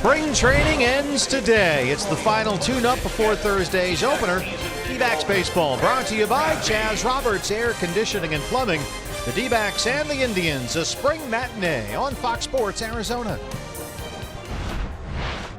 Spring training ends today. It's the final tune-up before Thursday's opener. D-backs baseball brought to you by Chaz Roberts Air Conditioning and Plumbing. The D-backs and the Indians, a spring matinee on Fox Sports Arizona.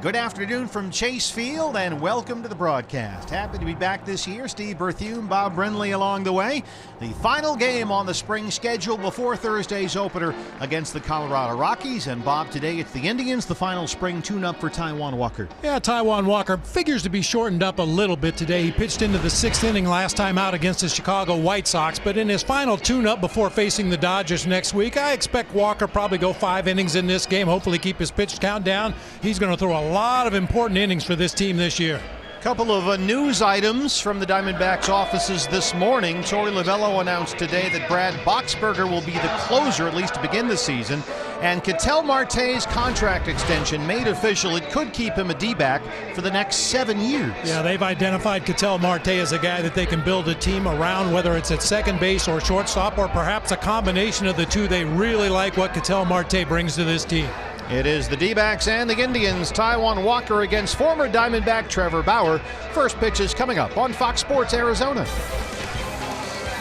Good afternoon from Chase Field and welcome to the broadcast. Happy to be back this year. Steve Berthume, Bob Brinley along the way. The final game on the spring schedule before Thursday's opener against the Colorado Rockies. And Bob, today it's the Indians, the final spring tune-up for Taijuan Walker. Yeah, Taijuan Walker figures to be shortened up a little bit today. He pitched into the sixth inning last time out against the Chicago White Sox, but in his final tune-up before facing the Dodgers next week, I expect Walker probably go 5 innings in this game, hopefully keep his pitch count down. He's going to throw a lot of important innings for this team this year. Couple of news items from the Diamondbacks offices this morning. Torey Lovullo announced today that Brad Boxberger will be the closer, at least to begin the season. And Ketel Marte's contract extension made official. It could keep him a D-back for the next 7 years. Yeah, they've identified Ketel Marte as a guy that they can build a team around, whether it's at second base or shortstop, or perhaps a combination of the two. They really like what Ketel Marte brings to this team. It is the D-backs and the Indians. Taijuan Walker against former Diamondback Trevor Bauer. First pitch is coming up on Fox Sports Arizona.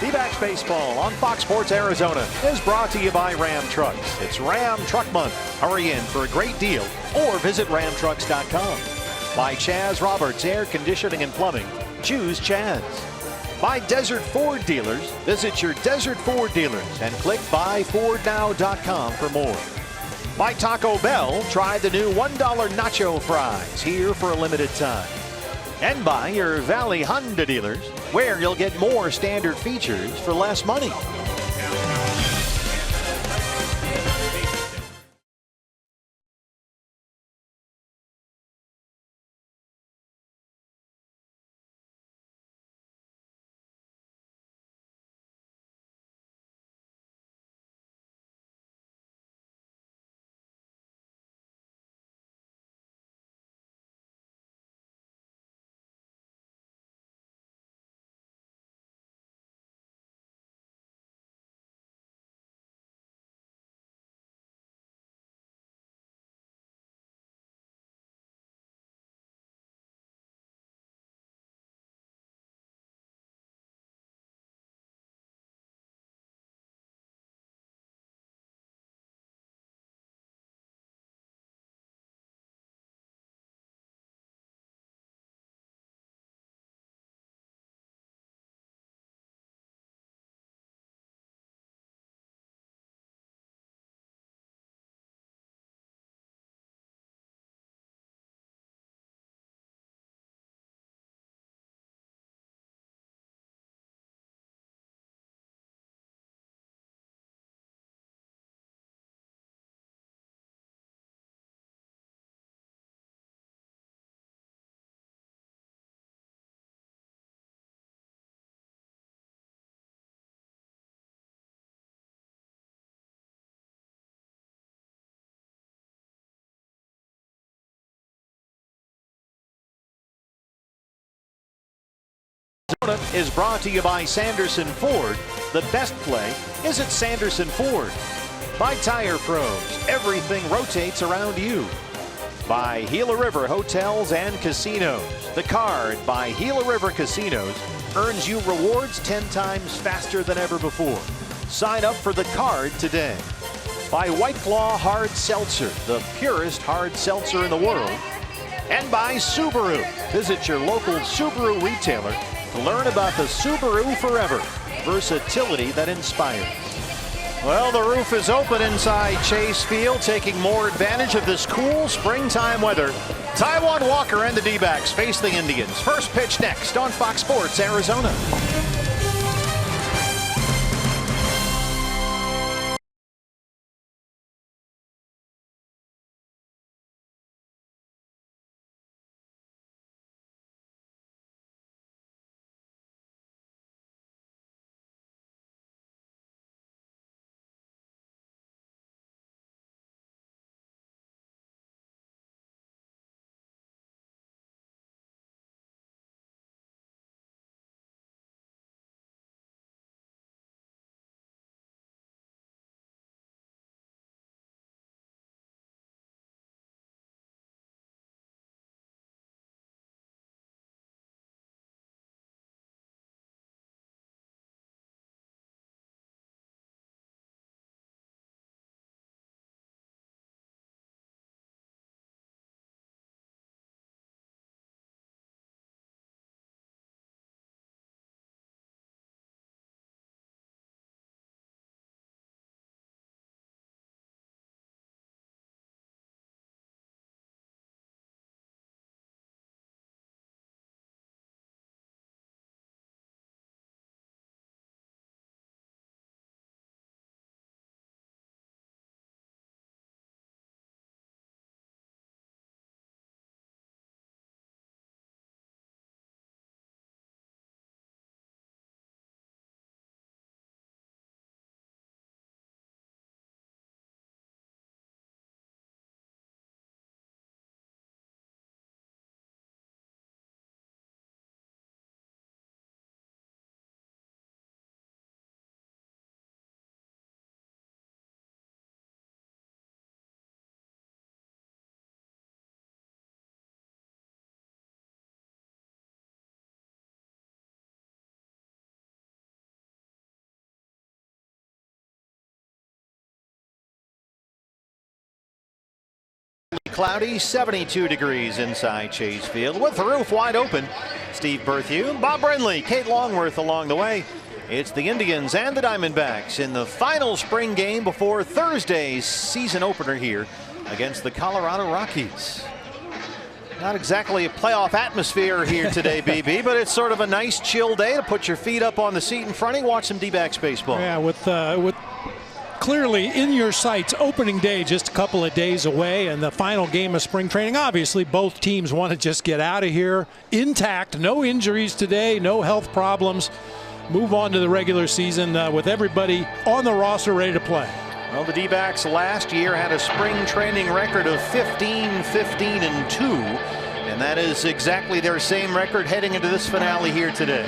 D-backs baseball on Fox Sports Arizona is brought to you by Ram Trucks. It's Ram Truck Month. Hurry in for a great deal or visit ramtrucks.com. By Chaz Roberts Air Conditioning and Plumbing. Choose Chaz. By Desert Ford Dealers. Visit your Desert Ford dealers and click buyfordnow.com for more. By Taco Bell, try the new $1 nacho fries here for a limited time. And by your Valley Honda dealers, where you'll get more standard features for less money. Is brought to you by Sanderson Ford. The best play is at Sanderson Ford. By Tire Pros, everything rotates around you. By Gila River Hotels and Casinos. The card by Gila River Casinos earns you rewards 10 times faster than ever before. Sign up for the card today. By White Claw Hard Seltzer, the purest hard seltzer in the world. And by Subaru. Visit your local Subaru retailer to learn about the Subaru Forever, versatility that inspires. Well, the roof is open inside Chase Field, taking more advantage of this cool springtime weather. Taijuan Walker and the D-backs face the Indians. First pitch next on Fox Sports Arizona. cloudy, 72 degrees inside Chase Field with the roof wide open. Steve Berthiaume, Bob Brenly, Kate Longworth along the way. It's the Indians and the Diamondbacks in the final spring game before Thursday's season opener here against the Colorado Rockies. Not exactly a playoff atmosphere here today, BB, but it's sort of a nice chill day to put your feet up on the seat in front and watch some D-backs baseball. Yeah, with clearly in your sights opening day just a couple of days away and the final game of spring training. Obviously both teams want to just get out of here intact, no injuries today, no health problems, move on to the regular season with everybody on the roster ready to play. Well, the D-backs last year had a spring training record of 15, 15, and 2, and that is exactly their same record heading into this finale here today.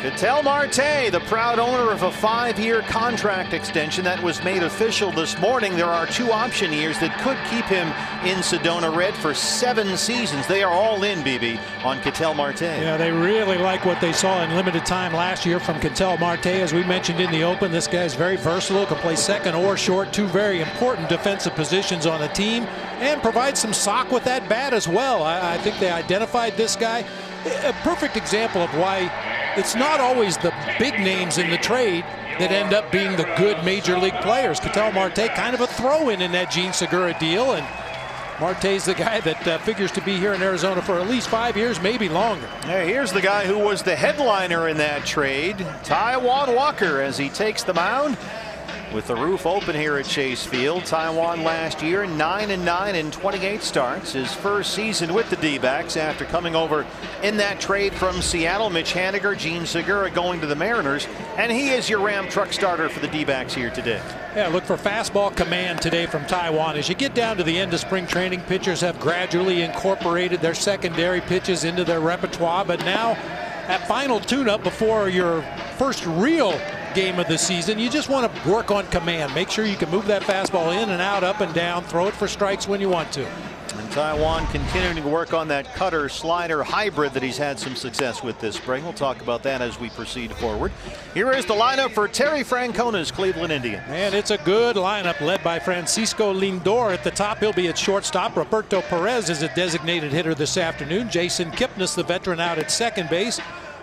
Ketel Marte, the proud owner of a 5-year contract extension that was made official this morning. There are 2 option years that could keep him in Sedona Red for 7 seasons. They are all in, BB, on Ketel Marte. Yeah, they really like what they saw in limited time last year from Ketel Marte. As we mentioned in the open, this guy's very versatile, can play second or short, 2 very important defensive positions on the team, and provide some sock with that bat as well. I think they identified this guy. A perfect example of why it's not always the big names in the trade that end up being the good major league players. Ketel Marte kind of a throw-in that Gene Segura deal, and Marte's the guy that figures to be here in Arizona for at least 5 years, maybe longer. Hey, here's the guy who was the headliner in that trade, Taijuan Walker, as he takes the mound. With the roof open here at Chase Field. Taijuan last year 9-9 in 28 starts. His first season with the D-backs after coming over in that trade from Seattle. Mitch Haniger, Gene Segura going to the Mariners, and he is your Ram truck starter for the D-backs here today. Yeah, look for fastball command today from Taijuan. As you get down to the end of spring training, pitchers have gradually incorporated their secondary pitches into their repertoire, but now at final tune-up before your first real game of the season, you just want to work on command. Make sure you can move that fastball in and out, up and down, throw it for strikes when you want to. And Taijuan continuing to work on that cutter slider hybrid that he's had some success with this spring. We'll talk about that as we proceed forward. Here is the lineup for Terry Francona's Cleveland Indians. And it's a good lineup led by Francisco Lindor at the top. He'll be at shortstop. Roberto Perez is a designated hitter this afternoon. Jason Kipnis, the veteran, out at second base.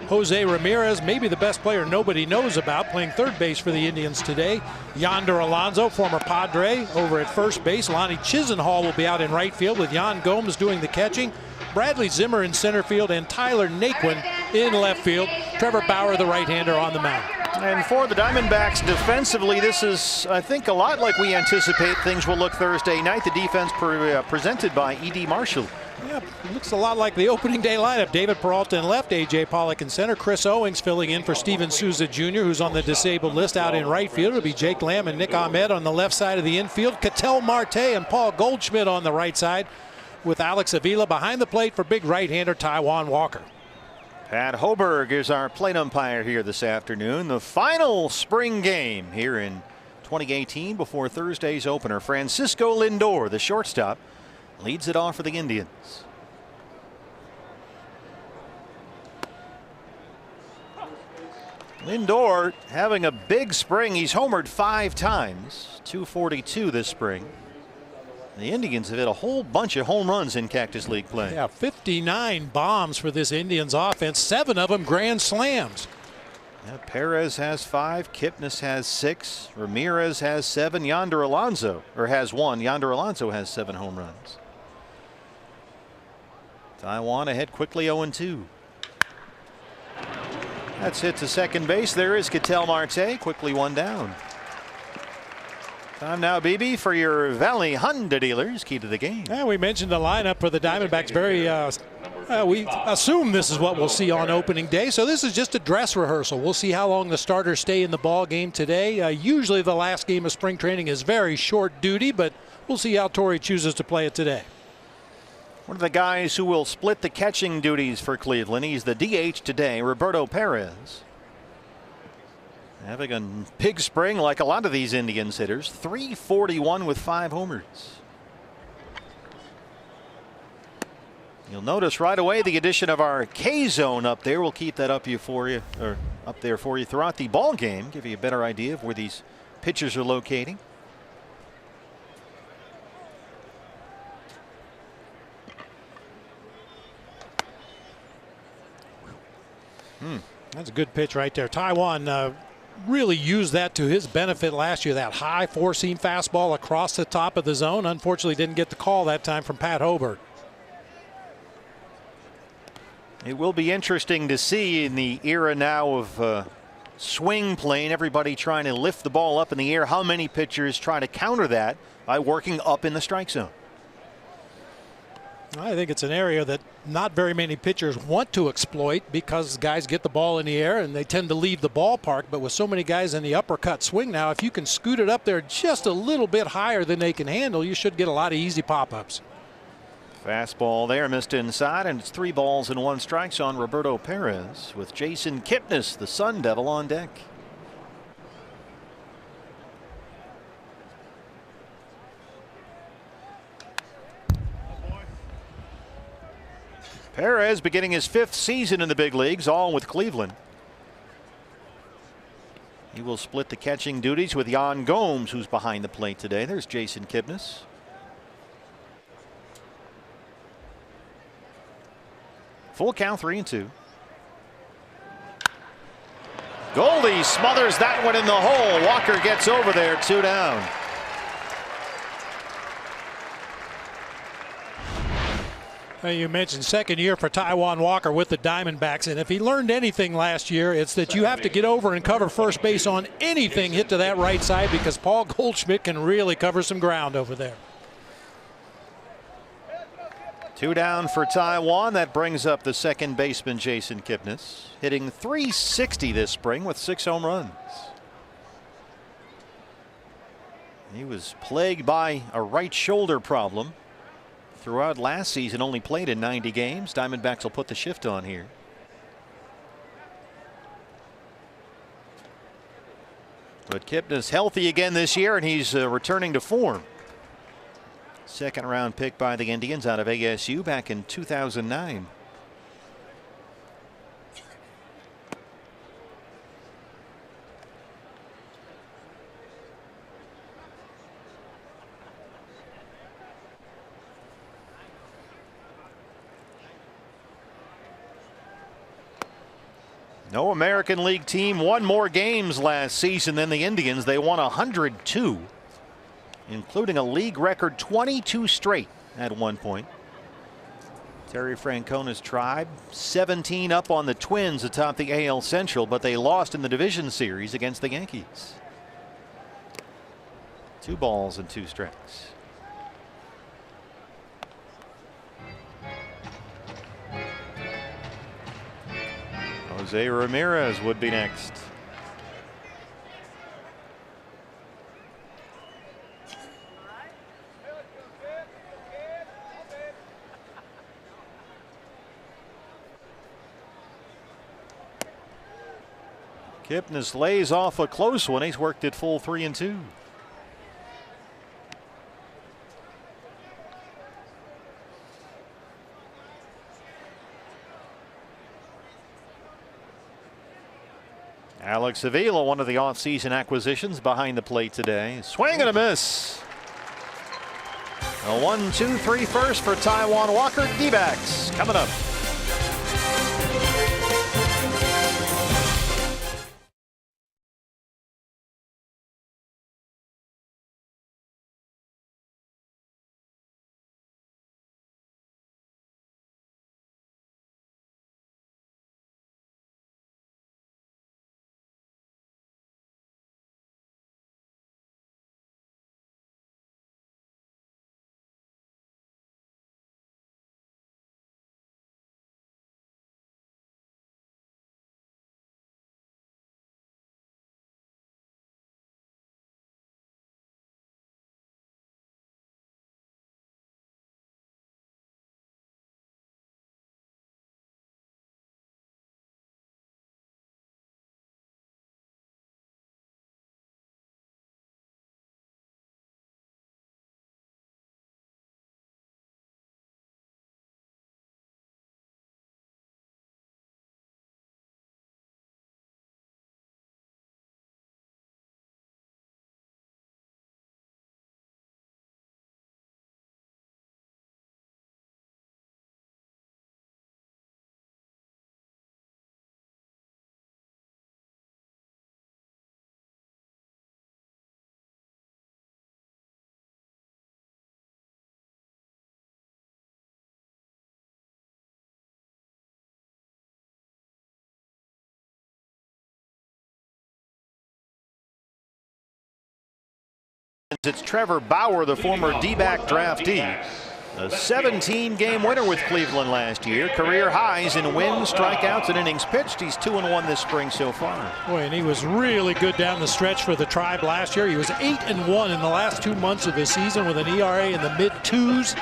Jose Ramirez, maybe the best player nobody knows about, playing third base for the Indians today. Yonder Alonso, former Padre, over at first base. Lonnie Chisenhall will be out in right field with Yan Gomes doing the catching. Bradley Zimmer in center field and Tyler Naquin in left field. Trevor Bauer, the right-hander, on the mound. And for the Diamondbacks defensively, this is, I think, a lot like we anticipate things will look Thursday night. The defense presented by E.D. Marshall. Yeah, looks a lot like the opening day lineup. David Peralta in left, A.J. Pollock in center. Chris Owings filling in for Steven Souza Jr., who's on the disabled list out in right field. It'll be Jake Lamb and Nick Ahmed on the left side of the infield. Ketel Marte and Paul Goldschmidt on the right side, with Alex Avila behind the plate for big right-hander Taijuan Walker. Pat Hoberg is our plate umpire here this afternoon. The final spring game here in 2018 before Thursday's opener. Francisco Lindor, the shortstop, leads it off for the Indians. Lindor having a big spring. He's homered 5 times, 242 this spring. The Indians have hit a whole bunch of home runs in Cactus League play. Yeah, 59 bombs for this Indians offense, 7 of them grand slams. Yeah, Perez has 5, Kipnis has 6, Ramirez has 7, Yonder Alonso, or has 1. Yonder Alonso has 7 home runs. Taijuan ahead quickly 0-2. That's hit to second base. There is Ketel Marte, quickly 1 down. Time now, BB, for your Valley Honda dealers. Key to the game. Yeah, we mentioned the lineup for the Diamondbacks. We assume this is what we'll see on opening day. So this is just a dress rehearsal. We'll see how long the starters stay in the ball game today. Usually the last game of spring training is very short duty, but we'll see how Torrey chooses to play it today. One of the guys who will split the catching duties for Cleveland. He's the DH today, Roberto Perez. Having a big spring like a lot of these Indians hitters. 341 with 5 homers. You'll notice right away the addition of our K zone up there. We'll keep that up there for you throughout the ball game. Give you a better idea of where these pitchers are locating. That's a good pitch right there. Taiwan really used that to his benefit last year. That high four-seam fastball across the top of the zone. Unfortunately, didn't get the call that time from Pat Hobart. It will be interesting to see in the era now of swing playing, everybody trying to lift the ball up in the air, how many pitchers try to counter that by working up in the strike zone. I think it's an area that not very many pitchers want to exploit because guys get the ball in the air and they tend to leave the ballpark. But with so many guys in the uppercut swing now, if you can scoot it up there just a little bit higher than they can handle, you should get a lot of easy pop-ups. Fastball there, missed inside, and it's 3 balls and 1 strike on Roberto Perez with Jason Kipnis, the Sun Devil, on deck. Perez beginning his 5th season in the big leagues, all with Cleveland. He will split the catching duties with Yan Gomes, who's behind the plate today. There's Jason Kipnis. Full count, 3-2. Goldie smothers that one in the hole. Walker gets over there, 2 down. You mentioned second year for Taijuan Walker with the Diamondbacks, and if he learned anything last year, it's that you have to get over and cover first base on anything hit to that right side because Paul Goldschmidt can really cover some ground over there. 2 down for Taiwan. That brings up the second baseman, Jason Kipnis, hitting .360 this spring with 6 home runs. He was plagued by a right shoulder problem throughout last season, only played in 90 games. Diamondbacks will put the shift on here. But Kipnis healthy again this year, and he's returning to form. Second round pick by the Indians out of ASU back in 2009. No American League team won more games last season than the Indians. They won 102, including a league record 22 straight at one point. Terry Francona's tribe 17 up on the Twins atop the AL Central, but they lost in the division series against the Yankees. 2 balls and 2 strikes. Jose Ramirez would be next. Kipnis lays off a close one. He's worked it full 3-2. Alex Avila, one of the offseason acquisitions, behind the plate today. Swing and a miss. A 1-2-3 first for Taijuan Walker. D-backs coming up. It's Trevor Bauer, the former D-back draftee. A 17-game winner with Cleveland last year. Career highs in wins, strikeouts, and innings pitched. He's 2-1 this spring so far. Boy, and he was really good down the stretch for the Tribe last year. He was 8-1 in the last 2 months of the season with an ERA in the mid-2s.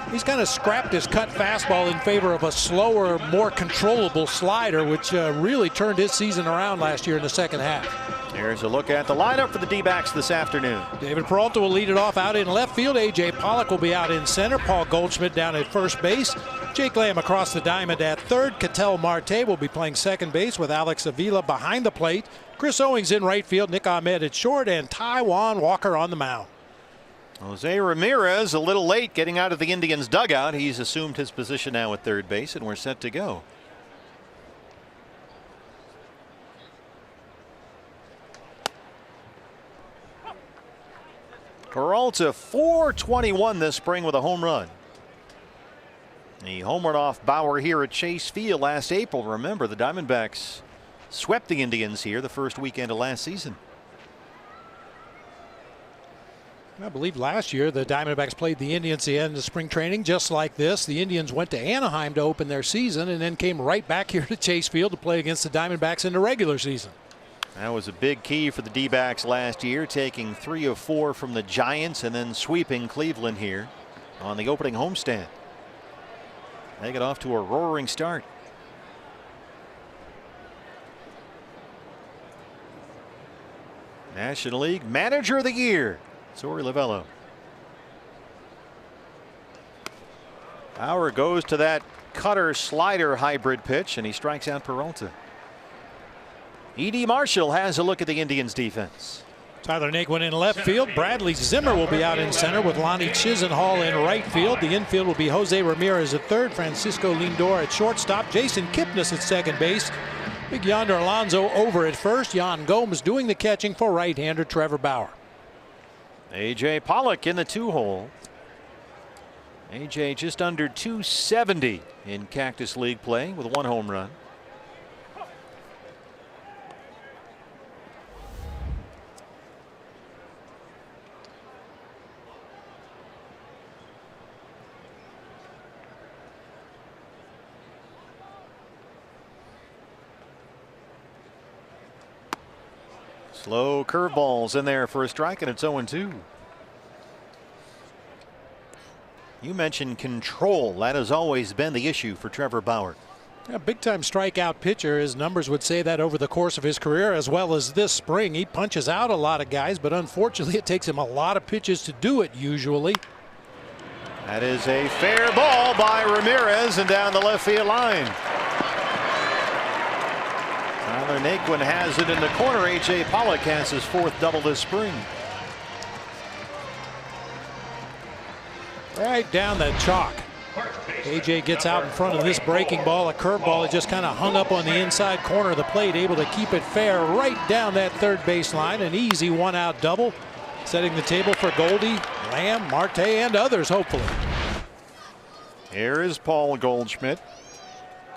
He's kind of scrapped his cut fastball in favor of a slower, more controllable slider, which really turned his season around last year in the second half. Here's a look at the lineup for the D-backs this afternoon. David Peralta will lead it off out in left field. A.J. Pollock will be out in center. Paul Goldschmidt down at first base. Jake Lamb across the diamond at third. Ketel Marte will be playing second base with Alex Avila behind the plate. Chris Owings in right field. Nick Ahmed at short, and Taijuan Walker on the mound. Jose Ramirez a little late getting out of the Indians dugout. He's assumed his position now at third base, and we're set to go. Peralta 421 this spring with a home run. He homered off Bauer here at Chase Field last April. Remember, the Diamondbacks swept the Indians here the first weekend of last season. I believe last year the Diamondbacks played the Indians at the end of spring training just like this. The Indians went to Anaheim to open their season and then came right back here to Chase Field to play against the Diamondbacks in the regular season. That was a big key for the D-backs last year, taking 3 of 4 from the Giants and then sweeping Cleveland here on the opening homestand. They get off to a roaring start. National League Manager of the Year, Zory Lovello. Bauer goes to that cutter slider hybrid pitch, and he strikes out Peralta. E.D. Marshall has a look at the Indians defense. Tyler Naquin in left field. Bradley Zimmer will be out in center with Lonnie Chisenhall in right field. The infield will be Jose Ramirez at third, Francisco Lindor at shortstop, Jason Kipnis at second base, Big Yonder Alonso over at first, Yan Gomes doing the catching for right-hander Trevor Bauer. A.J. Pollock in the 2-hole. A.J. just under 270 in Cactus League play with 1 home run. Slow curveballs in there for a strike, and it's 0-2. You mentioned control. That has always been the issue for Trevor Bauer. A big-time strikeout pitcher. His numbers would say that over the course of his career, as well as this spring. He punches out a lot of guys, but unfortunately it takes him a lot of pitches to do it usually. That is a fair ball by Ramirez and down the left field line. Tyler Naquin has it in the corner. A.J. Pollock has his 4th double this spring. Right down the chalk. A.J. gets out in front of this breaking ball. A curveball that just kind of hung up on the inside corner of the plate, able to keep it fair right down that third base line. An easy 1-out double, setting the table for Goldie, Lamb, Marte, and others, hopefully. Here is Paul Goldschmidt.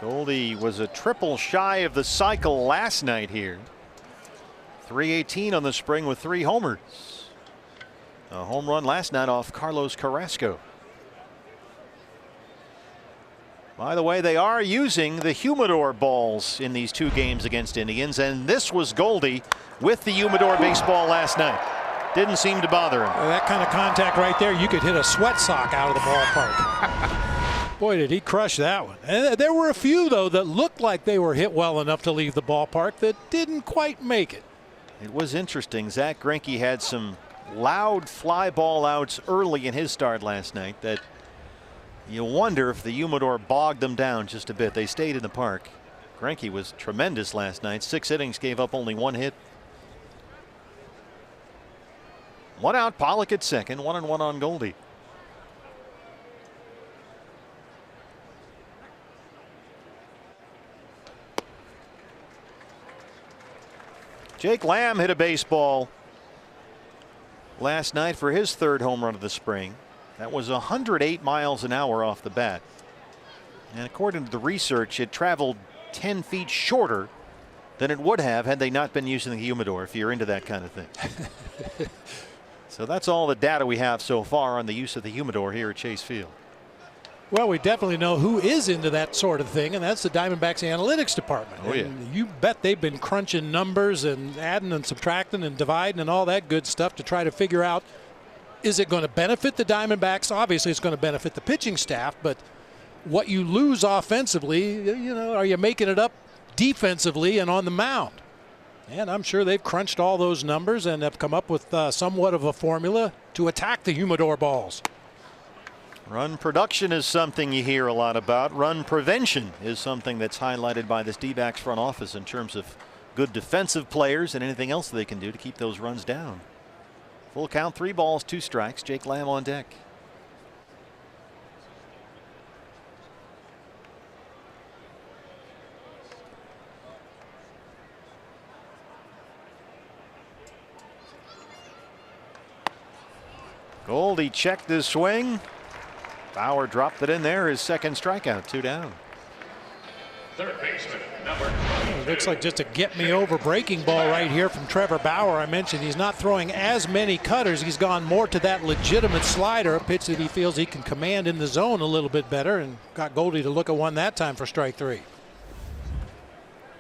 Goldie was a triple shy of the cycle last night here. 318 on the spring with 3 homers. A home run last night off Carlos Carrasco. By the way, they are using the humidor balls in these 2 games against Indians, and this was Goldie with the humidor baseball last night. Didn't seem to bother him. That kind of contact right there, you could hit a sweat sock out of the ballpark. Boy, did he crush that one. And there were a few, though, that looked like they were hit well enough to leave the ballpark that didn't quite make it. It was interesting. Zach Greinke had some loud fly ball outs early in his start last night that you wonder if the humidor bogged them down just a bit. They stayed in the park. Greinke was tremendous last night. 6 innings, gave up only 1 hit. 1 out, Pollock at second, 1-1 on Goldie. Jake Lamb hit a baseball last night for his 3rd home run of the spring. That was 108 miles an hour off the bat. And according to the research, it traveled 10 feet shorter than it would have had they not been using the humidor, if you're into that kind of thing. So that's all the data we have so far on the use of the humidor here at Chase Field. Well, we definitely know who is into that sort of thing, and that's the Diamondbacks analytics department. Oh, yeah. And you bet they've been crunching numbers and adding and subtracting and dividing and all that good stuff to try to figure out, is it going to benefit the Diamondbacks? Obviously, it's going to benefit the pitching staff, but what you lose offensively, you know, are you making it up defensively and on the mound? And I'm sure they've crunched all those numbers and have come up with somewhat of a formula to attack the humidor balls. Run production is something you hear a lot about. Run prevention is something that's highlighted by this D-backs front office in terms of good defensive players and anything else they can do to keep those runs down. Full count, 3 balls, 2 strikes. Jake Lamb on deck. Goldie checked his swing. Bauer dropped it in there. His second strikeout, 2 down. Third baseman, number It looks like just a get-me-over breaking ball right here from Trevor Bauer. I mentioned he's not throwing as many cutters. He's gone more to that legitimate slider, a pitch that he feels he can command in the zone a little bit better, and got Goldie to look at one that time for strike 3.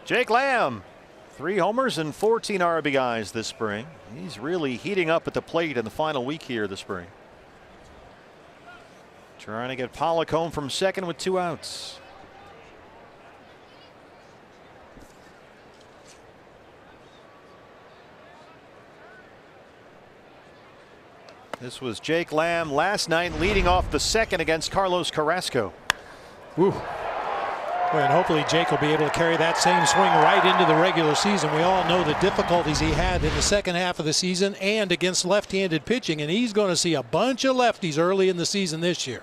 Jake Lamb, 3 homers and 14 RBIs this spring. He's really heating up at the plate in the final week here this spring. Trying to get Pollock home from second with 2 outs. This was Jake Lamb last night leading off the second against Carlos Carrasco. Woo. And hopefully Jake will be able to carry that same swing right into the regular season. We all know the difficulties he had in the second half of the season and against left-handed pitching, and he's going to see a bunch of lefties early in the season this year.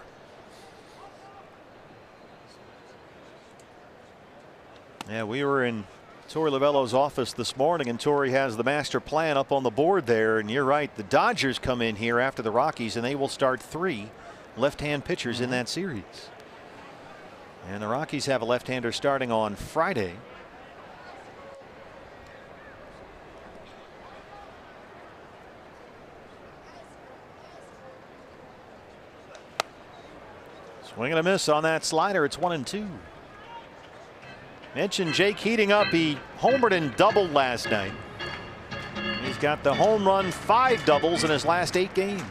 Yeah, we were in Torey Lovullo's office this morning, and Torey has the master plan up on the board there. And you're right, the Dodgers come in here after the Rockies, and they will start 3 left-hand pitchers in that series. And the Rockies have a left-hander starting on Friday. Swing and a miss on that slider. It's 1-2. Mentioned Jake heating up. He homered and doubled last night. He's got the home run, 5 doubles in his last 8 games.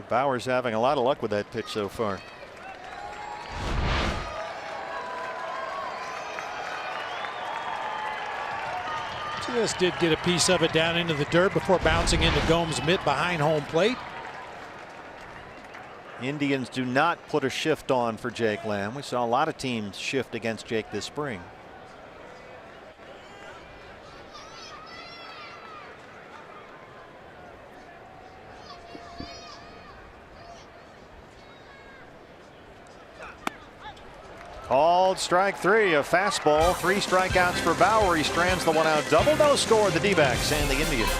Bauer's having a lot of luck with that pitch so far. Just did get a piece of it down into the dirt before bouncing into Gomes' mitt behind home plate. Indians do not put a shift on for Jake Lamb. We saw a lot of teams shift against Jake this spring. Called strike 3, a fastball, 3 strikeouts for Bauer. He strands the 1-out double. No score, the D-backs and the Indians.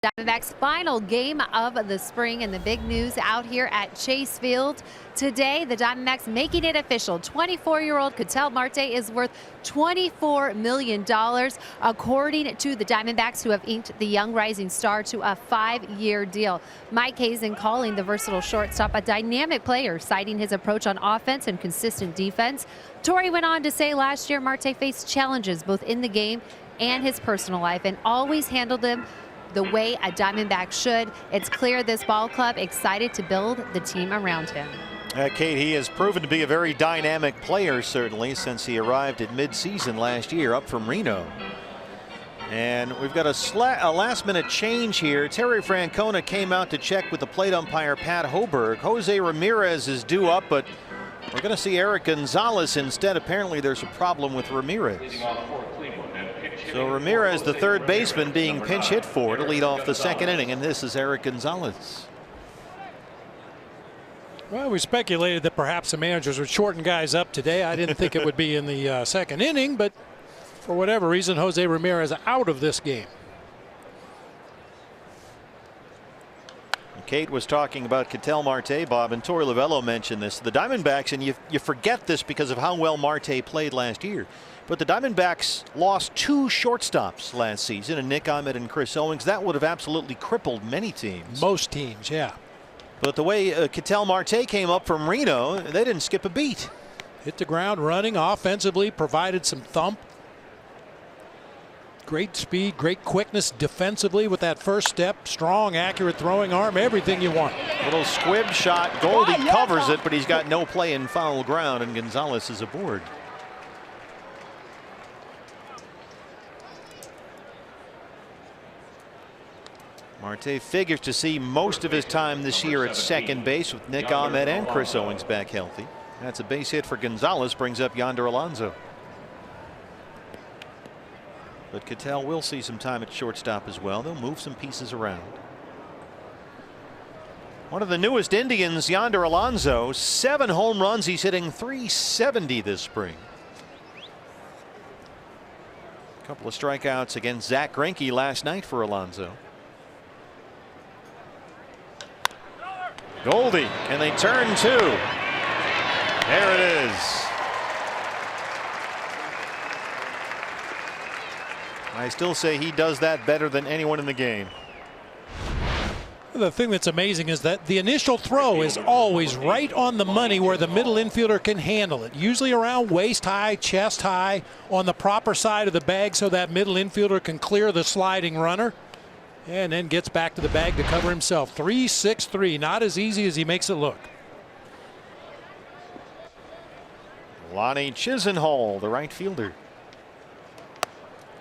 Diamondbacks' final game of the spring, and the big news out here at Chase Field today, the Diamondbacks making it official. 24-year-old Ketel Marte is worth $24 million, according to the Diamondbacks, who have inked the young rising star to a 5-year deal. Mike Hazen calling the versatile shortstop a dynamic player, citing his approach on offense and consistent defense. Torre went on to say last year Marte faced challenges both in the game and his personal life, and always handled them the way a Diamondback should. It's clear this ball club excited to build the team around him. Kate, he has proven to be a very dynamic player, certainly, since he arrived at midseason last year up from Reno. And we've got a last-minute change here. Terry Francona came out to check with the plate umpire Pat Hoberg. Jose Ramirez is due up, but we're going to see Eric Gonzalez instead. Apparently there's a problem with Ramirez. So Ramirez, the third baseman, being pinch hit for to lead off the second inning, and this is Eric Gonzalez. Well, we speculated that perhaps the managers would shorten guys up today. I didn't think it would be in the second inning, but for whatever reason, Jose Ramirez out of this game. Kate was talking about Ketel Marte, Bob, and Torey Lovullo mentioned this. The Diamondbacks, and you forget this because of how well Marte played last year, but the Diamondbacks lost 2 shortstops last season, and Nick Ahmed and Chris Owings. That would have absolutely crippled many teams. Most teams, yeah. But the way Ketel Marte came up from Reno, they didn't skip a beat. Hit the ground running offensively, provided some thump. Great speed, great quickness defensively with that first step. Strong, accurate throwing arm, everything you want. Little squib shot. Goldie covers it, but he's got no play in foul ground, and Gonzalez is aboard. Marte figures to see most of his time this year at second base with Nick Ahmed and Chris Owings back healthy. That's a base hit for Gonzalez, brings up Yonder Alonso. But Ketel will see some time at shortstop as well. They'll move some pieces around. One of the newest Indians, Yonder Alonso, 7 home runs. He's hitting .370 this spring. A couple of strikeouts against Zach Greinke last night for Alonso. Goldie, and they turn 2. There it is. I still say he does that better than anyone in the game. The thing that's amazing is that the initial throw is always right on the money where the middle infielder can handle it. Usually around waist high, chest high, on the proper side of the bag so that middle infielder can clear the sliding runner. And then gets back to the bag to cover himself. 3-6-3, not as easy as he makes it look. Lonnie Chisenhall, the right fielder.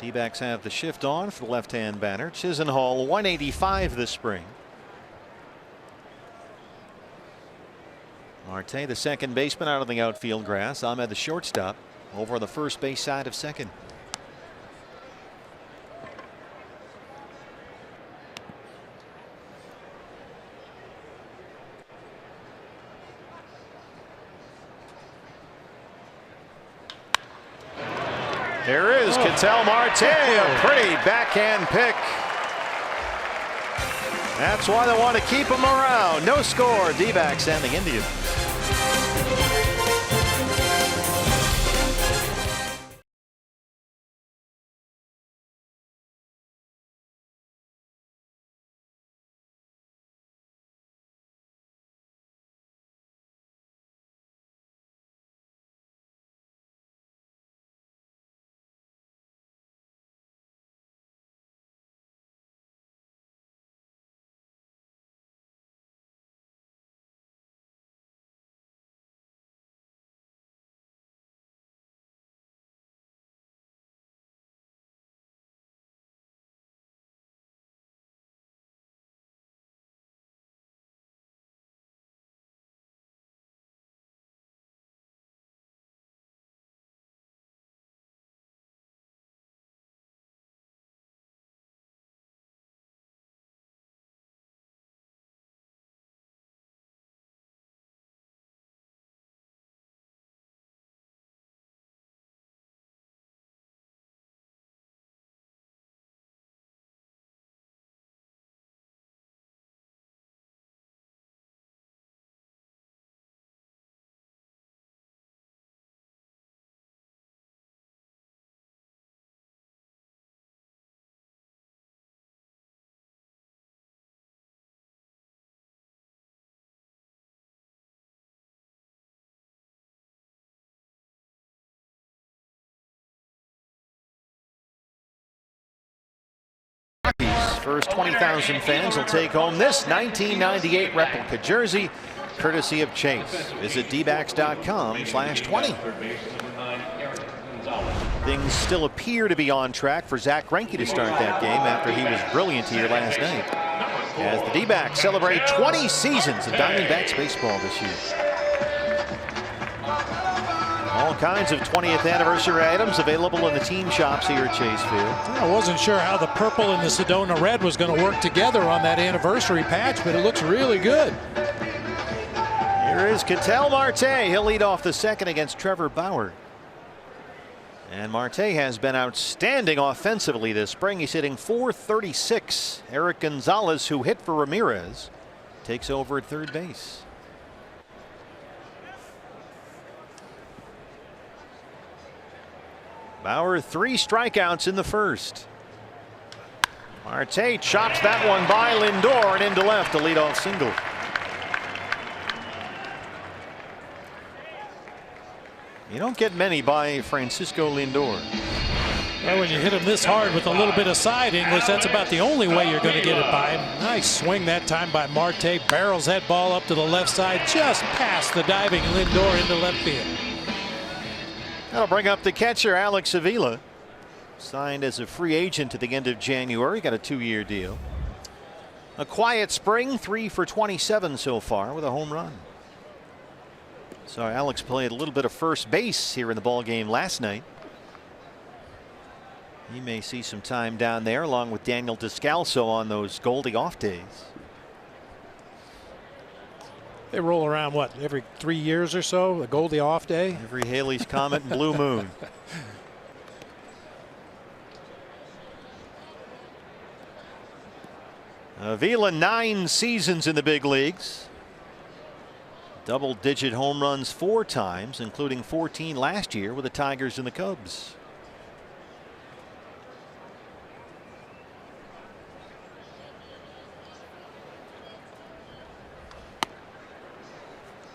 D-backs have the shift on for the left-hand batter. Chisenhall 185 this spring. Marte, the second baseman, out of the outfield grass. Ahmed, the shortstop, over on the first base side of second. There is Ketel Marte, a pretty backhand pick. That's why they want to keep him around. No score, D-backs and the Indians. First 20,000 fans will take home this 1998 replica jersey, courtesy of Chase. Visit dbacks.com/20. Things still appear to be on track for Zach Greinke to start that game after he was brilliant here last night, as the D-backs celebrate 20 seasons of Diamondbacks baseball this year. All kinds of 20th anniversary items available in the team shops here at Chase Field. I wasn't sure how the purple and the Sedona red was going to work together on that anniversary patch, but it looks really good. Here is Ketel Marte. He'll lead off the second against Trevor Bauer. And Marte has been outstanding offensively this spring. He's hitting .436. Eric Gonzalez, who hit for Ramirez, takes over at third base. Bauer 3 strikeouts in the first. Marte chops that one by Lindor and into left, a leadoff single. You don't get many by Francisco Lindor. Well, when you hit him this hard with a little bit of side English, that's about the only way you're going to get it by him. Nice swing that time by Marte. Barrels that ball up to the left side, just past the diving Lindor into left field. That'll bring up the catcher, Alex Avila. Signed as a free agent at the end of January. Got a 2-year deal. A quiet spring, 3 for 27 so far with a home run. So Alex played a little bit of first base here in the ball game last night. He may see some time down there along with Daniel Descalso on those Goldie off days. They roll around, what, every 3 years or so, a Goldie off day? Every Halley's Comet and Blue Moon. Avila 9 seasons in the big leagues. Double-digit home runs 4 times, including 14 last year with the Tigers and the Cubs.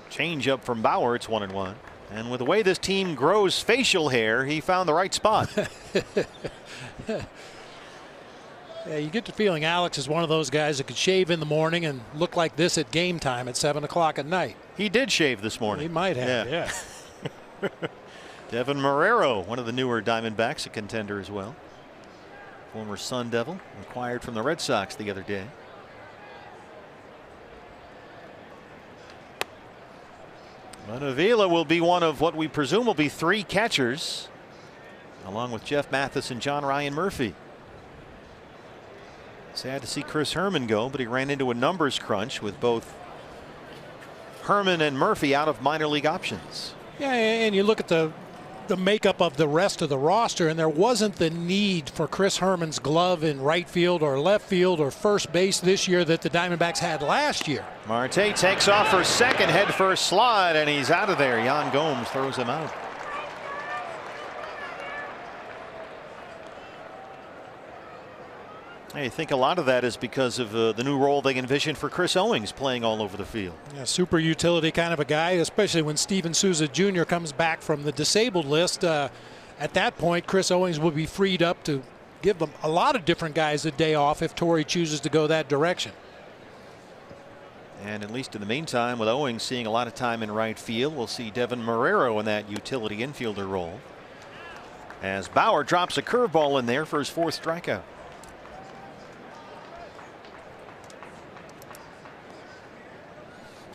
Change up from Bauer, it's 1-1. And with the way this team grows facial hair, he found the right spot. Yeah, you get the feeling Alex is one of those guys that could shave in the morning and look like this at game time at 7 o'clock at night. He did shave this morning. He might have, yeah. Devin Marrero, one of the newer Diamondbacks, a contender as well. Former Sun Devil, acquired from the Red Sox the other day. But Avila will be one of what we presume will be 3 catchers, along with Jeff Mathis and John Ryan Murphy. Sad to see Chris Herman go, but he ran into a numbers crunch with both Herman and Murphy out of minor league options. Yeah, and you look at the makeup of the rest of the roster, and there wasn't the need for Chris Herman's glove in right field or left field or first base this year that the Diamondbacks had last year. Marte takes off for second, head first slide, and he's out of there. Yan Gomes throws him out. I think a lot of that is because of the new role they envision for Chris Owings playing all over the field. Yeah, super utility kind of a guy, especially when Steven Souza Jr. comes back from the disabled list. At that point, Chris Owings will be freed up to give them a lot of different guys a day off if Torrey chooses to go that direction. And at least in the meantime, with Owings seeing a lot of time in right field, we'll see Devin Marrero in that utility infielder role, as Bauer drops a curveball in there for his 4th strikeout.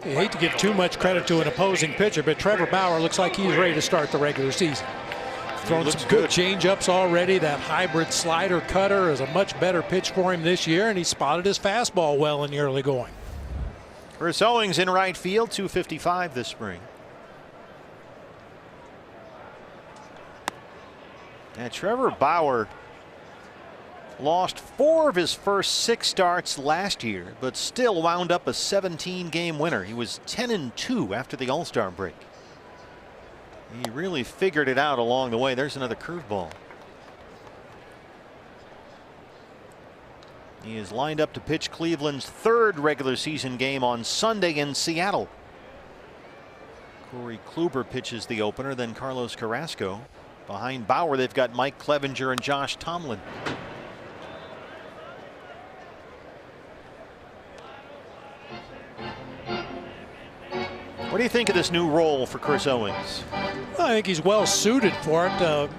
You hate to give too much credit to an opposing pitcher, but Trevor Bauer looks like he's ready to start the regular season. Thrown some good change-ups already. That hybrid slider cutter is a much better pitch for him this year, and he spotted his fastball well in the early going. Chris Owings in right field, .255 this spring. And Trevor Bauer lost 4 of his first 6 starts last year, but still wound up a 17-game winner. He was 10-2 after the All-Star break. He really figured it out along the way. There's another curveball. He is lined up to pitch Cleveland's 3rd regular season game on Sunday in Seattle. Corey Kluber pitches the opener, then Carlos Carrasco. Behind Bauer, they've got Mike Clevenger and Josh Tomlin. What do you think of this new role for Chris Owings? I think he's well suited for it.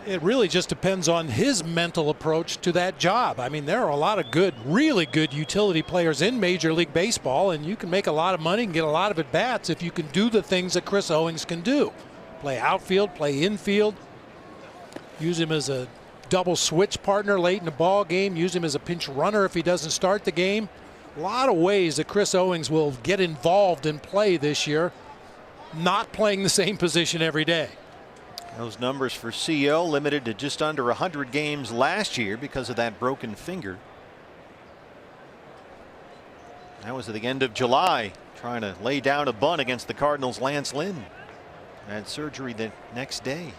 It really just depends on his mental approach to that job. I mean, there are a lot of good, really good utility players in Major League Baseball, and you can make a lot of money and get a lot of at-bats if you can do the things that Chris Owings can do. Play outfield, play infield, use him as a double switch partner late in the ball game, use him as a pinch runner if he doesn't start the game. A lot of ways that Chris Owings will get involved in play this year, not playing the same position every day. Those numbers for CO limited to just under 100 games last year because of that broken finger. That was at the end of July, trying to lay down a bunt against the Cardinals' Lance Lynn. Had surgery the next day.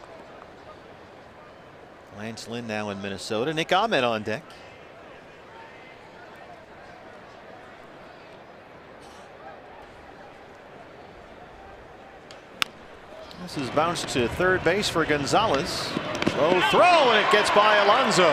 Lance Lynn now in Minnesota. Nick Ahmed on deck. This is bounced to third base for Gonzalez. Slow throw, and it gets by Alonso.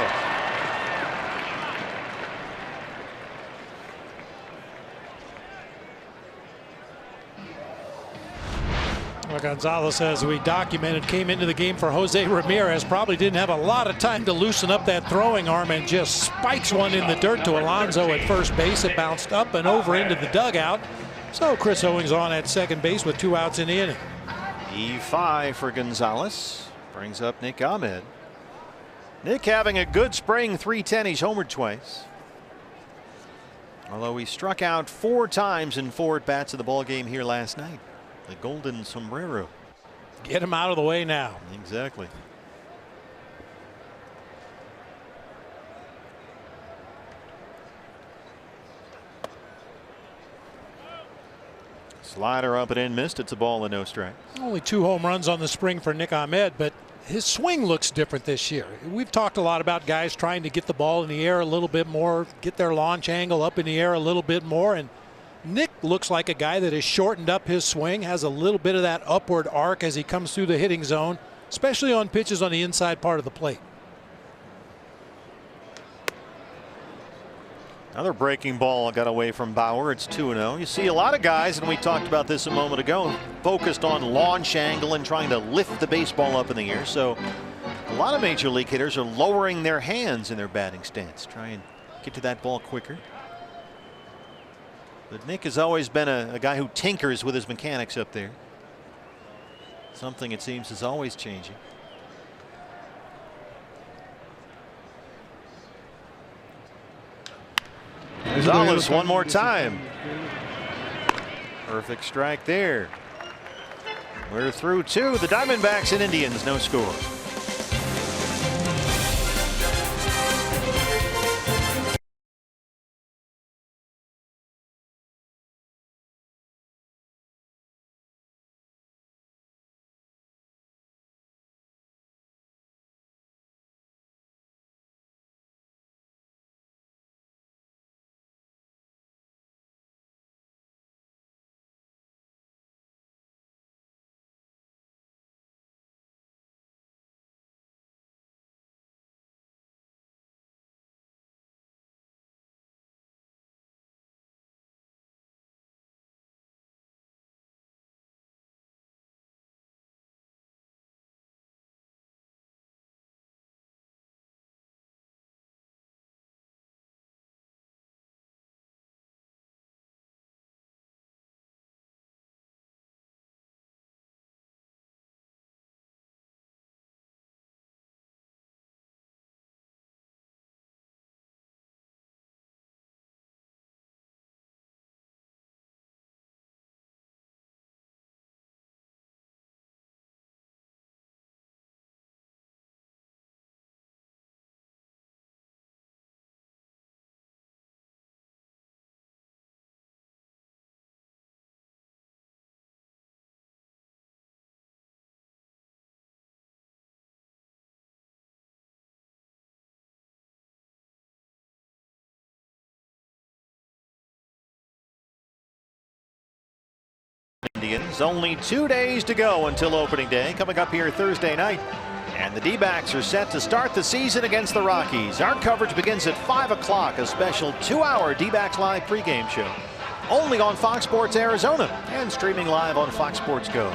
Well, Gonzalez, as we documented, came into the game for Jose Ramirez. Probably didn't have a lot of time to loosen up that throwing arm and just spikes one in the dirt to Alonso at first base. It bounced up and over into the dugout. So Chris Owings on at second base with 2 outs in the inning. E5 for Gonzalez. Brings up Nick Ahmed. Nick having a good spring, 310. He's homered twice. Although he struck out 4 times in 4 at-bats of the ball game here last night. The golden sombrero. Get him out of the way now. Exactly. Slider up and in, missed. It's a ball and no strike. Only 2 home runs on the spring for Nick Ahmed, but his swing looks different this year. We've talked a lot about guys trying to get the ball in the air a little bit more, get their launch angle up in the air a little bit more, and Nick looks like a guy that has shortened up his swing, has a little bit of that upward arc as he comes through the hitting zone, especially on pitches on the inside part of the plate. Another breaking ball got away from Bauer. It's 2-0. You see a lot of guys, and we talked about this a moment ago, focused on launch angle and trying to lift the baseball up in the air. So a lot of major league hitters are lowering their hands in their batting stance, try and get to that ball quicker. But Nick has always been a guy who tinkers with his mechanics up there. Something it seems is always changing. Gonzalez one more time. Perfect strike there. We're through 2. The Diamondbacks and Indians, no score. Indians. Only 2 days to go until opening day, coming up here Thursday night. And the D-backs are set to start the season against the Rockies. Our coverage begins at 5 o'clock, a special 2-hour D-backs Live pregame show. only on Fox Sports Arizona and streaming live on Fox Sports Go.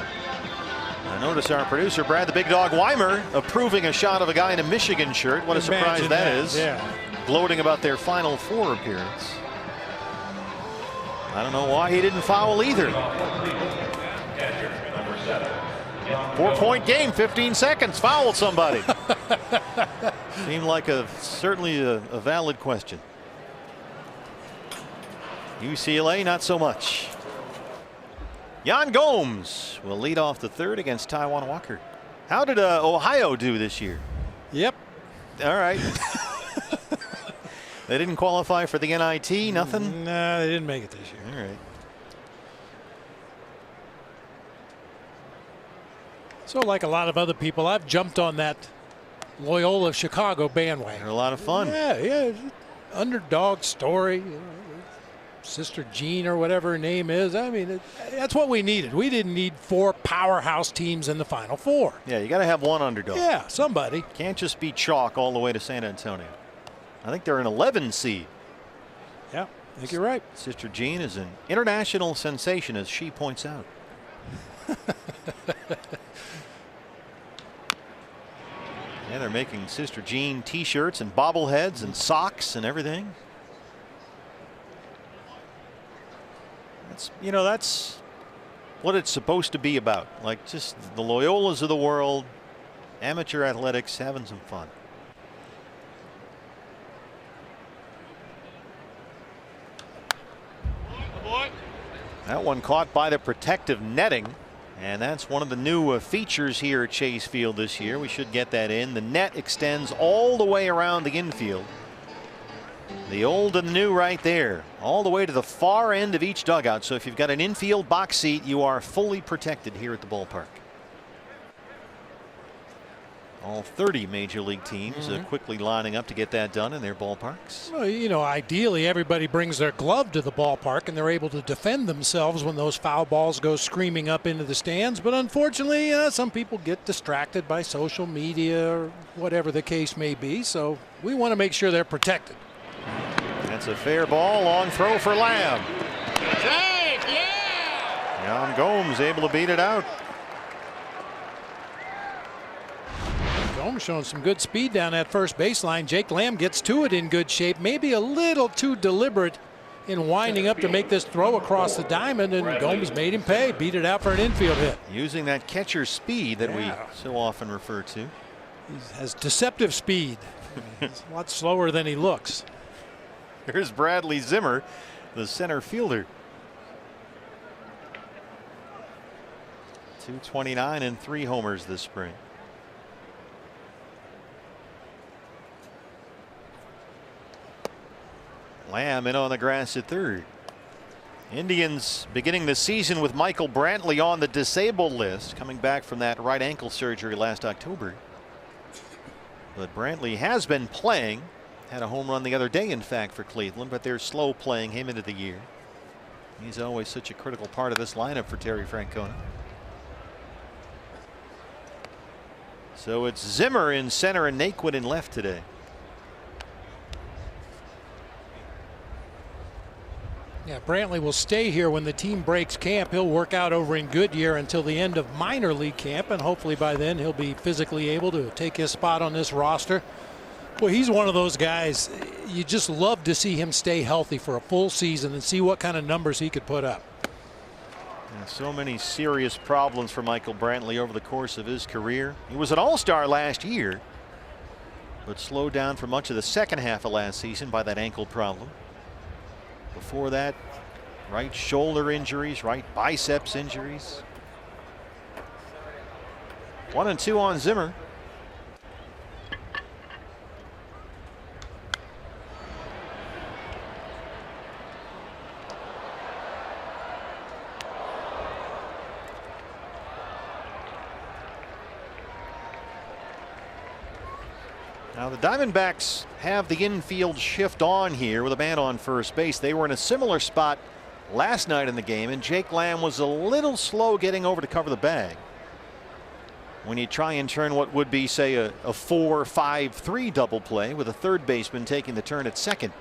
I notice our producer Brad the Big Dog Weimer approving a shot of a guy in a Michigan shirt. What a surprise that is. Yeah. Gloating about their Final Four appearance. I don't know why he didn't foul either. 4-point game, 15 seconds, foul somebody. Seemed like certainly a valid question. UCLA, not so much. Jan Gomes will lead off the third against Taiwan Walker. How did Ohio do this year? Yep. All right. They didn't qualify for the NIT, nothing? No, they didn't make it this year. All right. So like a lot of other people, I've jumped on that Loyola Chicago bandwagon. They're a lot of fun. Yeah. Underdog story. Sister Jean or whatever her name is. I mean, that's what we needed. We didn't need 4 powerhouse teams in the Final Four. Yeah, you got to have one underdog. Yeah, somebody. Can't just be chalk all the way to San Antonio. I think they're an 11 seed. Yeah, I think you're right. Sister Jean is an international sensation, as she points out. Yeah, they're making Sister Jean T-shirts and bobbleheads and socks and everything. That's what it's supposed to be about. Like just the Loyolas of the world, amateur athletics, having some fun. That one caught by the protective netting, and that's one of the new features here at Chase Field this year. We should get that in. The net extends all the way around the infield. The old and new right there, all the way to the far end of each dugout. So if you've got an infield box seat, you are fully protected here at the ballpark. All 30 major league teams quickly lining up to get that done in their ballparks. Well, ideally everybody brings their glove to the ballpark and they're able to defend themselves when those foul balls go screaming up into the stands. But unfortunately, some people get distracted by social media or whatever the case may be. So we want to make sure they're protected. That's a fair ball. Long throw for Lamb. Jake, yeah! Jan Gomes able to beat it out. Gomes showing some good speed down that first baseline. Jake Lamb gets to it in good shape. Maybe a little too deliberate in winding up to make this throw across the diamond, and Gomes made him pay. Beat it out for an infield hit. Using that catcher speed that we so often refer to. He has deceptive speed. He's a lot slower than he looks. Here's Bradley Zimmer, the center fielder. 229 and 3 homers this spring. Lamb in on the grass at third. Indians beginning the season with Michael Brantley on the disabled list, coming back from that right ankle surgery last October. But Brantley has been playing. Had a home run the other day, in fact, for Cleveland, but they're slow playing him into the year. He's always such a critical part of this lineup for Terry Francona. So it's Zimmer in center and Naquin in left today. Yeah, Brantley will stay here when the team breaks camp. He'll work out over in Goodyear until the end of minor league camp, and hopefully by then he'll be physically able to take his spot on this roster. Well, he's one of those guys you just love to see him stay healthy for a full season and see what kind of numbers he could put up. And so many serious problems for Michael Brantley over the course of his career. He was an all-star last year, but slowed down for much of the second half of last season by that ankle problem. Before that, right shoulder injuries, right biceps injuries. 1-2 on Zimmer. Now the Diamondbacks have the infield shift on here with a man on first base. They were in a similar spot last night in the game, and Jake Lamb was a little slow getting over to cover the bag. When you try and turn what would be, say, a 4-5-3 double play with a third baseman taking the turn at second.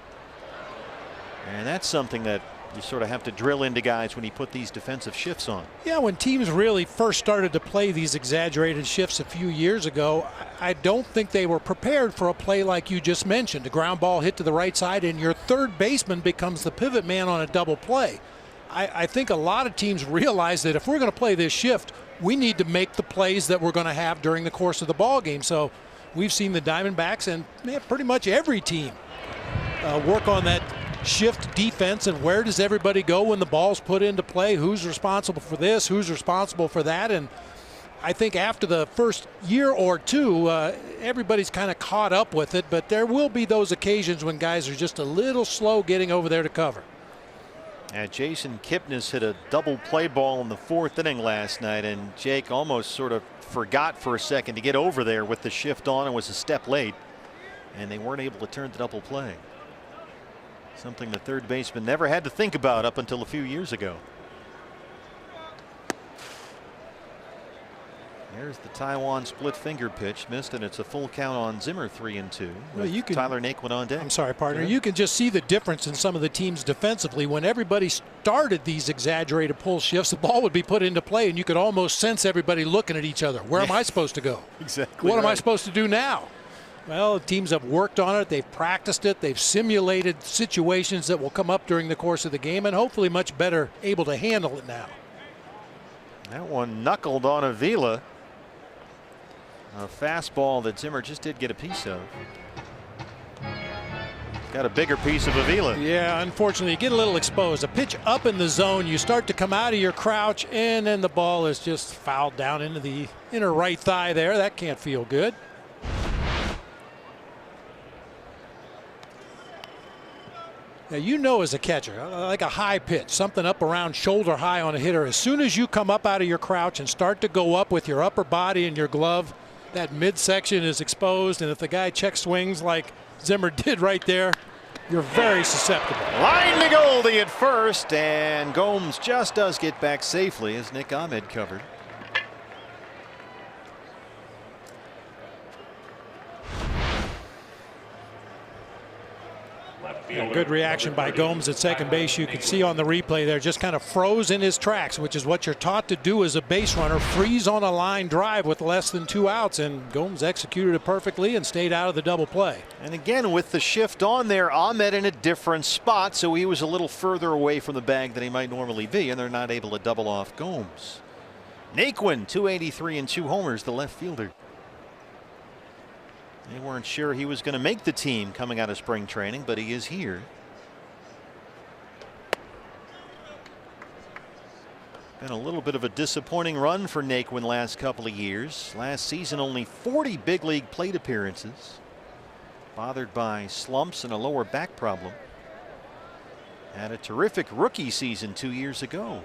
And that's something that you sort of have to drill into guys when you put these defensive shifts on. Yeah, when teams really first started to play these exaggerated shifts a few years ago, I don't think they were prepared for a play like you just mentioned. A ground ball hit to the right side and your third baseman becomes the pivot man on a double play. I think a lot of teams realize that if we're going to play this shift, we need to make the plays that we're going to have during the course of the ball game. So we've seen the Diamondbacks and pretty much every team work on that shift defense, and where does everybody go when the ball's put into play? Who's responsible for this? Who's responsible for that? And I think after the first year or two, everybody's kind of caught up with it, but there will be those occasions when guys are just a little slow getting over there to cover. And Jason Kipnis hit a double play ball in the 4th inning last night, and Jake almost sort of forgot for a second to get over there with the shift on and was a step late, and they weren't able to turn the double play. Something the third baseman never had to think about up until a few years ago. There's the Taiwan split finger pitch, missed, and it's a full count on Zimmer, 3-2. Well, you can, Tyler Naquin on deck. I'm sorry, partner. You can just see the difference in some of the teams defensively. When everybody started these exaggerated pull shifts, the ball would be put into play, and you could almost sense everybody looking at each other. Where am I supposed to go? Exactly. What am I supposed to do now? Well, teams have worked on it. They've practiced it. They've simulated situations that will come up during the course of the game, and hopefully much better able to handle it now. That one knuckled on Avila. A fastball that Zimmer just did get a piece of. Got a bigger piece of Avila. Yeah, unfortunately, you get a little exposed. A pitch up in the zone, you start to come out of your crouch, and then the ball is just fouled down into the inner right thigh there. That can't feel good. Now, you know, as a catcher, like a high pitch, something up around shoulder high on a hitter, as soon as you come up out of your crouch and start to go up with your upper body and your glove, that midsection is exposed, and if the guy check swings like Zimmer did right there, you're very susceptible. Line to Goldie at first, and Gomes just does get back safely as Nick Ahmed covered. A good reaction by Gomes at second base. You can see on the replay there, just kind of froze in his tracks, which is what you're taught to do as a base runner. Freeze on a line drive with less than 2 outs, and Gomes executed it perfectly and stayed out of the double play. And again, with the shift on there, Ahmed in a different spot, so he was a little further away from the bag than he might normally be, and they're not able to double off Gomes. Naquin, 283 and 2 homers, the left fielder. They weren't sure he was going to make the team coming out of spring training, but he is here. Been a little bit of a disappointing run for Naquin last couple of years. Last season, only 40 big league plate appearances. Bothered by slumps and a lower back problem. Had a terrific rookie season 2 years ago.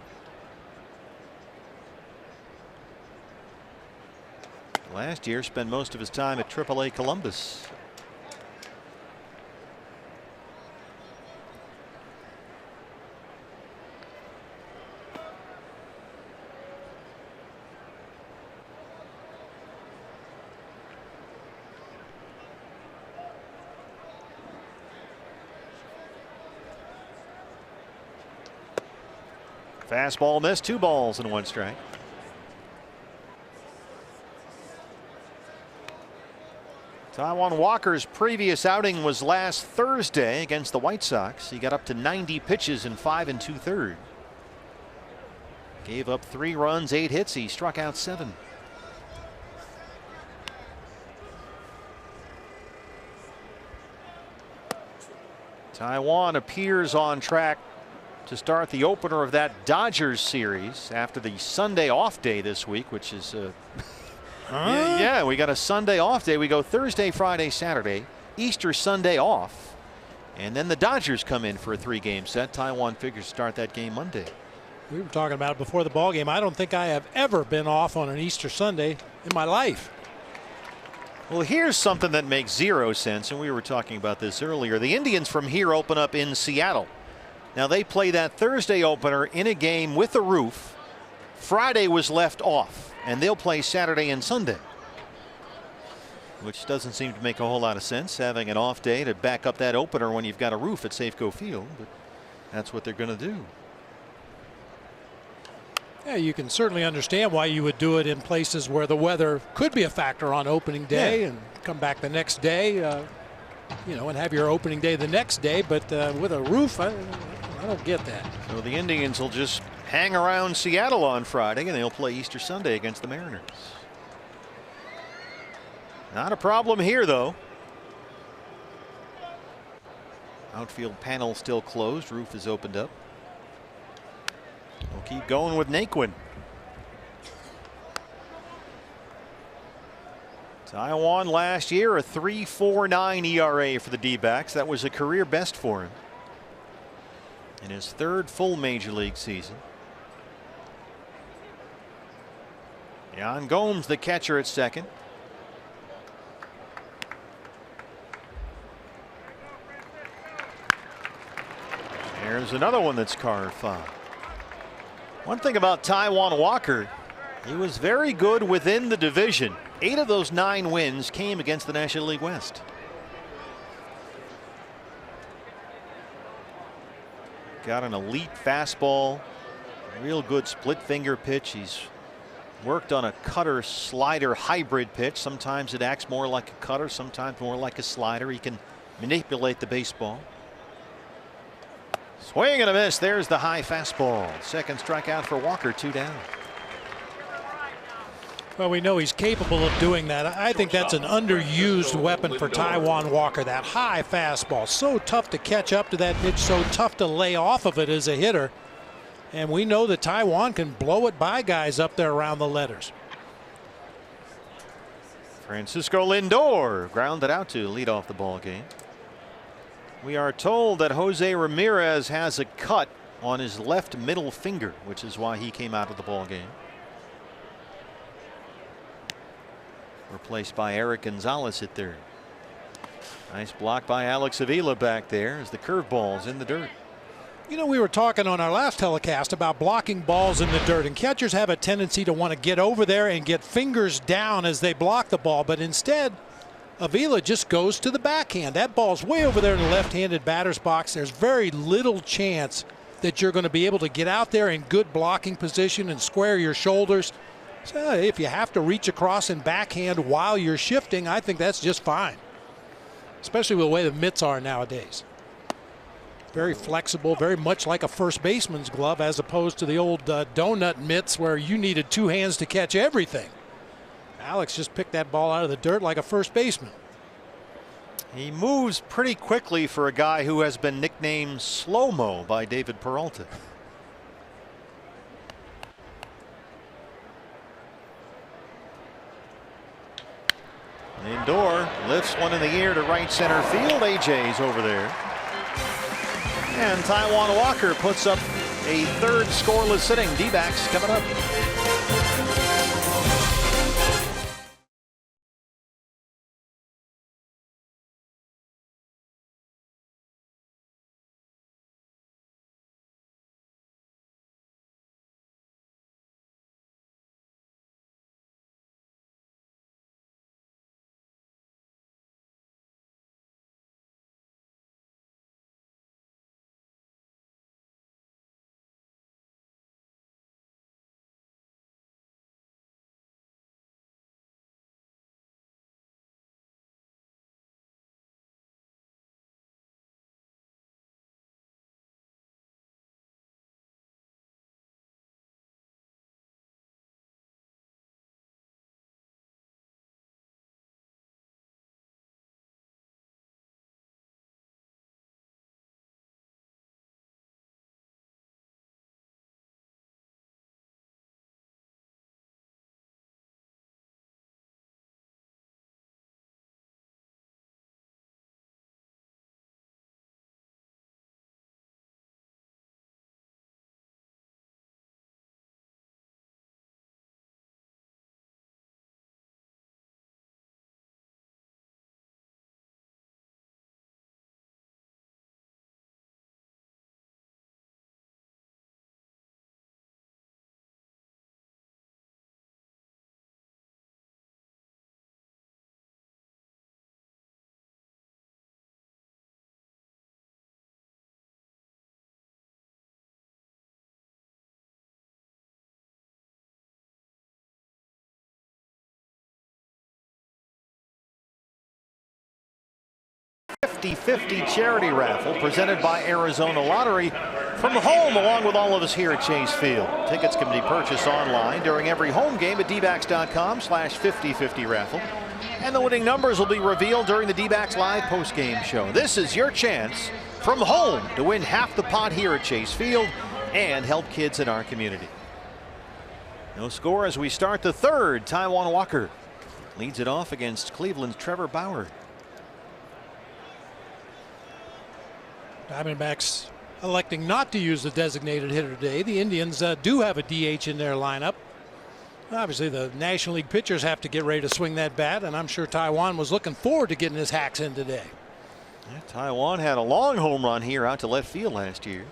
Last year, spent most of his time at AAA Columbus. Fastball missed, 2 balls and 1 strike. Taijuan Walker's previous outing was last Thursday against the White Sox. He got up to 90 pitches in 5 2/3. Gave up 3 runs, 8 hits. He struck out 7. Taijuan appears on track to start the opener of that Dodgers series after the Sunday off day this week, which is yeah, we got a Sunday off day. We go Thursday, Friday, Saturday, Easter Sunday off, and then the Dodgers come in for a 3-game set. Taijuan figures to start that game Monday. We were talking about it before the ball game. I don't think I have ever been off on an Easter Sunday in my life. Well, here's something that makes 0 sense, and we were talking about this earlier. The Indians from here open up in Seattle. Now they play that Thursday opener in a game with a roof. Friday was left off, and they'll play Saturday and Sunday, which doesn't seem to make a whole lot of sense, having an off day to back up that opener when you've got a roof at Safeco Field. But that's what they're going to do. Yeah, you can certainly understand why you would do it in places where the weather could be a factor on opening day, and come back the next day, you know, and have your opening day the next day. But with a roof, I don't get that. So the Indians will just hang around Seattle on Friday, and they'll play Easter Sunday against the Mariners. Not a problem here, though. Outfield panel still closed. Roof is opened up. We'll keep going with Naquin. Taijuan last year a 3.49 ERA for the D-backs. That was a career best for him in his third full major league season. Yan Gomes, the catcher, at second. There's another one that's carved foul. One thing about Taijuan Walker, he was very good within the division. 8 of those 9 wins came against the National League West. Got an elite fastball, real good split finger pitch. He's worked on a cutter slider hybrid pitch. Sometimes it acts more like a cutter, sometimes more like a slider. He can manipulate the baseball. Swing and a miss. There's the high fastball. Second strikeout for Walker, 2 down. Well, we know he's capable of doing that. I think that's an underused weapon for Taijuan Walker. That high fastball, so tough to catch up to that pitch, so tough to lay off of it as a hitter. And we know that Taijuan can blow it by guys up there around the letters. Francisco Lindor grounded out to lead off the ball game. We are told that Jose Ramirez has a cut on his left middle finger, which is why he came out of the ball game. Replaced by Eric Gonzalez at third. Nice block by Alex Avila back there as the curveball's in the dirt. You know, we were talking on our last telecast about blocking balls in the dirt, and catchers have a tendency to want to get over there and get fingers down as they block the ball, but instead Avila just goes to the backhand. That ball's way over there in the left-handed batter's box. There's very little chance that you're going to be able to get out there in good blocking position and square your shoulders. So if you have to reach across and backhand while you're shifting, I think that's just fine, especially with the way the mitts are nowadays. Very flexible, very much like a first baseman's glove, as opposed to the old donut mitts where you needed 2 hands to catch everything. Alex just picked that ball out of the dirt like a first baseman. He moves pretty quickly for a guy who has been nicknamed Slow-Mo by David Peralta. Lindor lifts one in the air to right center field. AJ's over there. And Taijuan Walker puts up a third scoreless inning. D-backs coming up. 50-50 charity raffle presented by Arizona Lottery from home, along with all of us here at Chase Field. Tickets can be purchased online during every home game at dbacks.com/50-50 raffle. And the winning numbers will be revealed during the D-backs live postgame show. This is your chance from home to win half the pot here at Chase Field and help kids in our community. No score as we start the third. Taijuan Walker leads it off against Cleveland's Trevor Bauer. Diamondbacks electing not to use the designated hitter today. The Indians do have a DH in their lineup. Obviously, the National League pitchers have to get ready to swing that bat, and I'm sure Taijuan was looking forward to getting his hacks in today. Yeah, Taijuan had a long home run here out to left field last year.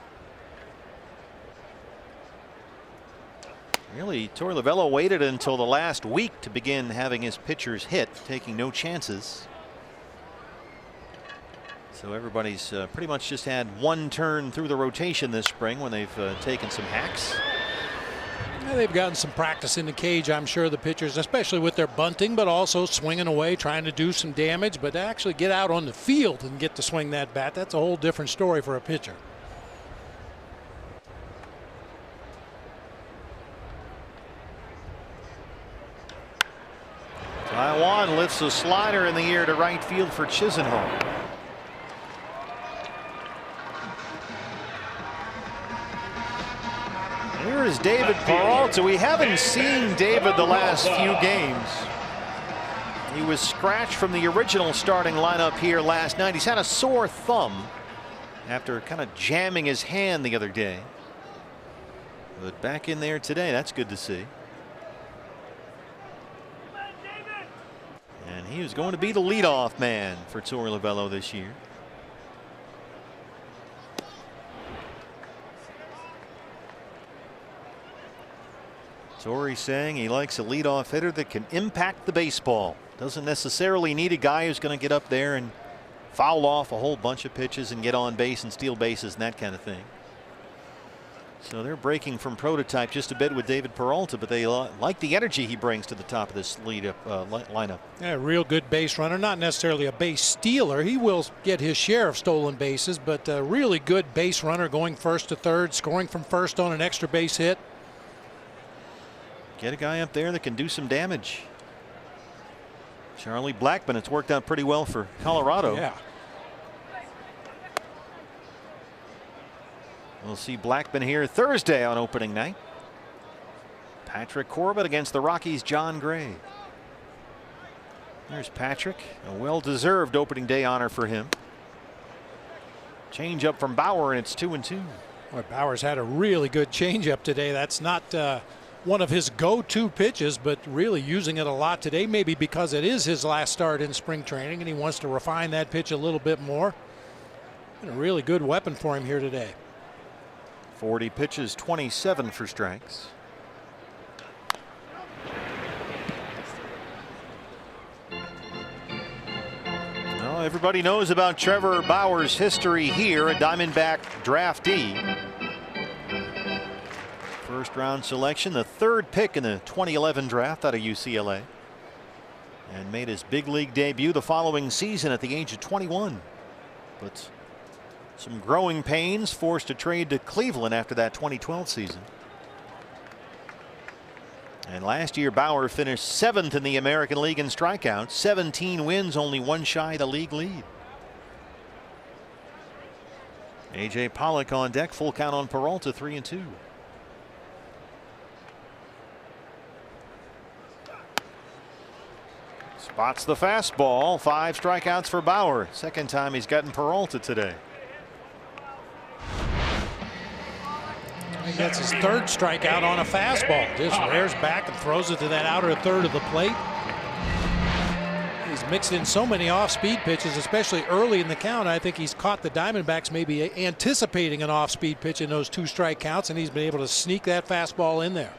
Really, Torey Lovullo waited until the last week to begin having his pitchers hit, taking no chances. So everybody's pretty much just had one turn through the rotation this spring when they've taken some hacks. Yeah, they've gotten some practice in the cage, I'm sure, the pitchers, especially with their bunting, but also swinging away, trying to do some damage. But to actually get out on the field and get to swing that bat, that's a whole different story for a pitcher. Taijuan lifts a slider in the air to right field for Chisenhall. Here is David Peralta. We haven't seen David the last few games. He was scratched from the original starting lineup here last night. He's had a sore thumb after kind of jamming his hand the other day. But back in there today, that's good to see. And he was going to be the leadoff man for Torey Lovullo this year. Torey saying he likes a leadoff hitter that can impact the baseball. Doesn't necessarily need a guy who's going to get up there and foul off a whole bunch of pitches and get on base and steal bases and that kind of thing. So they're breaking from prototype just a bit with David Peralta, but they like the energy he brings to the top of this lineup. Yeah, real good base runner, not necessarily a base stealer. He will get his share of stolen bases, but a really good base runner, going first to third, scoring from first on an extra base hit. Get a guy up there that can do some damage. Charlie Blackmon, it's worked out pretty well for Colorado. Yeah. We'll see Blackmon here Thursday on opening night. Patrick Corbett against the Rockies' John Gray. There's Patrick, a well-deserved opening day honor for him. Change up from Bauer, and it's 2-2. Boy, Bauer's had a really good changeup today. That's not one of his go-to pitches, but really using it a lot today, maybe because it is his last start in spring training and he wants to refine that pitch a little bit more. And a really good weapon for him here today. 40 pitches, 27 for strikes. Well, everybody knows about Trevor Bauer's history here, a Diamondback draftee. First round selection, the third pick in the 2011 draft out of UCLA. And made his big league debut the following season at the age of 21. But some growing pains, forced to trade to Cleveland after that 2012 season. And last year Bauer finished 7th in the American League in strikeouts, 17 wins, only one shy of the league lead. A.J. Pollock on deck, full count on Peralta, 3-2. Spots the fastball, 5 strikeouts for Bauer. Second time he's gotten Peralta today. He gets his third strikeout on a fastball. Just rears back and throws it to that outer third of the plate. He's mixed in so many off-speed pitches, especially early in the count. I think he's caught the Diamondbacks maybe anticipating an off-speed pitch in those 2 strikeouts, and he's been able to sneak that fastball in there.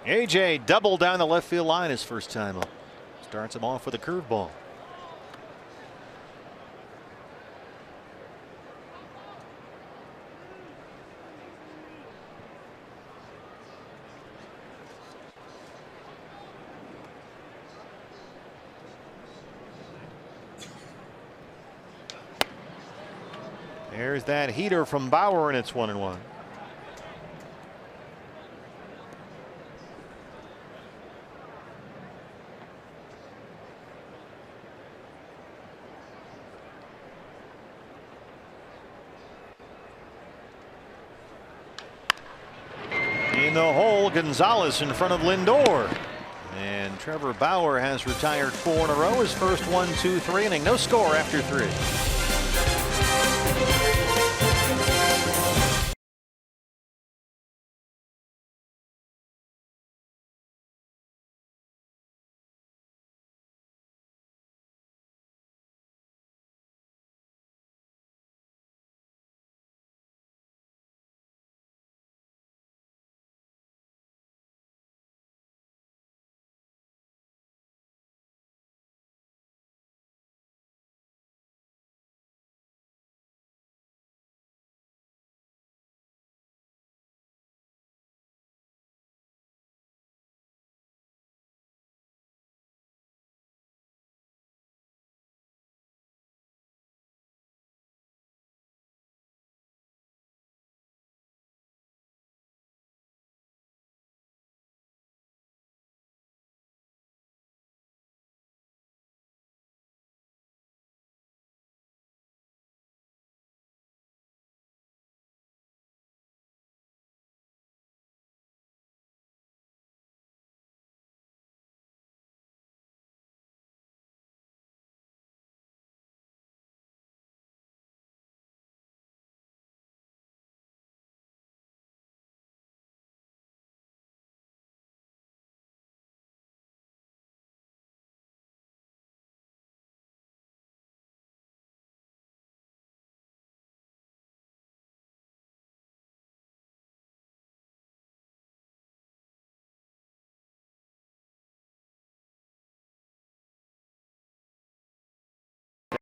AJ doubled down the left field line his first time up. Starts him off with a curveball. There's that heater from Bauer, and it's 1-1. In the hole, Gonzalez in front of Lindor. And Trevor Bauer has retired 4 in a row. His first 1-2-3 inning. No score after 3.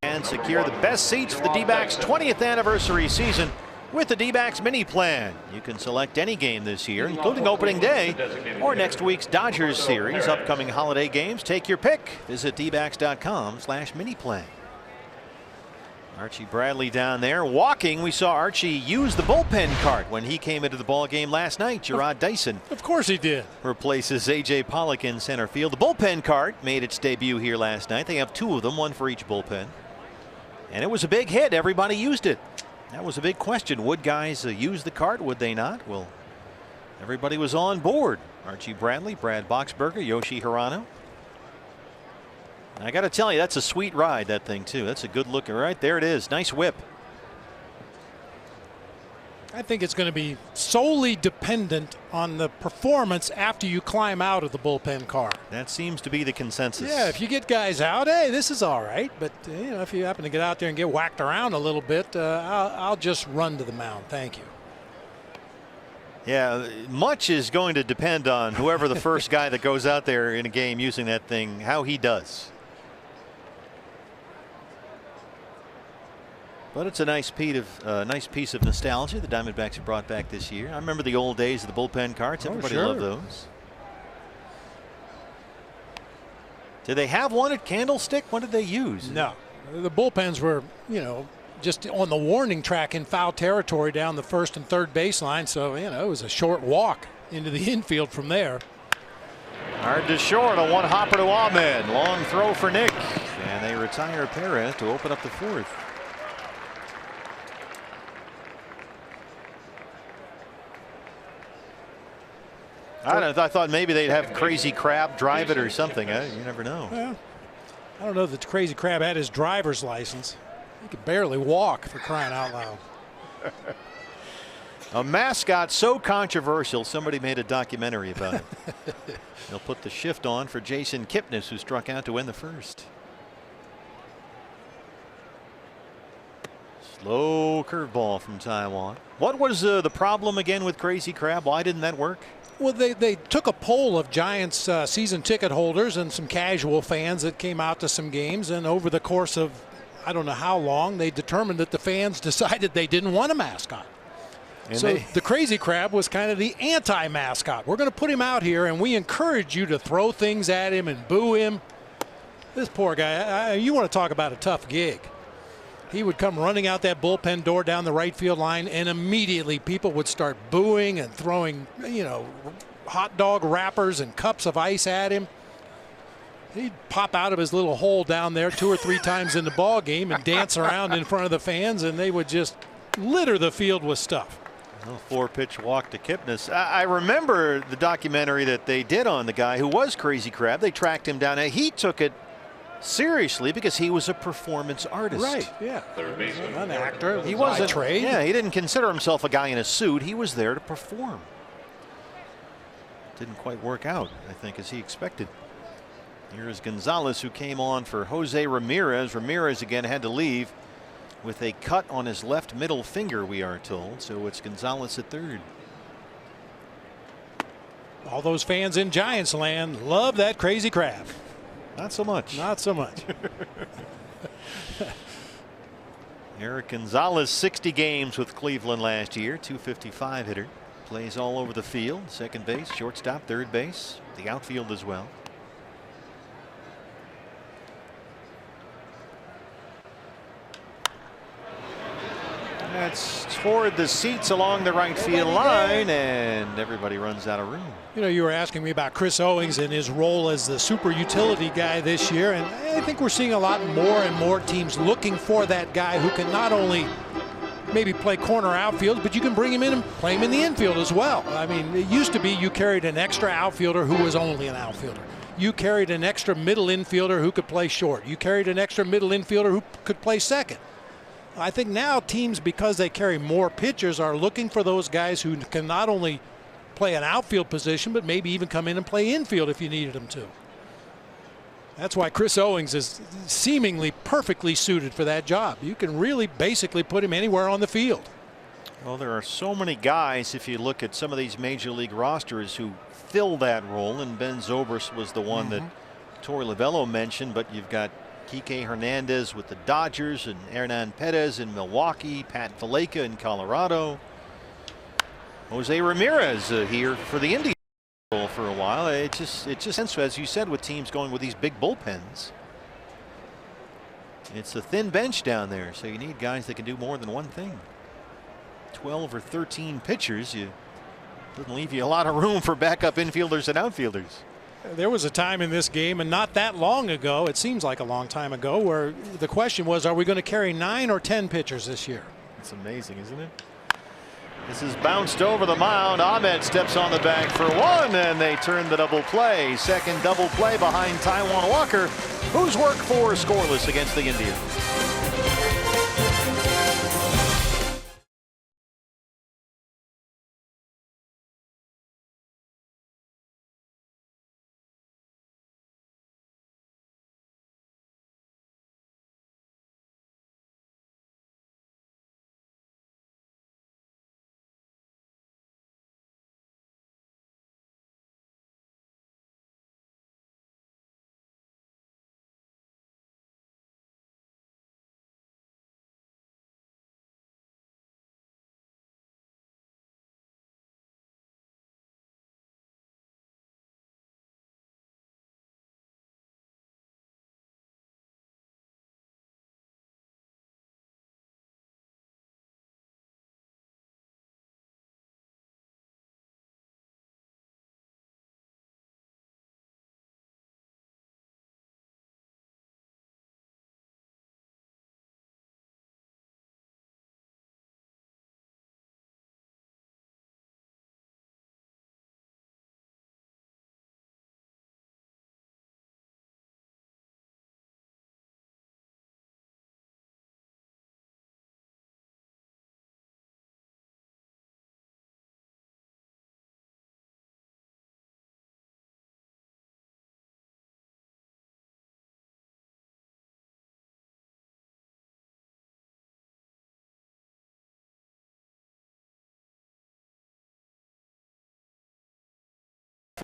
And secure the best seats for the D-backs 20th anniversary season with the D-backs mini plan. You can select any game this year, including opening day or next week's Dodgers series, upcoming holiday games. Take your pick. Visit dbacks.com/mini-plan. Archie Bradley down there walking. We saw Archie use the bullpen cart when he came into the ball game last night. Gerard Dyson, of course he did, replaces A.J. Pollock in center field. The bullpen cart made its debut here last night. They have 2 of them, 1 for each bullpen. And it was a big hit. Everybody used it. That was a big question. Would guys use the cart? Would they not? Well, everybody was on board. Archie Bradley, Brad Boxberger, Yoshi Hirano. I got to tell you, that's a sweet ride, that thing, too. That's a good looking. Right there it is. Nice whip. I think it's going to be solely dependent on the performance after you climb out of the bullpen car. That seems to be the consensus. Yeah, if you get guys out, hey, this is all right. But you know, if you happen to get out there and get whacked around a little bit, I'll just run to the mound. Thank you. Yeah, much is going to depend on whoever the first guy that goes out there in a game using that thing, how he does. But it's a nice piece of nostalgia the Diamondbacks have brought back this year. I remember the old days of the bullpen carts. Everybody loved those. Did they have one at Candlestick? What did they use? No, the bullpens were, you know, just on the warning track in foul territory down the first and third baseline. So, you know, it was a short walk into the infield from there. Hard to short, a one hopper to Ahmed. Long throw for Nick. And they retire Perez to open up the 4th. I thought maybe they'd have Crazy Crab drive it or something. You never know. Well, I don't know that Crazy Crab had his driver's license. He could barely walk, for crying out loud. A mascot so controversial, somebody made a documentary about it. They'll put the shift on for Jason Kipnis, who struck out to win the 1st. Slow curveball from Taiwan. What was the problem again with Crazy Crab? Why didn't that work? Well, they took a poll of Giants season ticket holders and some casual fans that came out to some games, and over the course of I don't know how long, they determined that the fans decided they didn't want a mascot. And so the Crazy Crab was kind of the anti-mascot. We're going to put him out here, and we encourage you to throw things at him and boo him. This poor guy, you want to talk about a tough gig. he would come running out that bullpen door down the right field line, and immediately people would start booing and throwing, you know, hot dog wrappers and cups of ice at him. He'd pop out of his little hole down there 2 or 3 times in the ball game and dance around in front of the fans, and they would just litter the field with stuff. 4-pitch walk to Kipnis. I remember the documentary that they did on the guy who was Crazy Crab. They tracked him down. He took it seriously because he was a performance artist. Right, yeah. An actor. He wasn't trade. Yeah, he didn't consider himself a guy in a suit. He was there to perform. Didn't quite work out, I think, as he expected. Here's Gonzalez, who came on for Jose Ramirez. Ramirez again had to leave with a cut on his left middle finger, we are told. So it's Gonzalez at third. All those fans in Giants land love that Crazy Crab. Not so much. Not so much. Eric Gonzalez, 60 games with Cleveland last year, .255 hitter. Plays all over the field, second base, shortstop, third base, the outfield as well. That's toward the seats along the right field line, and everybody runs out of room. You know, you were asking me about Chris Owings and his role as the super utility guy this year, and I think we're seeing a lot more and more teams looking for that guy who can not only maybe play corner outfield, but you can bring him in and play him in the infield as well. I mean, it used to be you carried an extra outfielder who was only an outfielder. You carried an extra middle infielder who could play short. You carried an extra middle infielder who could play second. I think now teams, because they carry more pitchers, are looking for those guys who can not only play an outfield position, but maybe even come in and play infield if you needed them to. That's why Chris Owings is seemingly perfectly suited for that job. You can really basically put him anywhere on the field. Well, there are so many guys, if you look at some of these major league rosters, who fill that role, and Ben Zobrist was the one that Torey Lovullo mentioned, but you've got Kike Hernandez with the Dodgers, and Hernan Perez in Milwaukee, Pat Valaika in Colorado, Jose Ramirez here for the Indians for a while. It just, as you said, with teams going with these big bullpens, it's a thin bench down there, so you need guys that can do more than one thing. 12 or 13 pitchers, doesn't leave you a lot of room for backup infielders and outfielders. There was a time in this game, and not that long ago, it seems like a long time ago, where the question was, are we going to carry 9 or 10 pitchers this year? It's amazing, isn't it? This is bounced over the mound. Ahmed steps on the bag for one, and they turn the double play. Second double play behind Taijuan Walker, who's worked 4 scoreless against the Indians.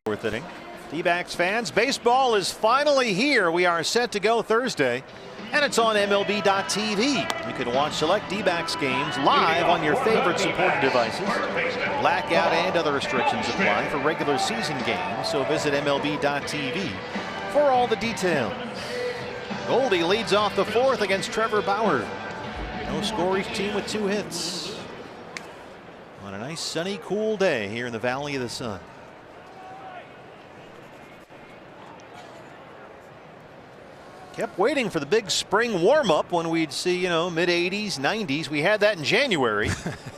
Fourth inning. D-backs fans, baseball is finally here. We are set to go Thursday, and it's on MLB.tv. You can watch select D-backs games live on your favorite supported devices. Blackout and other restrictions apply for regular season games, so visit MLB.tv for all the details. Goldie leads off the 4th against Trevor Bauer. No score, each team with 2 hits. On a nice sunny cool day here in the Valley of the Sun. Kept waiting for the big spring warm-up when we'd see, you know, mid-80s, 90s. We had that in January.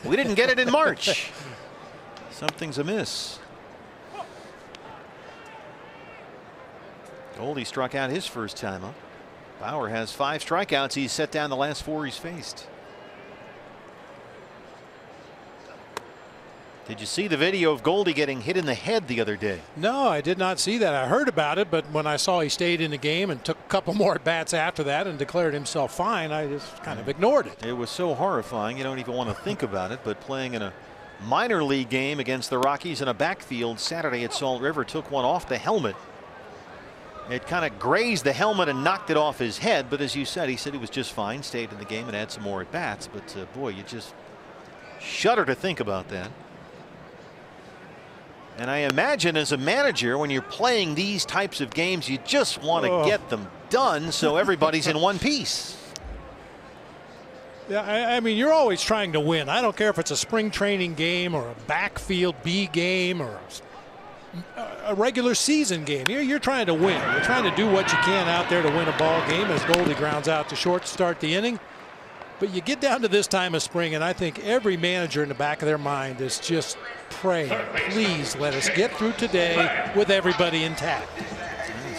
We didn't get it in March. Something's amiss. Goldie struck out his first time up. Bauer has 5 strikeouts. He's set down the last 4 he's faced. Did you see the video of Goldie getting hit in the head the other day? No, I did not see that. I heard about it, but when I saw he stayed in the game and took a couple more at bats after that and declared himself fine, I just kind of ignored it. It was so horrifying you don't even want to think about it, but playing in a minor league game against the Rockies in a backfield Saturday at Salt River, took one off the helmet. It kind of grazed the helmet and knocked it off his head, but as you said, he said he was just fine, stayed in the game and had some more at bats, but boy, you just shudder to think about that. And I imagine as a manager, when you're playing these types of games, you just want to get them done so everybody's in one piece. Yeah, I mean, you're always trying to win. I don't care if it's a spring training game or a backfield B game or a regular season game. You're trying to win. You're trying to do what you can out there to win a ball game, as Goldie grounds out to short to start the inning. But you get down to this time of spring, and I think every manager in the back of their mind is just praying, please let us get through today with everybody intact.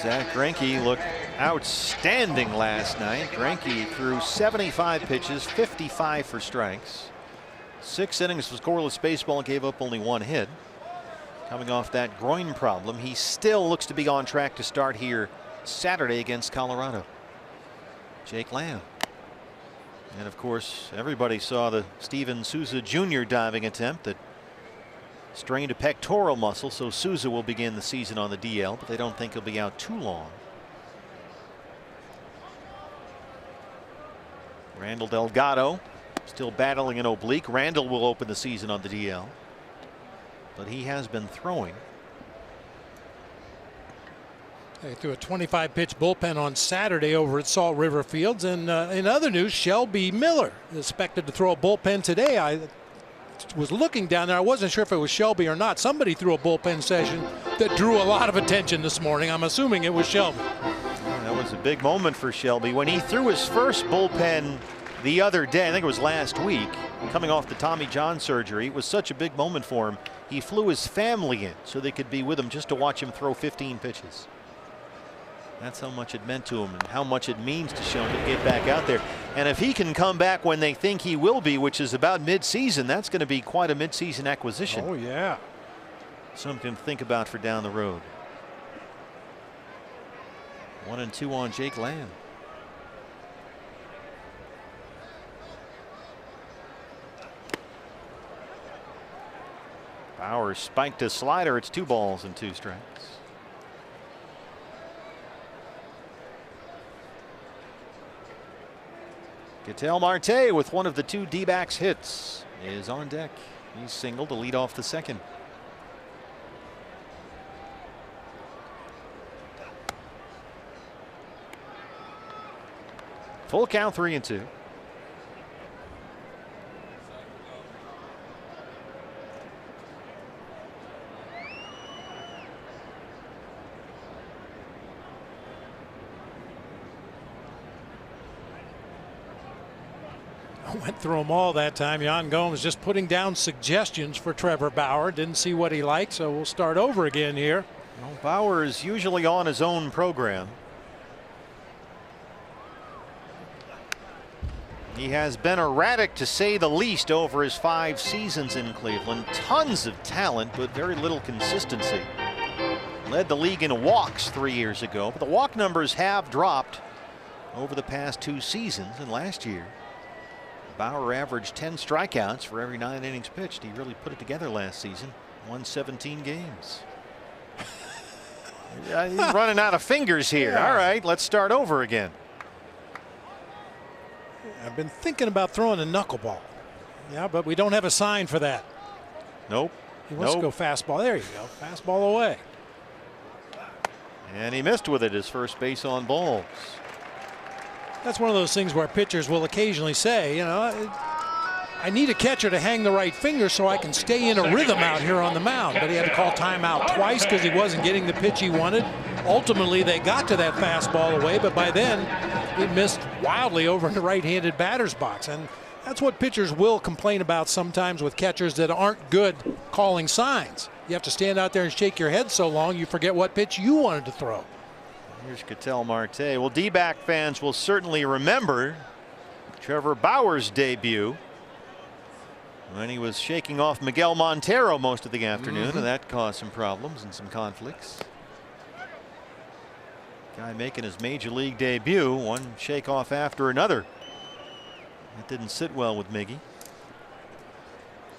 Zach Greinke looked outstanding last night. Greinke threw 75 pitches, 55 for strikes. 6 innings of scoreless baseball, gave up only 1 hit. Coming off that groin problem, he still looks to be on track to start here Saturday against Colorado. Jake Lamb. And of course, everybody saw the Steven Souza Jr. diving attempt that strained a pectoral muscle, so Souza will begin the season on the DL, but they don't think he'll be out too long. Randall Delgado still battling an oblique. Randall will open the season on the DL, but he has been throwing. They threw a 25-pitch bullpen on Saturday over at Salt River Fields. And in other news, Shelby Miller is expected to throw a bullpen today. I was looking down there. I wasn't sure if it was Shelby or not. Somebody threw a bullpen session that drew a lot of attention this morning. I'm assuming it was Shelby. That was a big moment for Shelby when he threw his first bullpen the other day. I think it was last week, coming off the Tommy John surgery. It was such a big moment for him. He flew his family in so they could be with him just to watch him throw 15 pitches. That's how much it meant to him and how much it means to Shelby to get back out there. And if he can come back when they think he will be, which is about mid-season, that's going to be quite a mid-season acquisition. Oh, yeah. Something to think about for down the road. 1-2 on Jake Lamb. Bauer spiked a slider. It's 2 balls and 2 strikes. Ketel Marte with one of the 2 D-backs hits is on deck. He's singled to lead off the second. Full count, 3-2. Went through them all that time. Jan Gomes just putting down suggestions for Trevor Bauer. Didn't see what he liked, so we'll start over again here. Well, Bauer is usually on his own program. He has been erratic, to say the least, over his 5 seasons in Cleveland. Tons of talent, but very little consistency. Led the league in walks 3 years ago, but the walk numbers have dropped over the past 2 seasons. And last year, Bauer averaged 10 strikeouts for every 9 innings pitched. He really put it together last season. Won 17 games. He's running out of fingers here. Yeah. All right, let's start over again. I've been thinking about throwing a knuckleball. Yeah, but we don't have a sign for that. Nope. He wants to go fastball. There you go. Fastball away. And he missed with it, his first base on balls. That's one of those things where pitchers will occasionally say, you know, I need a catcher to hang the right finger so I can stay in a rhythm out here on the mound. But he had to call timeout twice because he wasn't getting the pitch he wanted. Ultimately, they got to that fastball away, but by then he missed wildly over in the right-handed batter's box. And that's what pitchers will complain about sometimes with catchers that aren't good calling signs. You have to stand out there and shake your head so long you forget what pitch you wanted to throw. Here's Ketel Marte. Well, D-back fans will certainly remember Trevor Bauer's debut when he was shaking off Miguel Montero most of the afternoon, and that caused some problems and some conflicts. Guy making his major league debut, one shake-off after another. That didn't sit well with Miggy.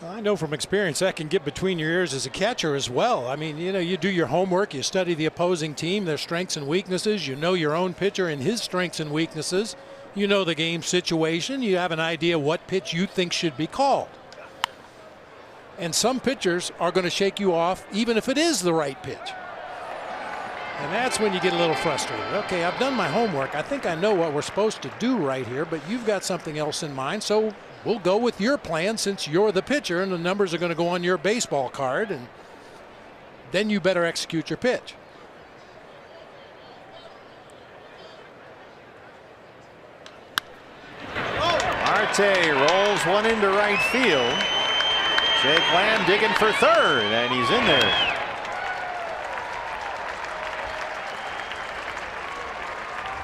I know from experience that can get between your ears as a catcher as well. I mean, you know, you do your homework, you study the opposing team, their strengths and weaknesses, you know your own pitcher and his strengths and weaknesses, you know the game situation, you have an idea what pitch you think should be called. And some pitchers are going to shake you off even if it is the right pitch. And that's when you get a little frustrated. Okay, I've done my homework. I think I know what we're supposed to do right here, but you've got something else in mind, so we'll go with your plan since you're the pitcher and the numbers are going to go on your baseball card, and then you better execute your pitch. Marte rolls one into right field. Jake Lamb digging for third, and he's in there.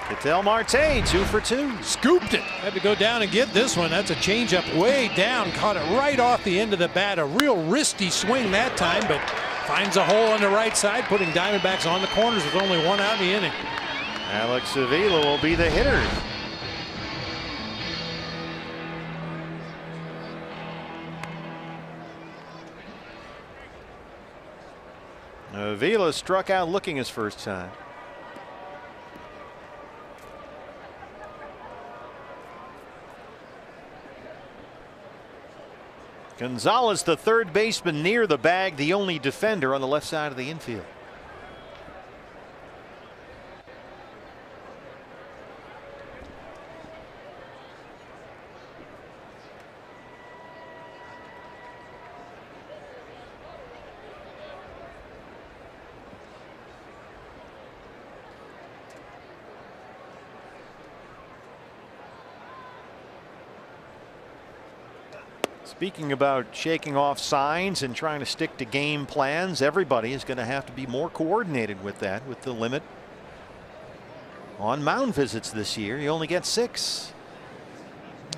Ketel Marte 2 for 2. Scooped it. Had to go down and get this one. That's a changeup way down. Caught it right off the end of the bat. A real wristy swing that time, but finds a hole on the right side, putting Diamondbacks on the corners with only one out in the inning. Alex Avila will be the hitter. Avila struck out looking his first time. Gonzalez, the third baseman near the bag, the only defender on the left side of the infield. Speaking about shaking off signs and trying to stick to game plans, everybody is going to have to be more coordinated with that, with the limit on mound visits this year. You only get 6.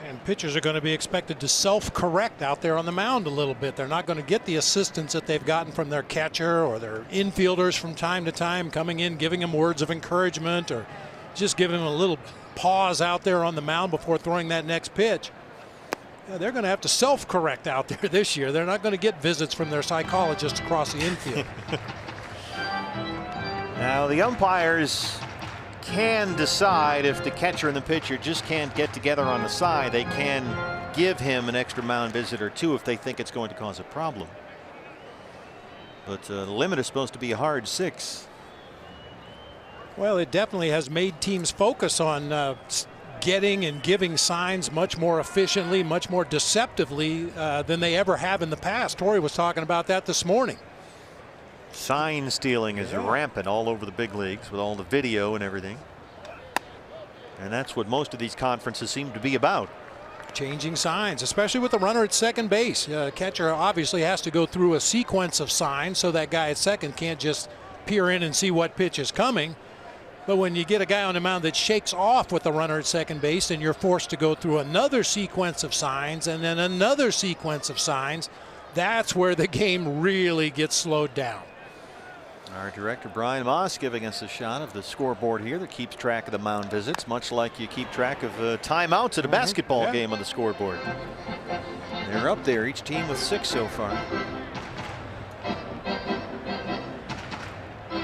And pitchers are going to be expected to self-correct out there on the mound a little bit. They're not going to get the assistance that they've gotten from their catcher or their infielders from time to time, coming in, giving them words of encouragement or just giving them a little pause out there on the mound before throwing that next pitch. They're going to have to self-correct out there this year. They're not going to get visits from their psychologists across the infield. Now the umpires can decide if the catcher and the pitcher just can't get together on the side. They can give him an extra mound visit or 2 if they think it's going to cause a problem. But the limit is supposed to be a hard 6. Well, it definitely has made teams focus on getting and giving signs much more efficiently, much more deceptively than they ever have in the past. Torrey was talking about that this morning. Sign stealing is rampant all over the big leagues with all the video and everything. And that's what most of these conferences seem to be about. Changing signs, especially with the runner at second base. Catcher obviously has to go through a sequence of signs so that guy at second can't just peer in and see what pitch is coming. But when you get a guy on the mound that shakes off with the runner at second base, and you're forced to go through another sequence of signs and then another sequence of signs, that's where the game really gets slowed down. Our director Brian Moss giving us a shot of the scoreboard here that keeps track of the mound visits, much like you keep track of timeouts at a basketball game on the scoreboard. They're up there, each team with 6 so far.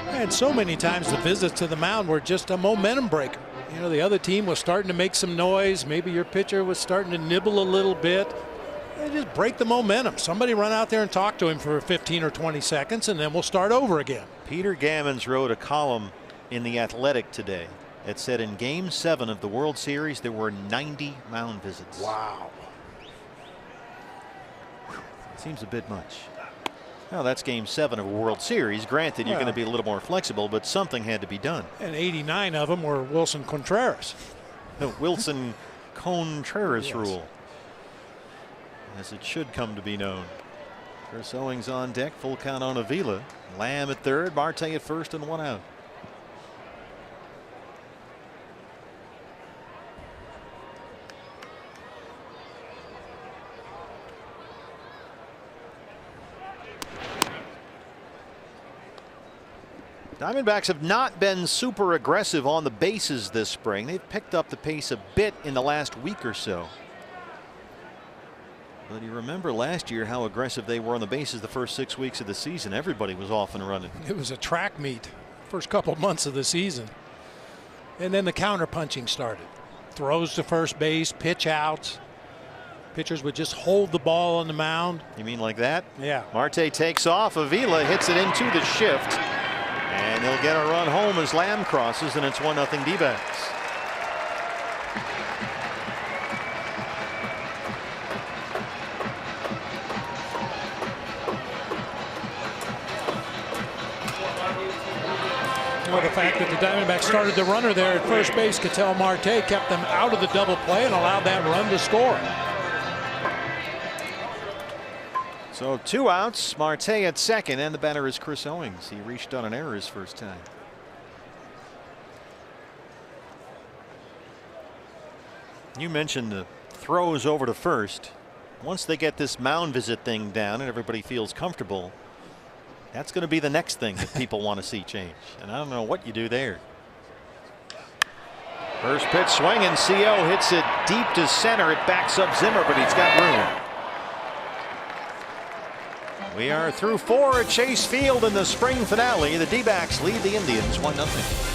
And so many times the visits to the mound were just a momentum breaker. You know, the other team was starting to make some noise. Maybe your pitcher was starting to nibble a little bit. They just break the momentum. Somebody run out there and talk to him for 15 or 20 seconds, and then we'll start over again. Peter Gammons wrote a column in The Athletic today that said in Game 7 of the World Series there were 90 mound visits. Wow. Seems a bit much. Well, that's Game 7 of a World Series. Granted, you're going to be a little more flexible, but something had to be done. And 89 of them were Wilson Contreras. The Wilson Contreras rule, as it should come to be known. Chris Owings on deck, full count on Avila. Lamb at third, Marte at first, and 1 out. Diamondbacks have not been super aggressive on the bases this spring. They've picked up the pace a bit in the last week or so. But you remember last year how aggressive they were on the bases the first 6 weeks of the season. Everybody was off and running. It was a track meet first couple months of the season. And then the counter punching started. Throws to first base, pitch outs. Pitchers would just hold the ball on the mound. You mean like that? Yeah. Marte takes off. Avila hits it into the shift. And they'll get a run home as Lamb crosses, and it's 1-0 D-backs. Well, the fact that the Diamondbacks started the runner there at first base, Ketel Marte, kept them out of the double play and allowed that run to score. So 2 outs, Marte at second, and the batter is Chris Owings. He reached on an error his first time. You mentioned the throws over to first. Once they get this mound visit thing down and everybody feels comfortable, that's going to be the next thing that people want to see change. And I don't know what you do there. First pitch swing, and CO hits it deep to center. It backs up Zimmer, but he's got room. We are through 4 at Chase Field in the spring finale. The D-backs lead the Indians 1-0.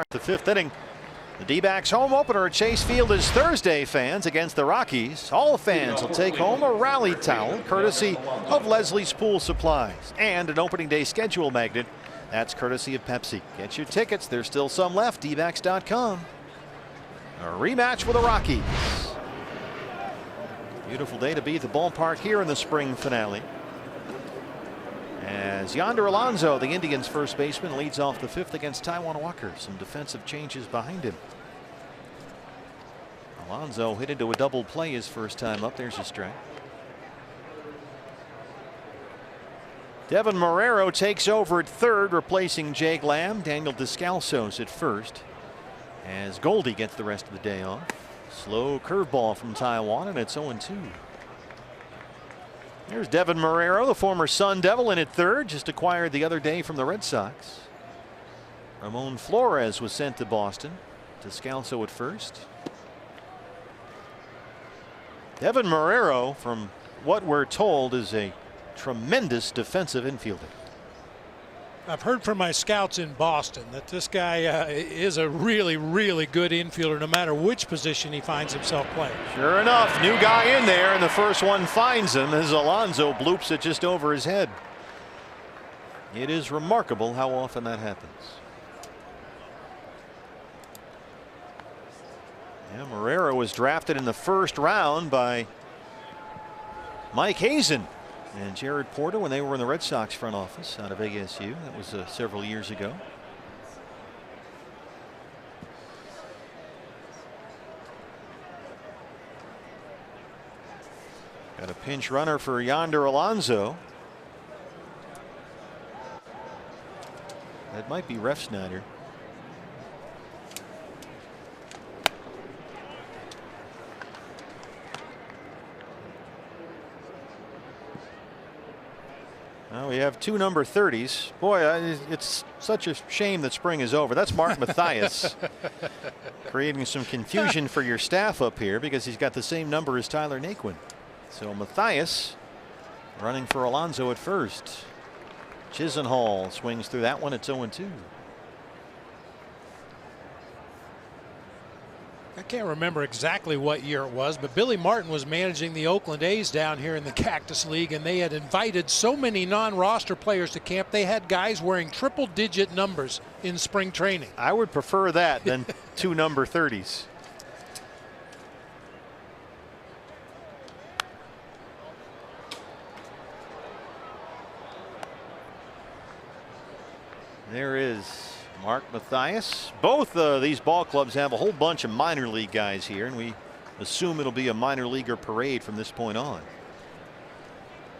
The 5th inning. The D-backs home opener at Chase Field is Thursday, fans, against the Rockies. All fans will take home a rally towel courtesy of Leslie's Pool Supplies and an opening day schedule magnet. That's courtesy of Pepsi. Get your tickets. There's still some left. dbacks.com. A rematch with the Rockies. Beautiful day to be at the ballpark here in the spring finale. As Yonder Alonso, the Indians' first baseman, leads off the 5th against Taijuan Walker. Some defensive changes behind him. Alonso hit into a double play his first time up. There's a strike. Devin Marrero takes over at third, replacing Jake Lamb. Daniel Descalso's at first, as Goldie gets the rest of the day off. Slow curveball from Taijuan, and it's 0-2. There's Devin Marrero, the former Sun Devil, in at third, just acquired the other day from the Red Sox. Ramon Flores was sent to Boston. Descalso at first. Devin Marrero, from what we're told, is a tremendous defensive infielder. I've heard from my scouts in Boston that this guy is a really, really good infielder no matter which position he finds himself playing. Sure enough, new guy in there, and the first one finds him as Alonso bloops it just over his head. It is remarkable how often that happens. Yeah, Marrero was drafted in the first round by Mike Hazen and Jared Porter when they were in the Red Sox front office out of ASU. That was several years ago. Got a pinch runner for Yonder Alonso. That might be Refsnyder. Well, we have two number 30s. Boy, it's such a shame that spring is over. That's Mark Mathias creating some confusion for your staff up here because he's got the same number as Tyler Naquin. So Mathias running for Alonso at first. Chisenhall swings through that one. It's 0-2. I can't remember exactly what year it was, but Billy Martin was managing the Oakland A's down here in the Cactus League, and they had invited so many non-roster players to camp. They had guys wearing triple-digit numbers in spring training. I would prefer that than two number 30s. There is Mark Mathias. Both these ball clubs have a whole bunch of minor league guys here, and we assume it'll be a minor leaguer parade from this point on.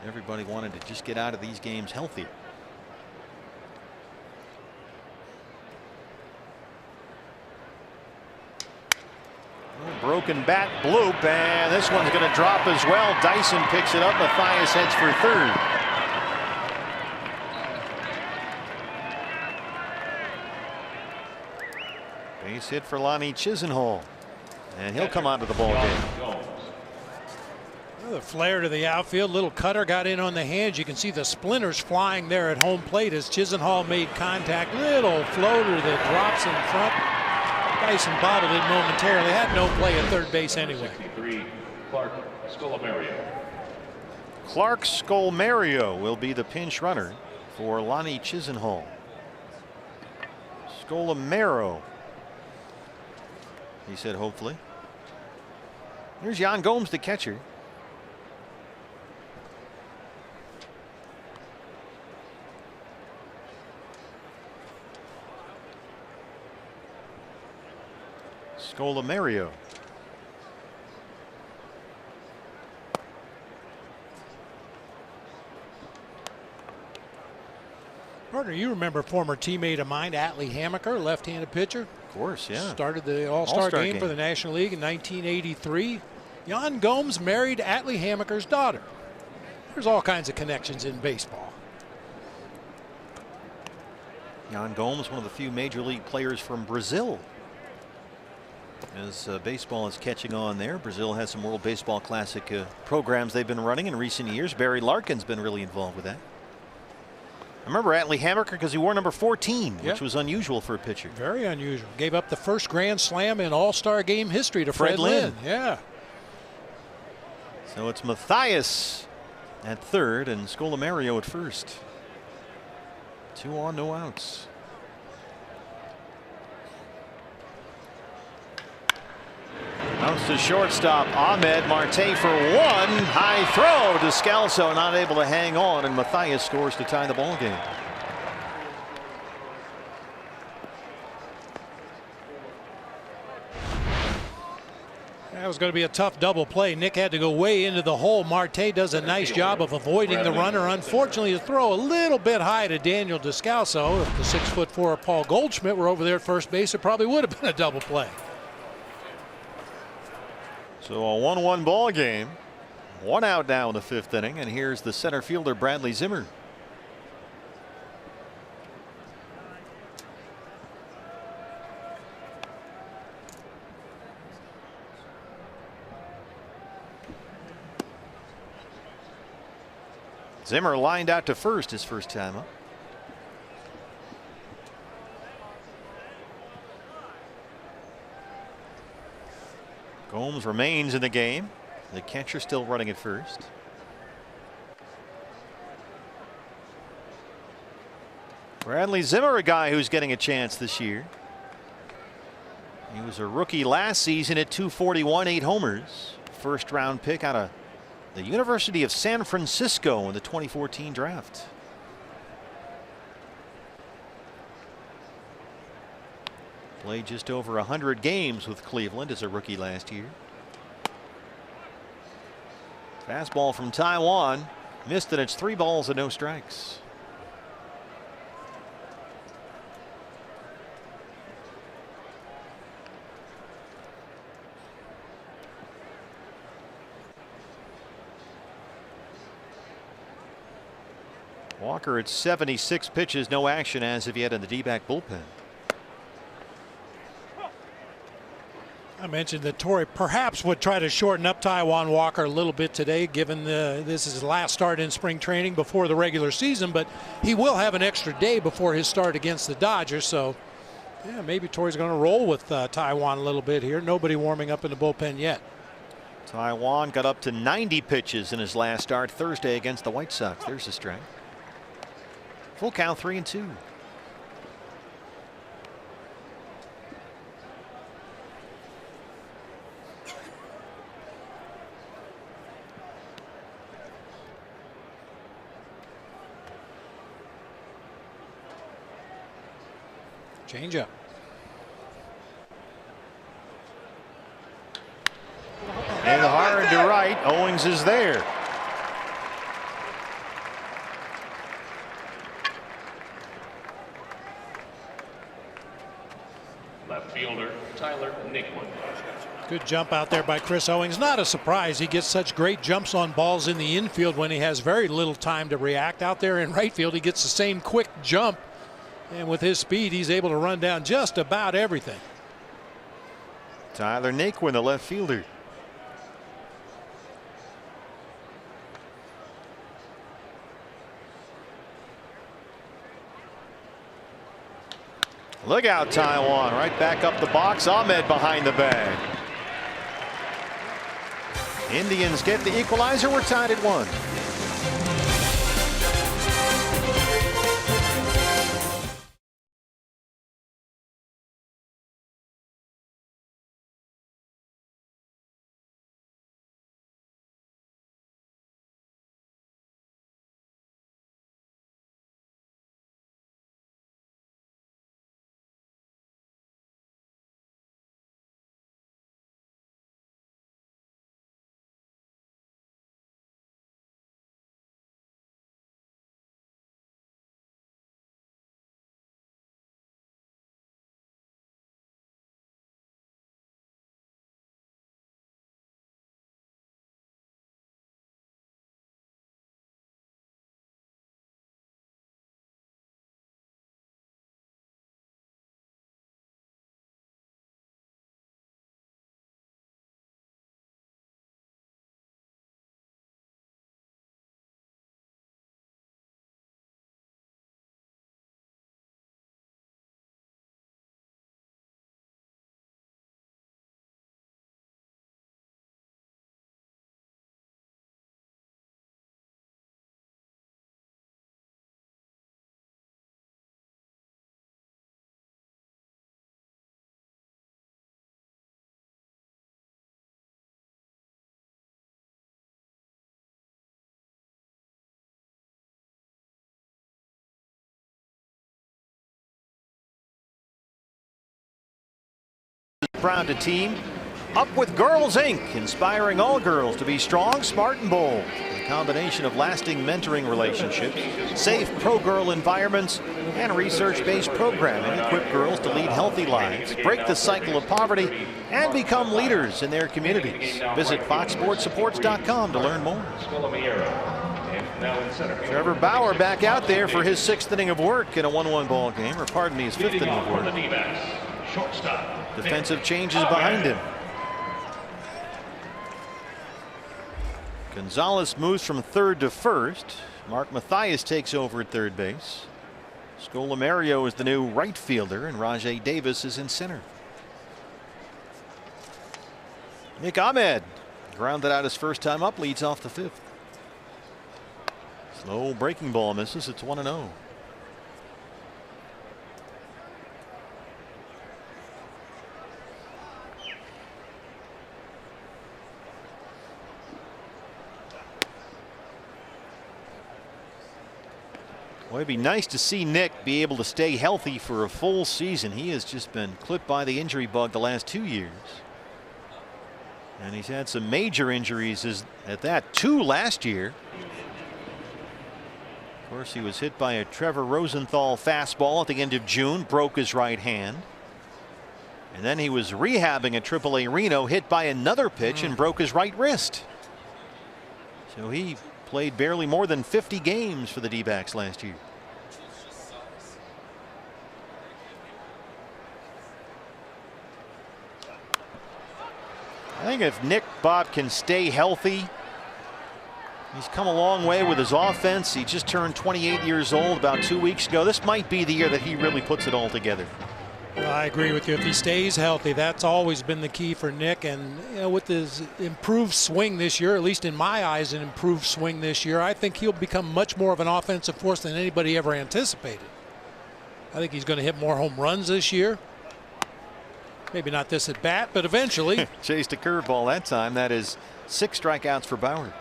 Everybody wanted to just get out of these games healthy. Broken bat bloop, and this one's going to drop as well. Dyson picks it up. Mathias heads for third. Base hit for Lonnie Chisenhall, and he'll come onto the ball game. The flare to the outfield, little cutter got in on the hands. You can see the splinters flying there at home plate as Chisenhall made contact. Little floater that drops in front. Dyson bobbled it momentarily. Had no play at third base anyway. 63, Clark Scolamario. Clark Scolamario will be the pinch runner for Lonnie Chisenhall. Scolamario, he said hopefully. Here's Yan Gomes, the catcher. Scolamario. Partner, you remember former teammate of mine, Atlee Hammaker, left-handed pitcher. Of course, yeah. Started the All-Star game for the National League in 1983. Yan Gomes married Atlee Hammaker's daughter. There's all kinds of connections in baseball. Yan Gomes, one of the few major league players from Brazil. As baseball is catching on there, Brazil has some World Baseball Classic programs they've been running in recent years. Barry Larkin's been really involved with that. I remember Atlee Hammaker because he wore number 14, which was unusual for a pitcher. Very unusual. Gave up the first grand slam in All-Star game history to Fred Lynn. Yeah. So it's Mathias at third and Scolamario at first. 2 on, no outs. Bounce to shortstop. Ahmed Marte for one. High throw. Descalso not able to hang on, and Mathias scores to tie the ball game. That was going to be a tough double play. Nick had to go way into the hole. Marte does a nice job of avoiding the runner. Unfortunately, the throw a little bit high to Daniel Descalso. If the 6'4" Paul Goldschmidt were over there at first base, it probably would have been a double play. So a 1-1 ball game. One out now in the 5th inning, and here's the center fielder Bradley Zimmer. Zimmer lined out to first his first time up. Gomes remains in the game. The catcher still running at first. Bradley Zimmer, a guy who's getting a chance this year. He was a rookie last season at 241, 8 homers. First round pick out of the University of San Francisco in the 2014 draft. Played just over 100 games with Cleveland as a rookie last year. Fastball from Taiwan, missed, and it's 3 balls and no strikes. Walker at 76 pitches, no action as of yet in the D-back bullpen. I mentioned that Torrey perhaps would try to shorten up Taijuan Walker a little bit today, given this is his last start in spring training before the regular season, but he will have an extra day before his start against the Dodgers. So yeah, maybe Torrey's going to roll with Taijuan a little bit here. Nobody warming up in the bullpen yet. Taijuan got up to 90 pitches in his last start Thursday against the White Sox. There's the strike. Full count, 3-2. Change up. And hard to right. Owings is there. Left fielder Tyler Naquin. Good jump out there by Chris Owings. Not a surprise. He gets such great jumps on balls in the infield when he has very little time to react. Out there in right field, he gets the same quick jump. And with his speed, he's able to run down just about everything. Tyler Naquin, the left fielder. Look out, Taiwan, right back up the box. Ahmed behind the bag. Indians get the equalizer. We're tied at 1. Proud to team Up with Girls Inc., inspiring all girls to be strong, smart, and bold. A combination of lasting mentoring relationships, safe pro-girl environments, and research-based programming equip girls to lead healthy lives, break the cycle of poverty, and become leaders in their communities. Visit foxsportsupports.com to learn more. Trevor Bauer back out there for his 6th inning of work in a 1-1 ball game, or pardon me, his 5th inning of work. Defensive changes behind him. Gonzalez moves from 3rd to 1st. Mark Mathias takes over at 3rd base. Scolamario is the new right fielder, and Rajay Davis is in center. Nick Ahmed grounded out his first time up, leads off the 5th. Slow breaking ball misses. It's 1-0. Well, it'd be nice to see Nick be able to stay healthy for a full season. He has just been clipped by the injury bug the last 2 years. And he's had some major injuries at that, 2 last year. Of course, he was hit by a Trevor Rosenthal fastball at the end of June, broke his right hand. And then he was rehabbing at AAA Reno, hit by another pitch and broke his right wrist. So he played barely more than 50 games for the D-backs last year. I think if Nick Bob can stay healthy, he's come a long way with his offense. He just turned 28 years old about 2 weeks ago. This might be the year that he really puts it all together. Well, I agree with you. If he stays healthy, that's always been the key for Nick. And with his improved swing this year, at least in my eyes, an improved swing this year, I think he'll become much more of an offensive force than anybody ever anticipated. I think he's going to hit more home runs this year. Maybe not this at bat, but eventually. Chased a curveball that time. That is 6 strikeouts for Bauer.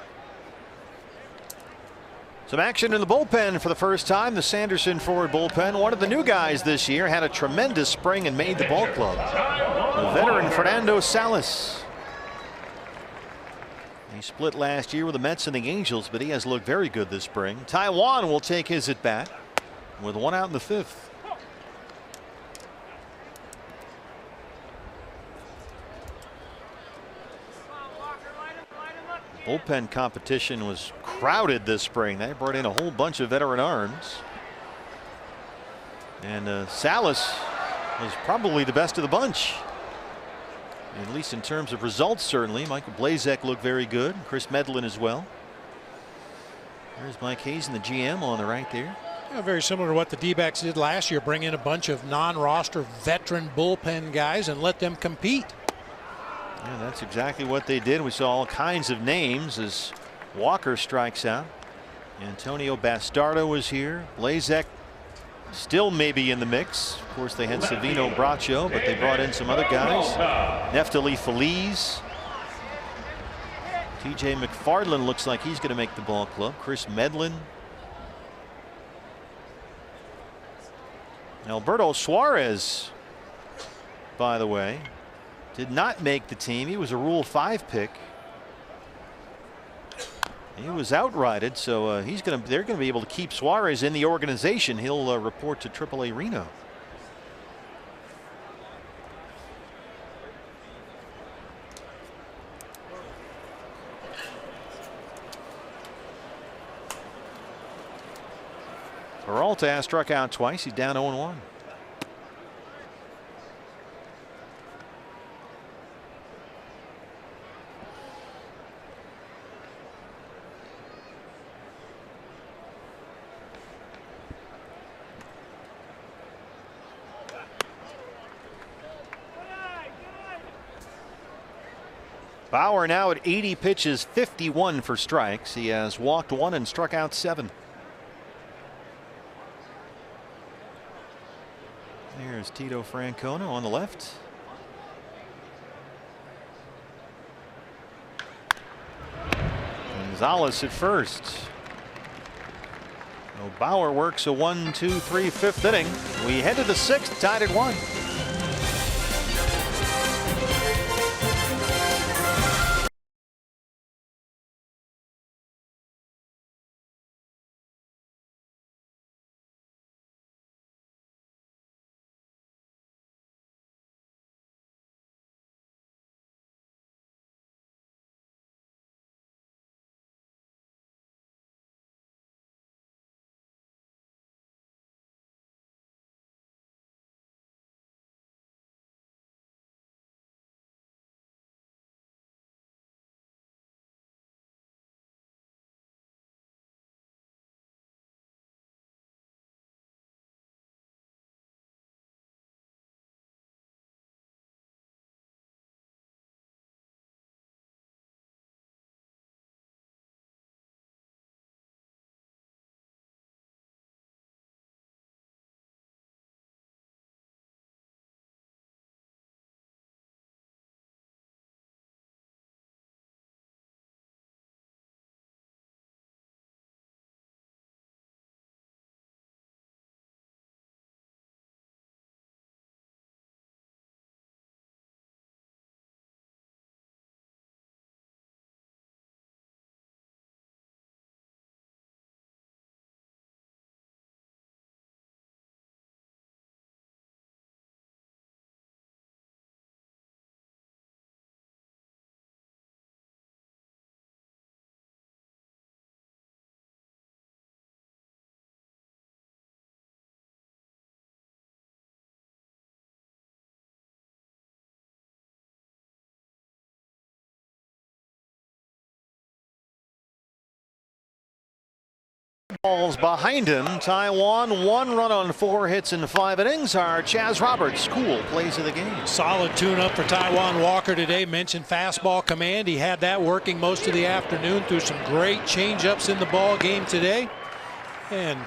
Some action in the bullpen for the first time. The Sanderson forward bullpen. One of the new guys this year had a tremendous spring and made the ball club. The veteran Fernando Salas. He split last year with the Mets and the Angels, but he has looked very good this spring. Taiwan will take his at bat with 1 out in the 5th. Bullpen competition was crowded this spring. They brought in a whole bunch of veteran arms. And Salas was probably the best of the bunch, at least in terms of results. Certainly Michael Blazek looked very good. Chris Medlin as well. There's Mike Hazen, the GM, on the right there. Yeah, very similar to what the D-backs did last year. Bring in a bunch of non-roster veteran bullpen guys and let them compete. Yeah, that's exactly what they did. We saw all kinds of names as Walker strikes out. Antonio Bastardo was here. Blazek still maybe in the mix. Of course, they had Savino Bracho, but they brought in some other guys. Neftali Feliz. TJ McFarland looks like he's going to make the ball club. Chris Medlin. Alberto Suarez, by the way, did not make the team. He was a Rule 5 pick. He was outrighted, so they're going to be able to keep Suarez in the organization. He'll report to AAA Reno. Peralta has struck out twice. He's down 0-1. Bauer now at 80 pitches, 51 for strikes. He has walked 1 and struck out 7. There's Tito Francona on the left. Gonzalez at first. So Bauer works a 1, 2, 3, 5th inning. We head to the 6th, tied at 1. balls behind him. Taiwan 1 run on 4 hits in 5 innings. Our Chaz Roberts cool plays of the game. Solid tune-up for Taiwan Walker today. Mentioned fastball command. He had that working most of the afternoon through some great change-ups in the ball game today. And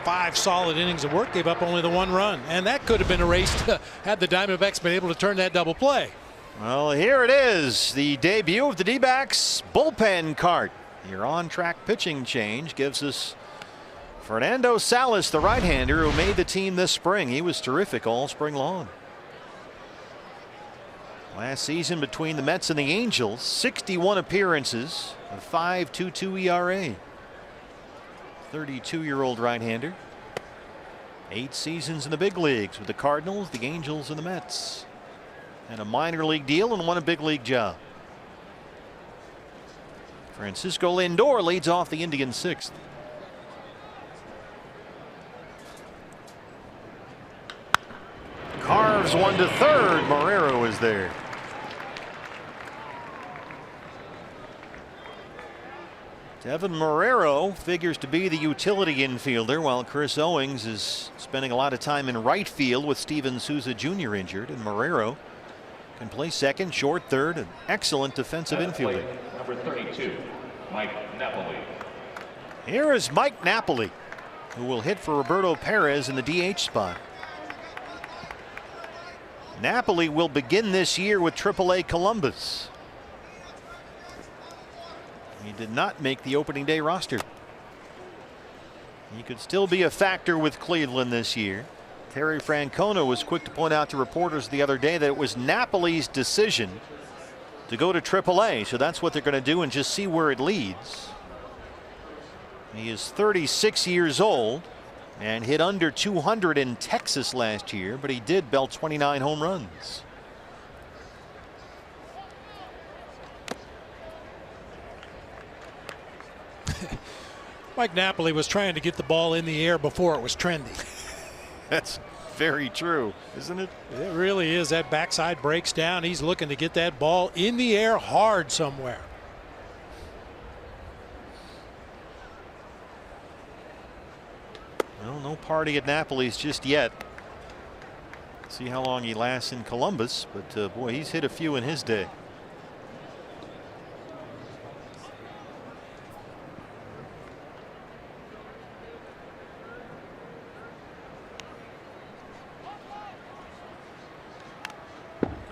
5 solid innings of work, gave up only the 1 run. And that could have been erased had the Diamondbacks been able to turn that double play. Well, here it is. The debut of the D-backs bullpen cart. Your on-track pitching change gives us Fernando Salas, the right-hander who made the team this spring. He was terrific all spring long. Last season between the Mets and the Angels, 61 appearances, a 5.22 ERA. 32-year-old right-hander. 8 seasons in the big leagues with the Cardinals, the Angels, and the Mets. And a minor league deal and won a big league job. Francisco Lindor leads off the Indian 6th. Carves one to third. Marrero is there. Devin Marrero figures to be the utility infielder, while Chris Owings is spending a lot of time in right field with Steven Souza Jr. injured, and Marrero can play second, short, third, an excellent defensive infielder. Number 32, Mike Napoli. Here is Mike Napoli, who will hit for Roberto Perez in the DH spot. Napoli will begin this year with AAA Columbus. He did not make the opening day roster. He could still be a factor with Cleveland this year. Terry Francona was quick to point out to reporters the other day that it was Napoli's decision to go to AAA, so that's what they're going to do and just see where it leads. He is 36 years old and hit under 200 in Texas last year, but he did belt 29 home runs. Mike Napoli was trying to get the ball in the air before it was trendy. That's very true, isn't it? It really is. That backside breaks down. He's looking to get that ball in the air hard somewhere. Well, no party at Napoli's just yet. See how long he lasts in Columbus, but boy, he's hit a few in his day.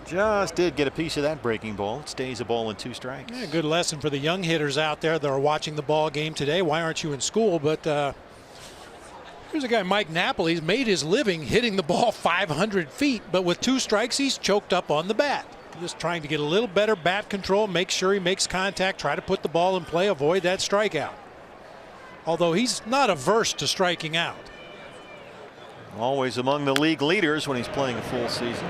Just did get a piece of that breaking ball. It stays a ball and 2 strikes. Yeah, good lesson for the young hitters out there that are watching the ball game today. Why aren't you in school? But here's a guy, Mike Napoli. He's made his living hitting the ball 500 feet, but with 2 strikes, he's choked up on the bat. Just trying to get a little better bat control, make sure he makes contact, try to put the ball in play, avoid that strikeout. Although he's not averse to striking out. Always among the league leaders when he's playing a full season.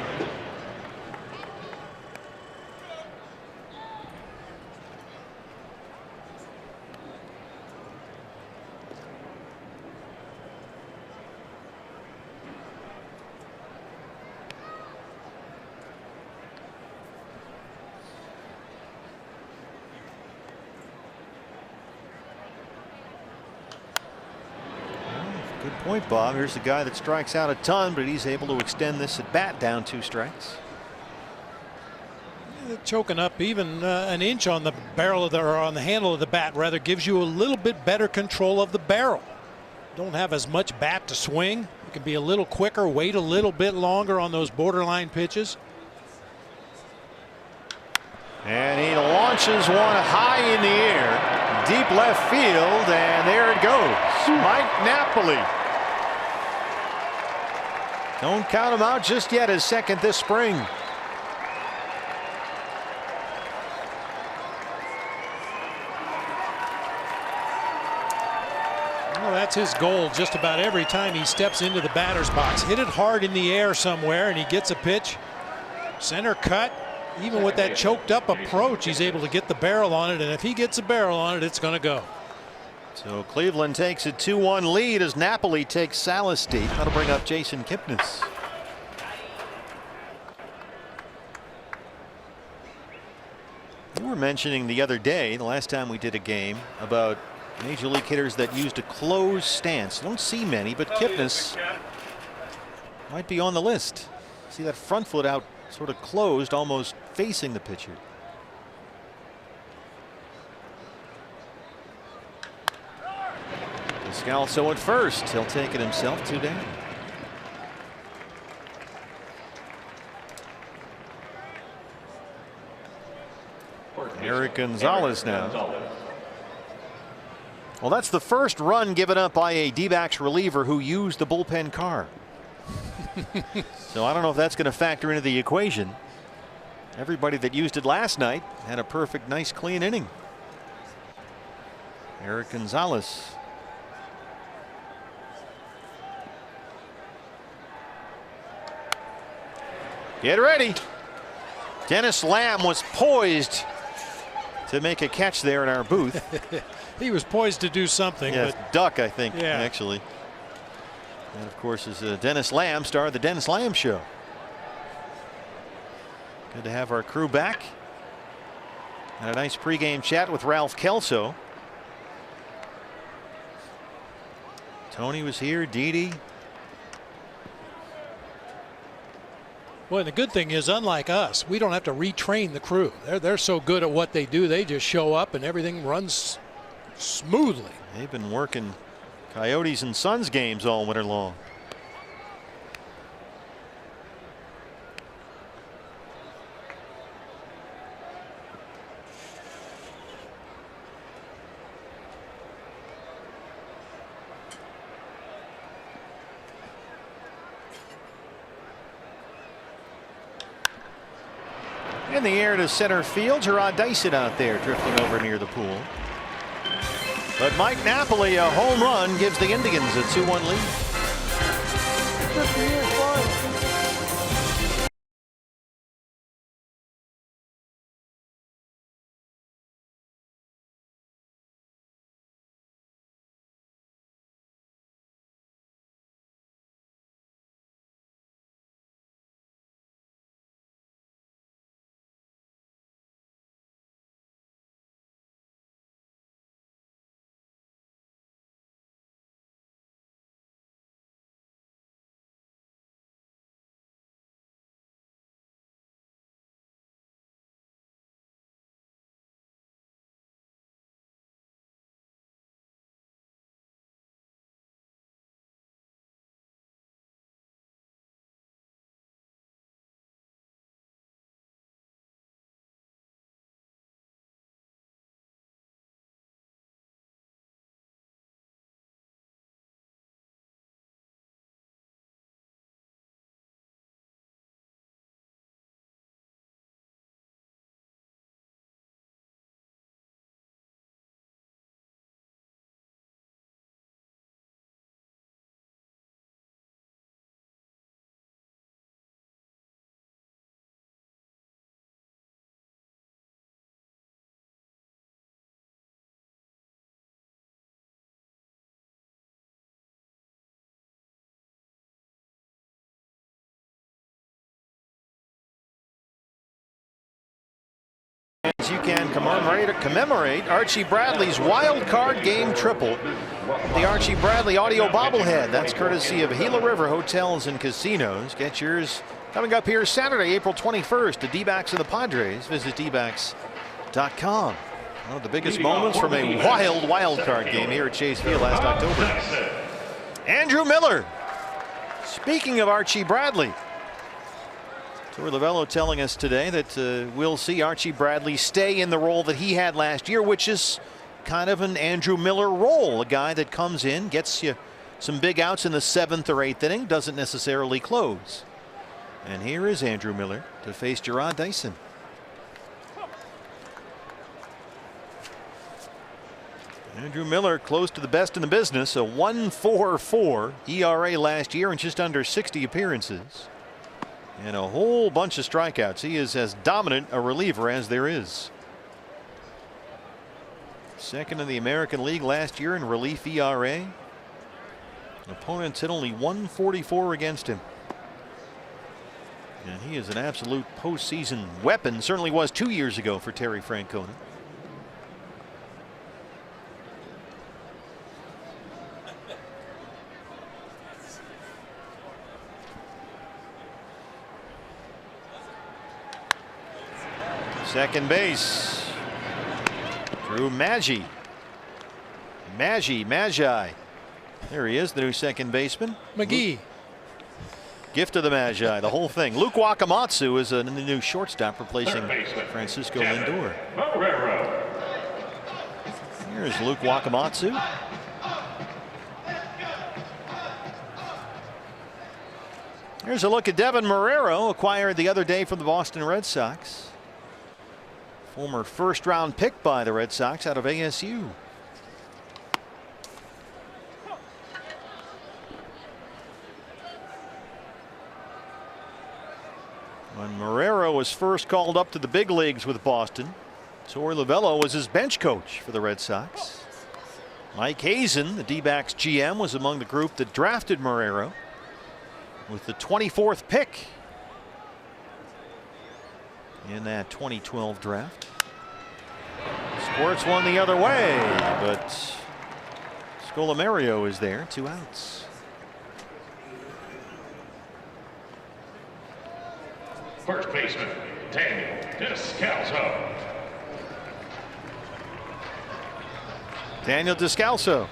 Good point, Bob. Here's the guy that strikes out a ton, but he's able to extend this at bat down 2 strikes. Choking up even an inch on the barrel of the, or on the handle of the bat rather, gives you a little bit better control of the barrel. Don't have as much bat to swing. You can be a little quicker, wait a little bit longer on those borderline pitches. And he launches one high in the air, deep left field, and there it goes. Mike Napoli. Don't count him out just yet. His second this spring. Well, that's his goal just about every time he steps into the batter's box. Hit it hard in the air somewhere, and he gets a pitch. Center cut. Even with that choked up approach, he's able to get the barrel on it, and if he gets a barrel on it, it's going to go. So Cleveland takes a 2-1 lead as Napoli takes Salas deep. That'll bring up Jason Kipnis. You were mentioning the other day, the last time we did a game, about Major league hitters that used a closed stance. Don't see many, but Kipnis might be on the list. See that front foot out sort of closed, almost facing the pitcher. Descalso at first. He'll take it himself, 2 down. Eric Gonzalez now. Well, that's the first run given up by a D-backs reliever who used the bullpen car. So I don't know if that's going to factor into the equation. Everybody that used it last night had a perfect, nice, clean inning. Eric Gonzalez. Get ready. Dennis Lamb was poised to make a catch there in our booth. He was poised to do something. Yeah, but duck, I think, yeah. actually. And of course is Dennis Lamb, star of the Dennis Lamb Show. Good to have our crew back. And a nice pregame chat with Ralph Kelso. Tony was here, Didi. Well, the good thing is, unlike us, we don't have to retrain the crew. They're so good at what they do. They just show up and everything runs smoothly. They've been working Coyotes and Suns games all winter long. In the air to center field. Gerard Dyson out there drifting over near the pool. But Mike Napoli, a home run, gives the Indians a 2-1 lead. You can commemorate Archie Bradley's wild card game triple. The Archie Bradley audio bobblehead. That's courtesy of Gila River Hotels and Casinos. Get yours coming up here Saturday, April 21st. The D-backs and the Padres. Visit dbacks.com. One of the biggest moments from a wild card game here at Chase Field last October. Andrew Miller. Speaking of Archie Bradley. Tor Lavello telling us today that we'll see Archie Bradley stay in the role that he had last year, which is kind of an Andrew Miller role. A guy that comes in, gets you some big outs in the 7th or 8th inning, doesn't necessarily close. And here is Andrew Miller to face Gerard Dyson. Andrew Miller close to the best in the business, a 1.44 ERA last year and just under 60 appearances. And a whole bunch of strikeouts. He is as dominant a reliever as there is. Second in the American League last year in relief ERA. Opponents hit only 144 against him. And he is an absolute postseason weapon. Certainly was 2 years ago for Terry Francona. Second base. Drew Magi. There he is, the new second baseman. McGee. Gift of the Magi, the whole thing. Luke Wakamatsu is the new shortstop replacing Francisco Lindor. Here's Luke Wakamatsu. Here's a look at Devin Marrero, acquired the other day from the Boston Red Sox. Former first-round pick by the Red Sox out of ASU. When Marrero was first called up to the big leagues with Boston, Torey Lovullo was his bench coach for the Red Sox. Mike Hazen, the D-backs GM, was among the group that drafted Marrero with the 24th pick in that 2012 draft. Squirts one the other way, but Scolomario is there, 2 outs. First baseman, Daniel Descalso. Daniel Descalso.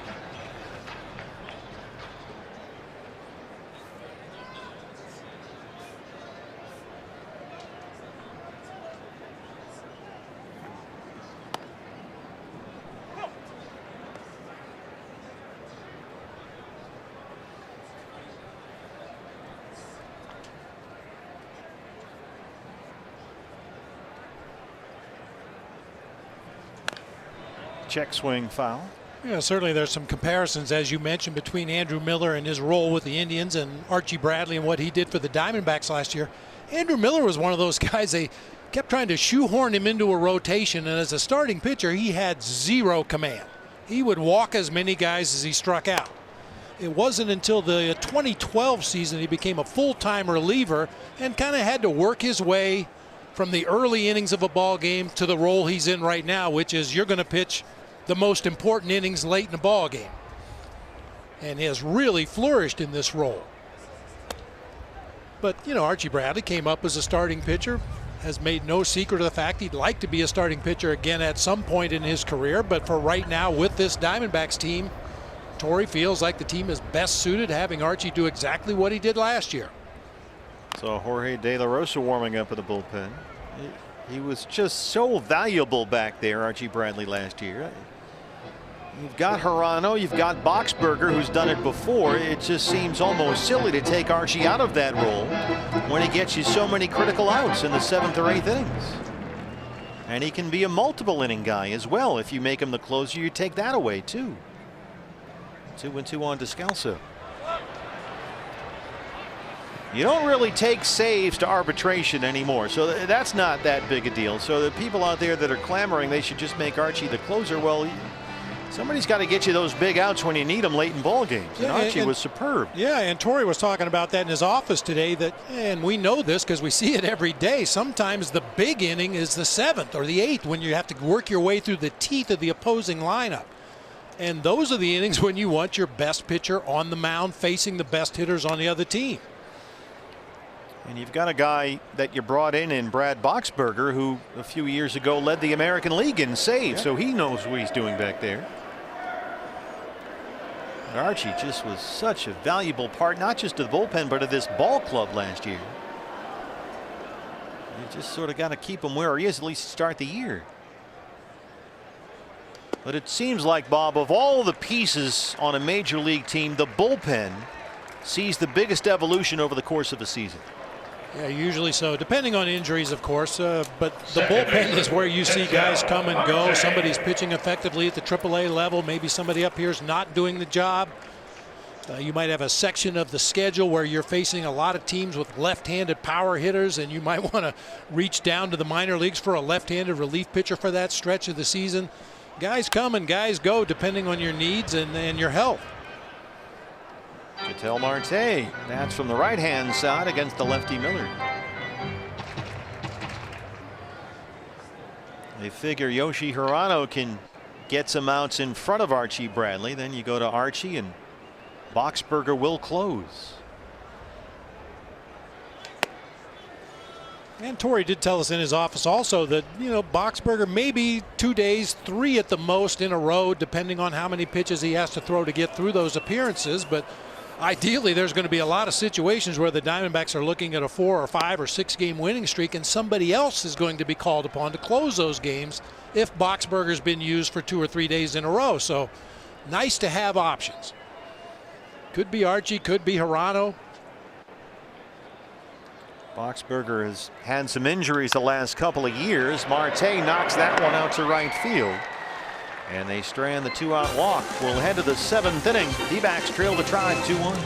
Check swing foul. Yeah, certainly there's some comparisons, as you mentioned, between Andrew Miller and his role with the Indians and Archie Bradley and what he did for the Diamondbacks last year. Andrew Miller was one of those guys, they kept trying to shoehorn him into a rotation, and as a starting pitcher, he had zero command. He would walk as many guys as he struck out. It wasn't until the 2012 season he became a full-time reliever and kind of had to work his way from the early innings of a ball game to the role he's in right now, which is you're going to pitch the most important innings late in the ball game, and has really flourished in this role. But you know, Archie Bradley came up as a starting pitcher, has made no secret of the fact he'd like to be a starting pitcher again at some point in his career, but for right now with this Diamondbacks team, Torey feels like the team is best suited to having Archie do exactly what he did last year. So Jorge De La Rosa warming up in the bullpen. He was just so valuable back there, Archie Bradley, last year. You've got Hirano, you've got Boxberger, who's done it before. It just seems almost silly to take Archie out of that role when he gets you so many critical outs in the 7th or 8th innings. And he can be a multiple inning guy as well. If you make him the closer, you take that away too. 2-2 on Descalso. You don't really take saves to arbitration anymore, so that's not that big a deal. So the people out there that are clamoring they should just make Archie the closer, well, somebody's got to get you those big outs when you need them late in ball games. And Archie was superb. Yeah, and Torey was talking about that in his office today, that, and we know this because we see it every day, sometimes the big inning is the 7th or the 8th when you have to work your way through the teeth of the opposing lineup. And those are the innings when you want your best pitcher on the mound facing the best hitters on the other team. And you've got a guy that you brought in Brad Boxberger, who a few years ago led the American League in saves, so he knows what he's doing back there. And Archie just was such a valuable part, not just to the bullpen, but of this ball club last year. You just sort of got to keep him where he is, at least to start the year. But it seems like, Bob, of all the pieces on a major league team, the bullpen sees the biggest evolution over the course of a season. Yeah, usually so, depending on injuries, of course, but the bullpen is where you see guys come and go. Somebody's pitching effectively at the AAA level. Maybe somebody up here is not doing the job. You might have a section of the schedule where you're facing a lot of teams with left-handed power hitters, and you might want to reach down to the minor leagues for a left-handed relief pitcher for that stretch of the season. Guys come and guys go depending on your needs and your health. Ketel Marte, that's from the right-hand side against the lefty Miller. They figure Yoshi Hirano can get some outs in front of Archie Bradley. Then you go to Archie and Boxberger will close. And Torrey did tell us in his office also that, Boxberger maybe 2 days, 3 at the most in a row, depending on how many pitches he has to throw to get through those appearances. But ideally, there's going to be a lot of situations where the Diamondbacks are looking at a 4 or 5 or 6 game winning streak, and somebody else is going to be called upon to close those games if Boxberger's been used for 2 or 3 days in a row. So nice to have options. Could be Archie, could be Hirano. Boxberger has had some injuries the last couple of years. Marte knocks that one out to right field. And they strand the 2-out walk. We'll head to the 7th inning. D-backs trail the Tribe 2-1.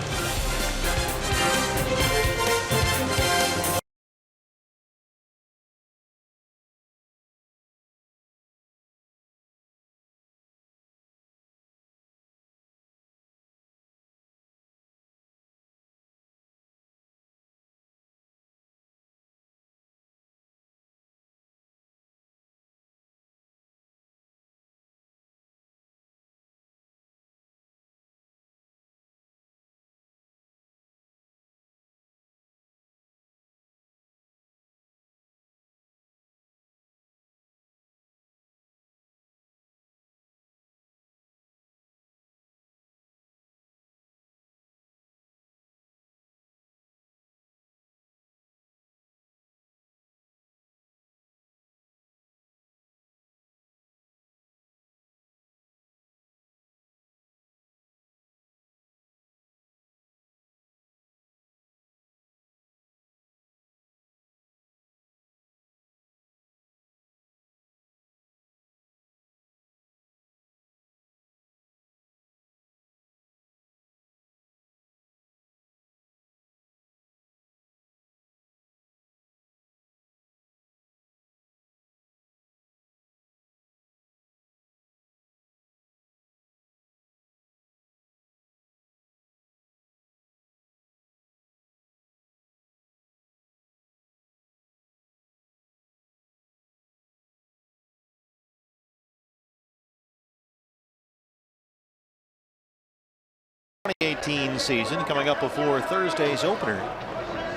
Season coming up before Thursday's opener.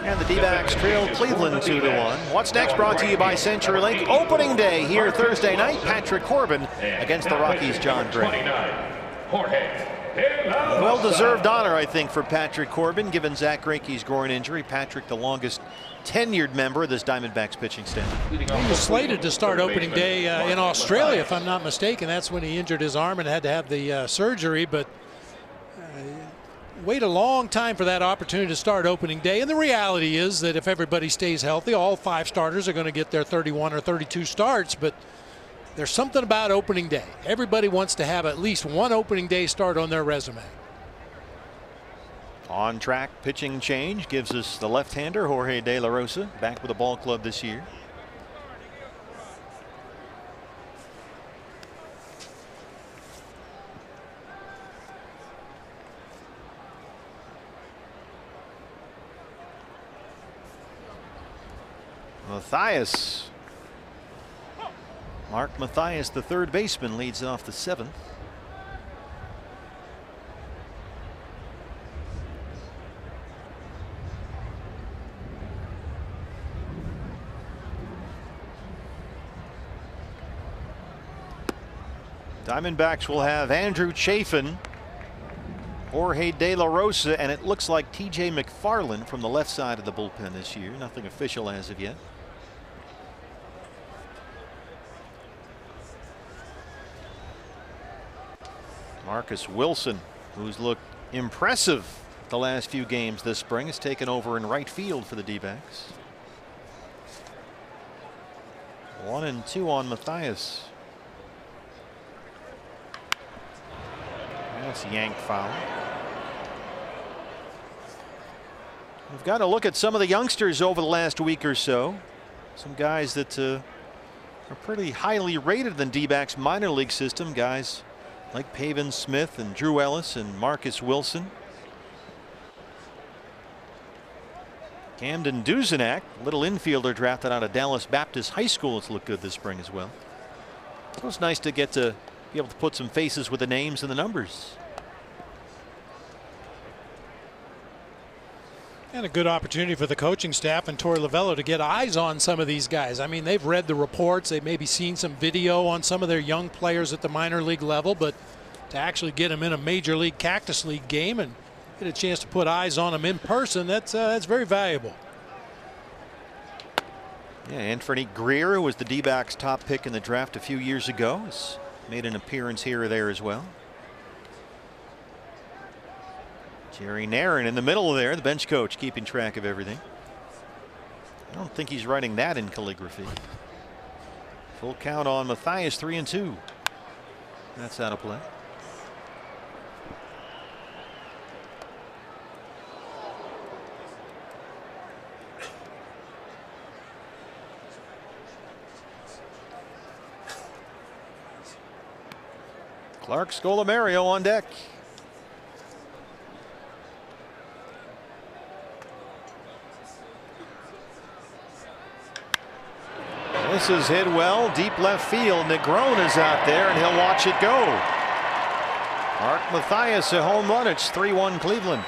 And the D-backs trail Cleveland 2-1. What's next brought to you by CenturyLink. Opening day here Thursday night. Patrick Corbin against the Rockies' John Gray. Well-deserved honor, I think, for Patrick Corbin, given Zach Greinke's groin injury. Patrick, the longest tenured member of this Diamondbacks pitching staff. He was slated to start opening day in Australia, if I'm not mistaken. That's when he injured his arm and had to have the surgery. But wait a long time for that opportunity to start opening day. And the reality is that if everybody stays healthy, all 5 starters are going to get their 31 or 32 starts. But there's something about opening day. Everybody wants to have at least one opening day start on their resume. On track pitching change gives us the left-hander Jorge De La Rosa back with the ball club this year. Mathias. Mark Mathias, the third baseman, leads off the 7th. Diamondbacks will have Andrew Chafin, Jorge De La Rosa, and it looks like TJ McFarland from the left side of the bullpen this year. Nothing official as of yet. Marcus Wilson, who's looked impressive the last few games this spring, has taken over in right field for the D-backs. 1-2 on Mathias. That's yanked foul. We've got to look at some of the youngsters over the last week or so. Some guys that are pretty highly rated in D-backs minor league system. Guys like Pavin Smith and Drew Ellis and Marcus Wilson. Camden Duzenak, little infielder drafted out of Dallas Baptist High School, has looked good this spring as well. So it's nice to get to be able to put some faces with the names and the numbers. And a good opportunity for the coaching staff and Torey Lavello to get eyes on some of these guys. I mean, they've read the reports, they've maybe seen some video on some of their young players at the minor league level, but to actually get them in a major league Cactus League game and get a chance to put eyes on them in person, that's very valuable. Yeah, Anthony Greer, who was the D-backs top pick in the draft a few years ago, has made an appearance here or there as well. Jerry Nairn in the middle there, the bench coach, keeping track of everything. I don't think he's writing that in calligraphy. Full count on Matthias, 3-2. That's out of play. Clark Scolomario on deck. This is hit well, deep left field. Negron is out there, and he'll watch it go. Mark Matthias, a home run. It's 3-1 Cleveland.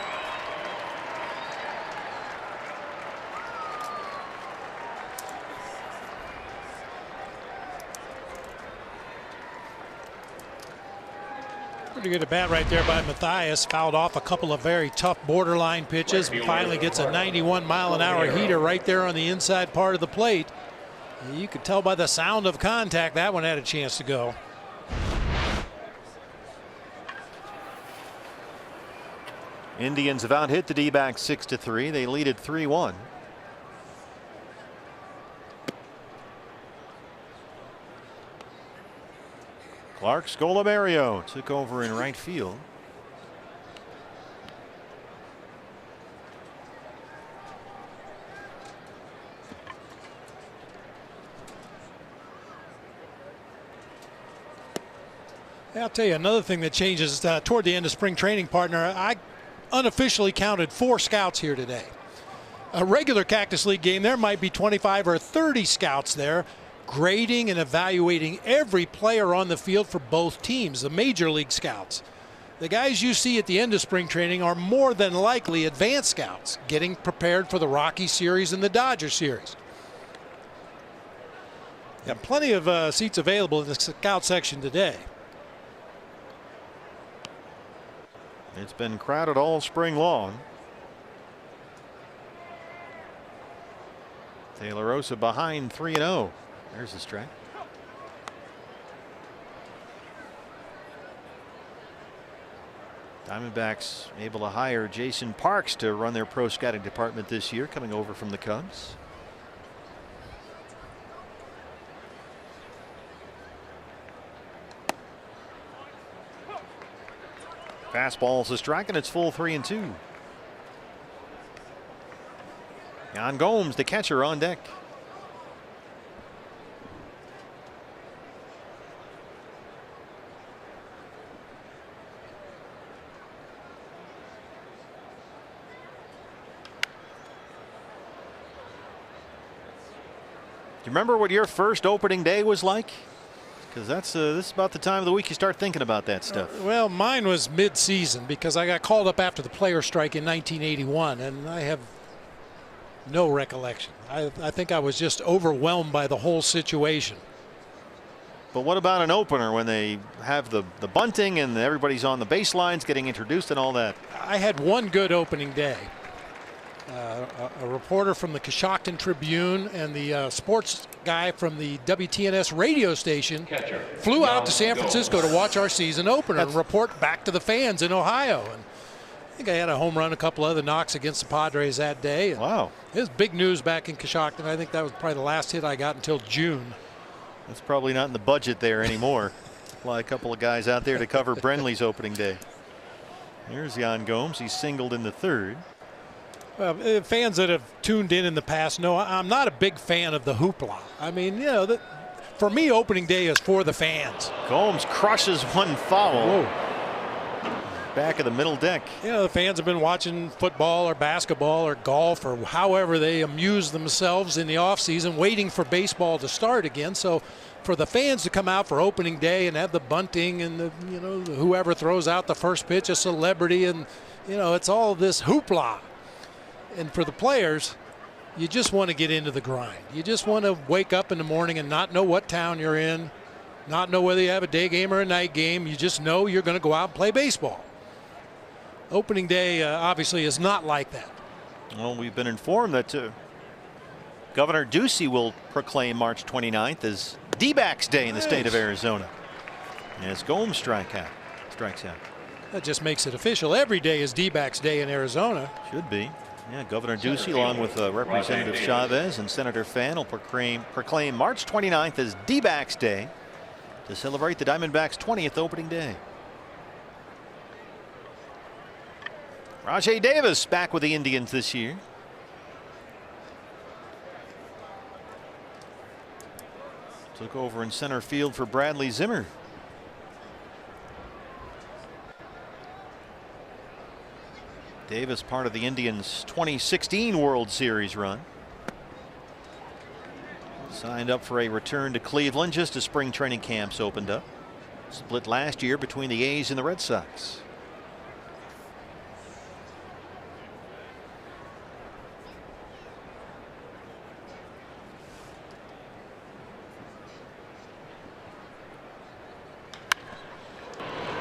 Pretty good at bat right there by Matthias. Fouled off a couple of very tough borderline pitches. Finally gets a 91-mile-an-hour heater right there on the inside part of the plate. You could tell by the sound of contact that one had a chance to go. Indians have out-hit the D-backs 6-3. They lead it 3-1. Clark Scolomario took over in right field. I'll tell you another thing that changes toward the end of spring training, partner. I unofficially counted 4 scouts here today. A regular Cactus League game, there might be 25 or 30 scouts there, grading and evaluating every player on the field for both teams, the major league scouts. The guys you see at the end of spring training are more than likely advanced scouts, getting prepared for the Rocky series and the Dodger series. Got plenty of seats available in the scout section today. It's been crowded all spring long. De La Rosa behind 3-0. There's the strike. Diamondbacks able to hire Jason Parks to run their pro scouting department this year, coming over from the Cubs. Fastball's a strike, and it's full 3-2. Yan Gomes, the catcher, on deck. Do you remember what your first opening day was like? Because this is about the time of the week you start thinking about that stuff. Well, mine was mid-season because I got called up after the player strike in 1981, and I have no recollection. I think I was just overwhelmed by the whole situation. But what about an opener when they have the bunting and everybody's on the baselines getting introduced and all that? I had one good opening day. A reporter from the Coshocton Tribune and the sports guy from the WTNS radio station flew out to San Francisco to watch our season opener and report back to the fans in Ohio. And I think I had a home run, a couple other knocks against the Padres that day. And wow. It was big news back in Coshocton. I think that was probably the last hit I got until June. That's probably not in the budget there anymore. Fly a couple of guys out there to cover Brenly's opening day. Here's Yan Gomes. He's singled in the third. Fans that have tuned in the past know I'm not a big fan of the hoopla. I mean, you know, for me, opening day is for the fans. Gomes crushes one foul. Whoa. Back of the middle deck. You know, the fans have been watching football or basketball or golf or however they amuse themselves in the offseason, waiting for baseball to start again. So for the fans to come out for opening day and have the bunting and the, you know, whoever throws out the first pitch, a celebrity, and, you know, it's all this hoopla. And for the players, you just want to get into the grind. You just want to wake up in the morning and not know what town you're in, not know whether you have a day game or a night game. You just know you're going to go out and play baseball. Opening day obviously is not like that. Well, we've been informed that Governor Ducey will proclaim March 29th as D-backs Day in the state of Arizona. As Gomes strikes out. That just makes it official. Every day is D-backs Day in Arizona. Should be. Yeah, Governor Ducey, along with Representative Chavez and Senator Fan, will proclaim March 29th as D-backs Day to celebrate the Diamondbacks' 20th opening day. Rajai Davis back with the Indians this year. Took over in center field for Bradley Zimmer. Davis part of the Indians' 2016 World Series run. Signed up for a return to Cleveland just as spring training camps opened up. Split last year between the A's and the Red Sox.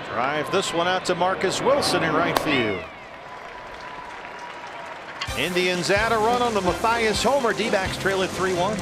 Drive this one out to Marcus Wilson in right field. Indians add a run on the Matthias homer. D-backs trail at 3-1.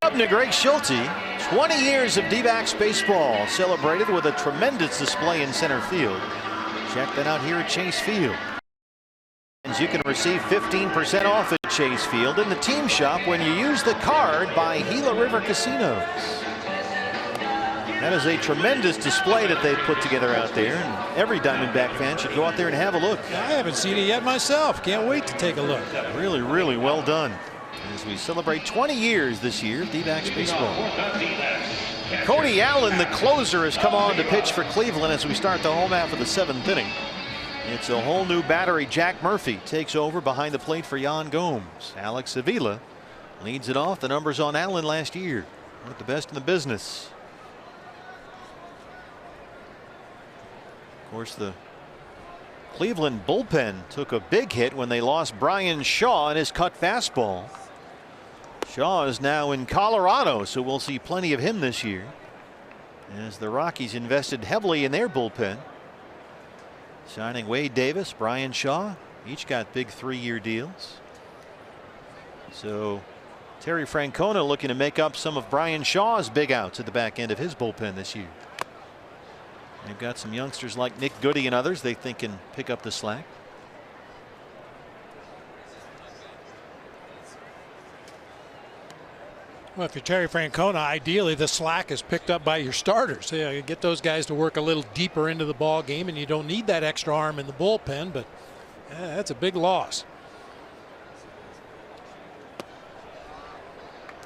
Up to Greg Schulte. 20 years of D-backs baseball celebrated with a tremendous display in center field. Check that out here at Chase Field. You can receive 15% off at Chase Field in the team shop when you use the card by Gila River Casinos. That is a tremendous display that they've put together out there, and every Diamondback fan should go out there and have a look. I haven't seen it yet myself. Can't wait to take a look. Really, really well done. As we celebrate 20 years this year of D-backs baseball. Cody Allen, the closer, has come on to pitch for Cleveland as we start the home half of the 7th inning. It's a whole new battery. Jack Murphy takes over behind the plate for Yan Gomes. Alex Avila leads it off. The numbers on Allen last year, one of the best in the business. Of course, the Cleveland bullpen took a big hit when they lost Brian Shaw and his cut fastball. Shaw is now in Colorado, so we'll see plenty of him this year as the Rockies invested heavily in their bullpen, signing Wade Davis, Brian Shaw, each got big 3-year deals. So Terry Francona looking to make up some of Brian Shaw's big outs at the back end of his bullpen this year. They've got some youngsters like Nick Goody and others they think can pick up the slack. Well, if you're Terry Francona, ideally the slack is picked up by your starters. You get those guys to work a little deeper into the ball game, and you don't need that extra arm in the bullpen, but that's a big loss.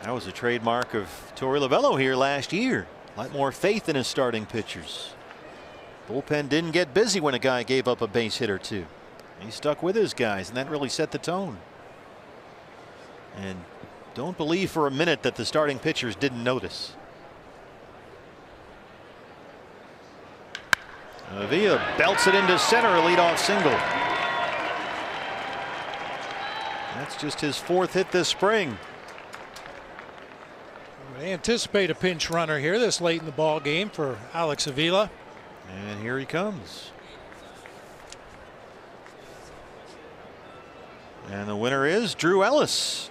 That was a trademark of Torey Lovello here last year. A lot more faith in his starting pitchers. Bullpen didn't get busy when a guy gave up a base hit or two. He stuck with his guys, and that really set the tone. And don't believe for a minute that the starting pitchers didn't notice. Avila belts it into center, a leadoff single. That's just his 4th hit this spring. They anticipate a pinch runner here this late in the ball game for Alex Avila. And here he comes. And the winner is Drew Ellis.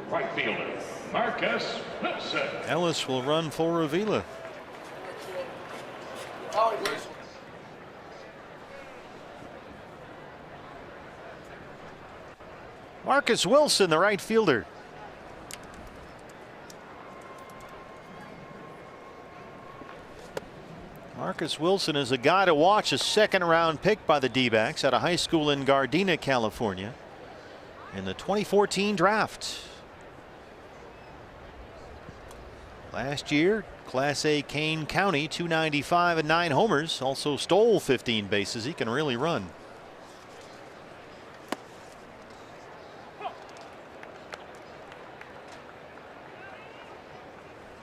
Right fielder, Marcus Wilson. Ellis will run for Avila. Marcus Wilson, the right fielder. Marcus Wilson is a guy to watch, a 2nd-round pick by the D-backs out of high school in Gardena, California, in the 2014 draft. Last year, Class A Kane County, 295 and 9 homers. Also stole 15 bases. He can really run.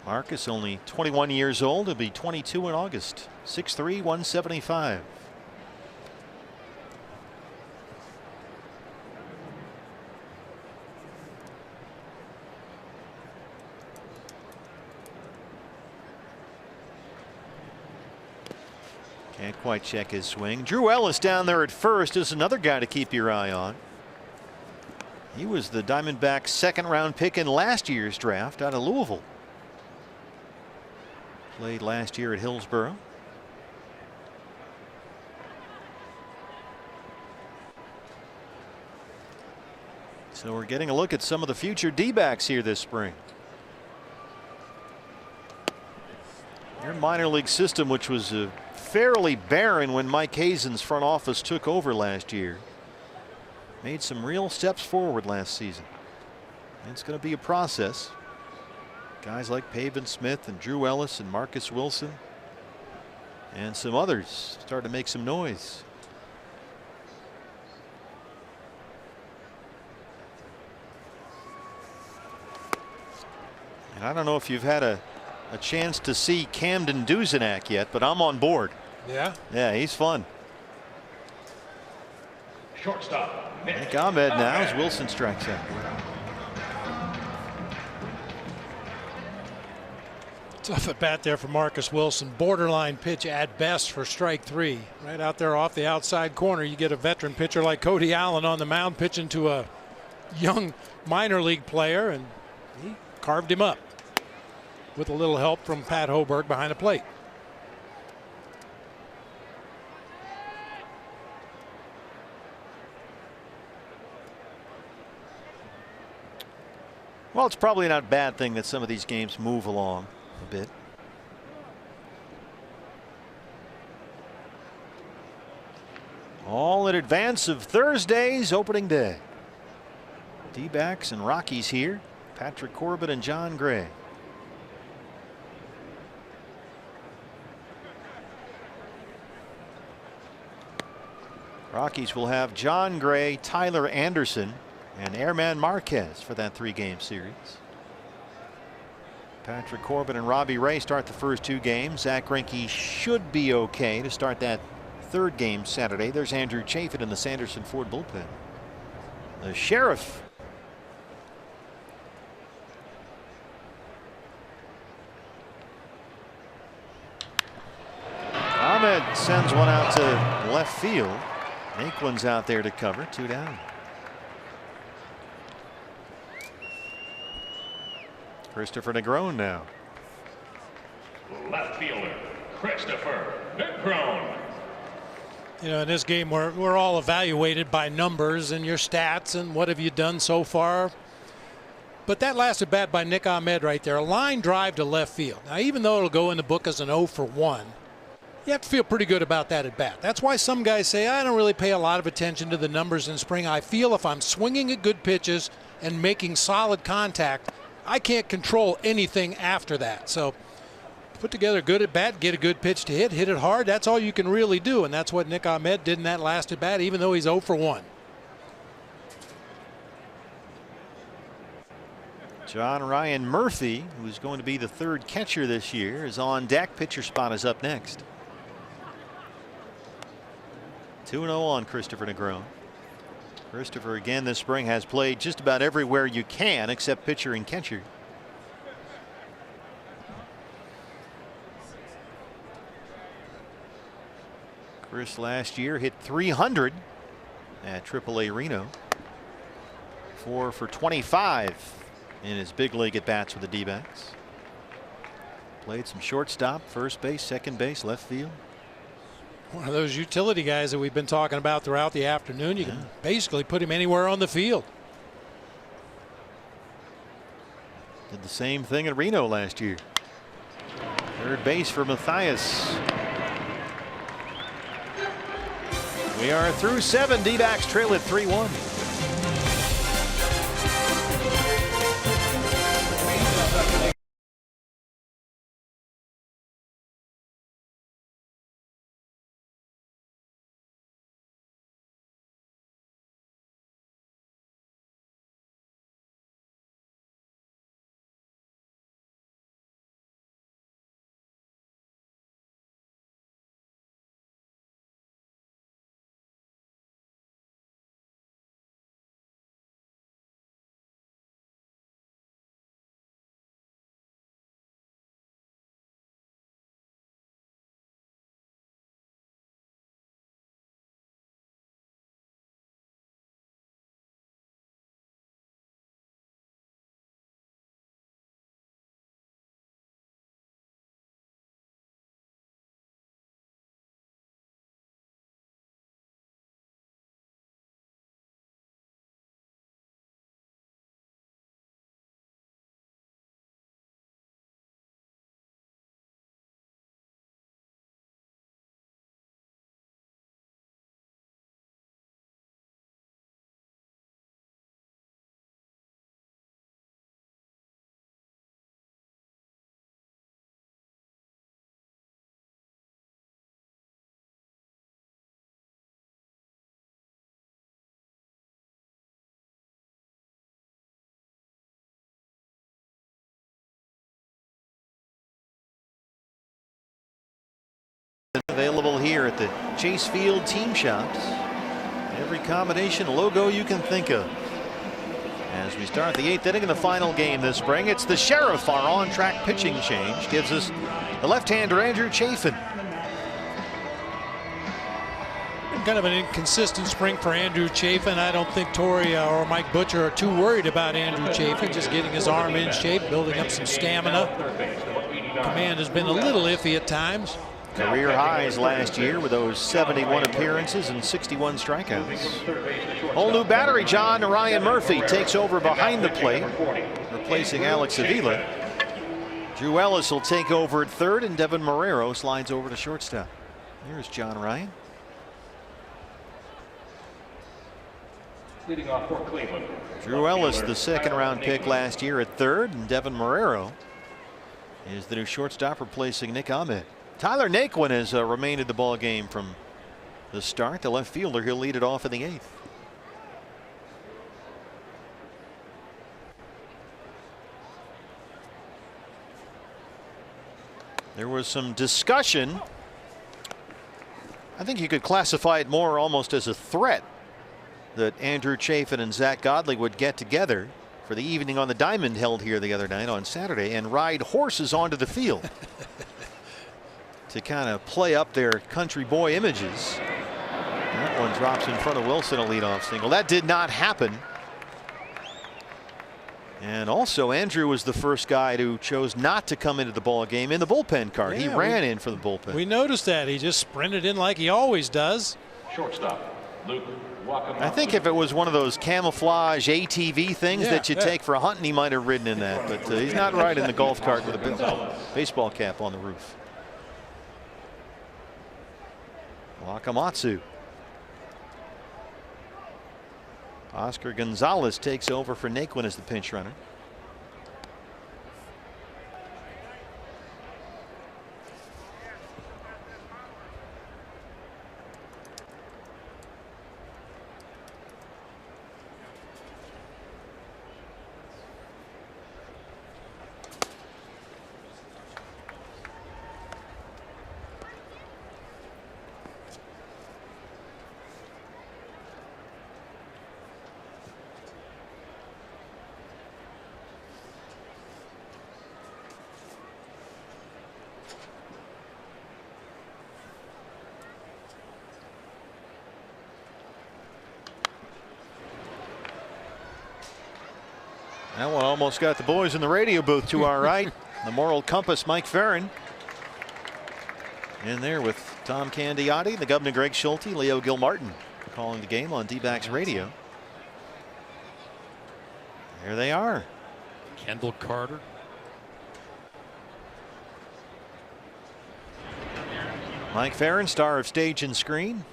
Marcus only 21 years old. He'll be 22 in August. 6'3", 175. Can't quite check his swing. Drew Ellis down there at first is another guy to keep your eye on. He was the Diamondbacks' 2nd-round pick in last year's draft out of Louisville. Played last year at Hillsborough. So we're getting a look at some of the future D-backs here this spring. Their minor league system, which was fairly barren when Mike Hazen's front office took over last year, made some real steps forward last season. It's going to be a process. Guys like Pavin Smith and Drew Ellis and Marcus Wilson and some others start to make some noise. And I don't know if you've had a chance to see Camden Duzenak yet, but I'm on board. Yeah. Yeah, he's fun. Shortstop, Nick Ahmed now as Wilson strikes out. Tough at bat there for Marcus Wilson. Borderline pitch at best for strike 3. Right out there off the outside corner. You get a veteran pitcher like Cody Allen on the mound pitching to a young minor league player, and he carved him up with a little help from Pat Hoberg behind the plate. Well, it's probably not a bad thing that some of these games move along a bit. All in advance of Thursday's opening day. D-backs and Rockies here. Patrick Corbin and John Gray. Rockies will have John Gray, Tyler Anderson, and Airman Marquez for that 3-game series. Patrick Corbin and Robbie Ray start the first 2 games. Zach Greinke should be okay to start that 3rd game Saturday. There's Andrew Chafin in the Sanderson Ford bullpen. The Sheriff. Ahmed sends one out to left field. Naquin's out there to cover. 2 down. Christopher Negron now. left fielder, Christopher Negron. You know, in this game we're all evaluated by numbers and your stats and what have you done so far. But that last at bat by Nick Ahmed right there, a line drive to left field. Now, even though it'll go in the book as an 0 for 1, you have to feel pretty good about that at bat. That's why some guys say, I don't really pay a lot of attention to the numbers in spring. I feel if I'm swinging at good pitches and making solid contact, I can't control anything after that. So put together a good at bat, get a good pitch to hit it hard. That's all you can really do, and that's what Nick Ahmed did in that last at bat, even though he's 0 for 1. John Ryan Murphy, who's going to be the third catcher this year, is on deck. Pitcher spot is up next. 2-0 on Christopher Negron. Christopher again this spring has played just about everywhere you can except pitcher and catcher. Chris last year hit 300 at AAA Reno. 4 for 25 in his big league at bats with the D-backs. Played some shortstop, first base, second base, left field. One of those utility guys that we've been talking about throughout the afternoon. You can basically put him anywhere on the field. Did the same thing at Reno last year. Third base for Matthias. We are through 7. D-backs trail at 3-1. Available here at the Chase Field team shops. Every combination logo you can think of. As we start the 8th inning in the final game this spring, it's the Sheriff. Our on-track pitching change gives us the left-hander Andrew Chafin. Kind of an inconsistent spring for Andrew Chafin. I don't think Torrey or Mike Butcher are too worried about Andrew Chafin, just getting his arm in shape, building up some stamina. Command has been a little iffy at times. Career highs last year with those 71 appearances and 61 strikeouts. Whole new battery. John Ryan Murphy takes over behind the plate, replacing Alex Avila. Drew Ellis will take over at third, and Devin Marrero slides over to shortstop. Here's John Ryan. Leading off for Cleveland. Drew Ellis, the second-round pick last year at third, and Devin Marrero is the new shortstop replacing Nick Ahmed. Tyler Naquin has remained in the ball game from the start. The left fielder, he'll lead it off in the 8th. There was some discussion. I think you could classify it more almost as a threat that Andrew Chafin and Zach Godley would get together for the evening on the diamond held here the other night on Saturday and ride horses onto the field to kind of play up their country boy images. That one drops in front of Wilson, a leadoff single. That did not happen. And also Andrew was the first guy who chose not to come into the ball game in the bullpen cart. He ran in for the bullpen. We noticed that. He just sprinted in like he always does. Shortstop, Luke. I think if it was one of those camouflage ATV things that you take for hunting, he might have ridden in that. But he's not riding the golf cart with a baseball cap on the roof. Wakamatsu. Oscar Gonzalez takes over for Naquin as the pinch runner. That one almost got the boys in the radio booth to our right. The moral compass, Mike Farron. In there with Tom Candiotti, the Governor Greg Schulte, Leo Gilmartin calling the game on D-backs radio. There they are. Kendall Carter. Mike Farron, star of Stage and Screen.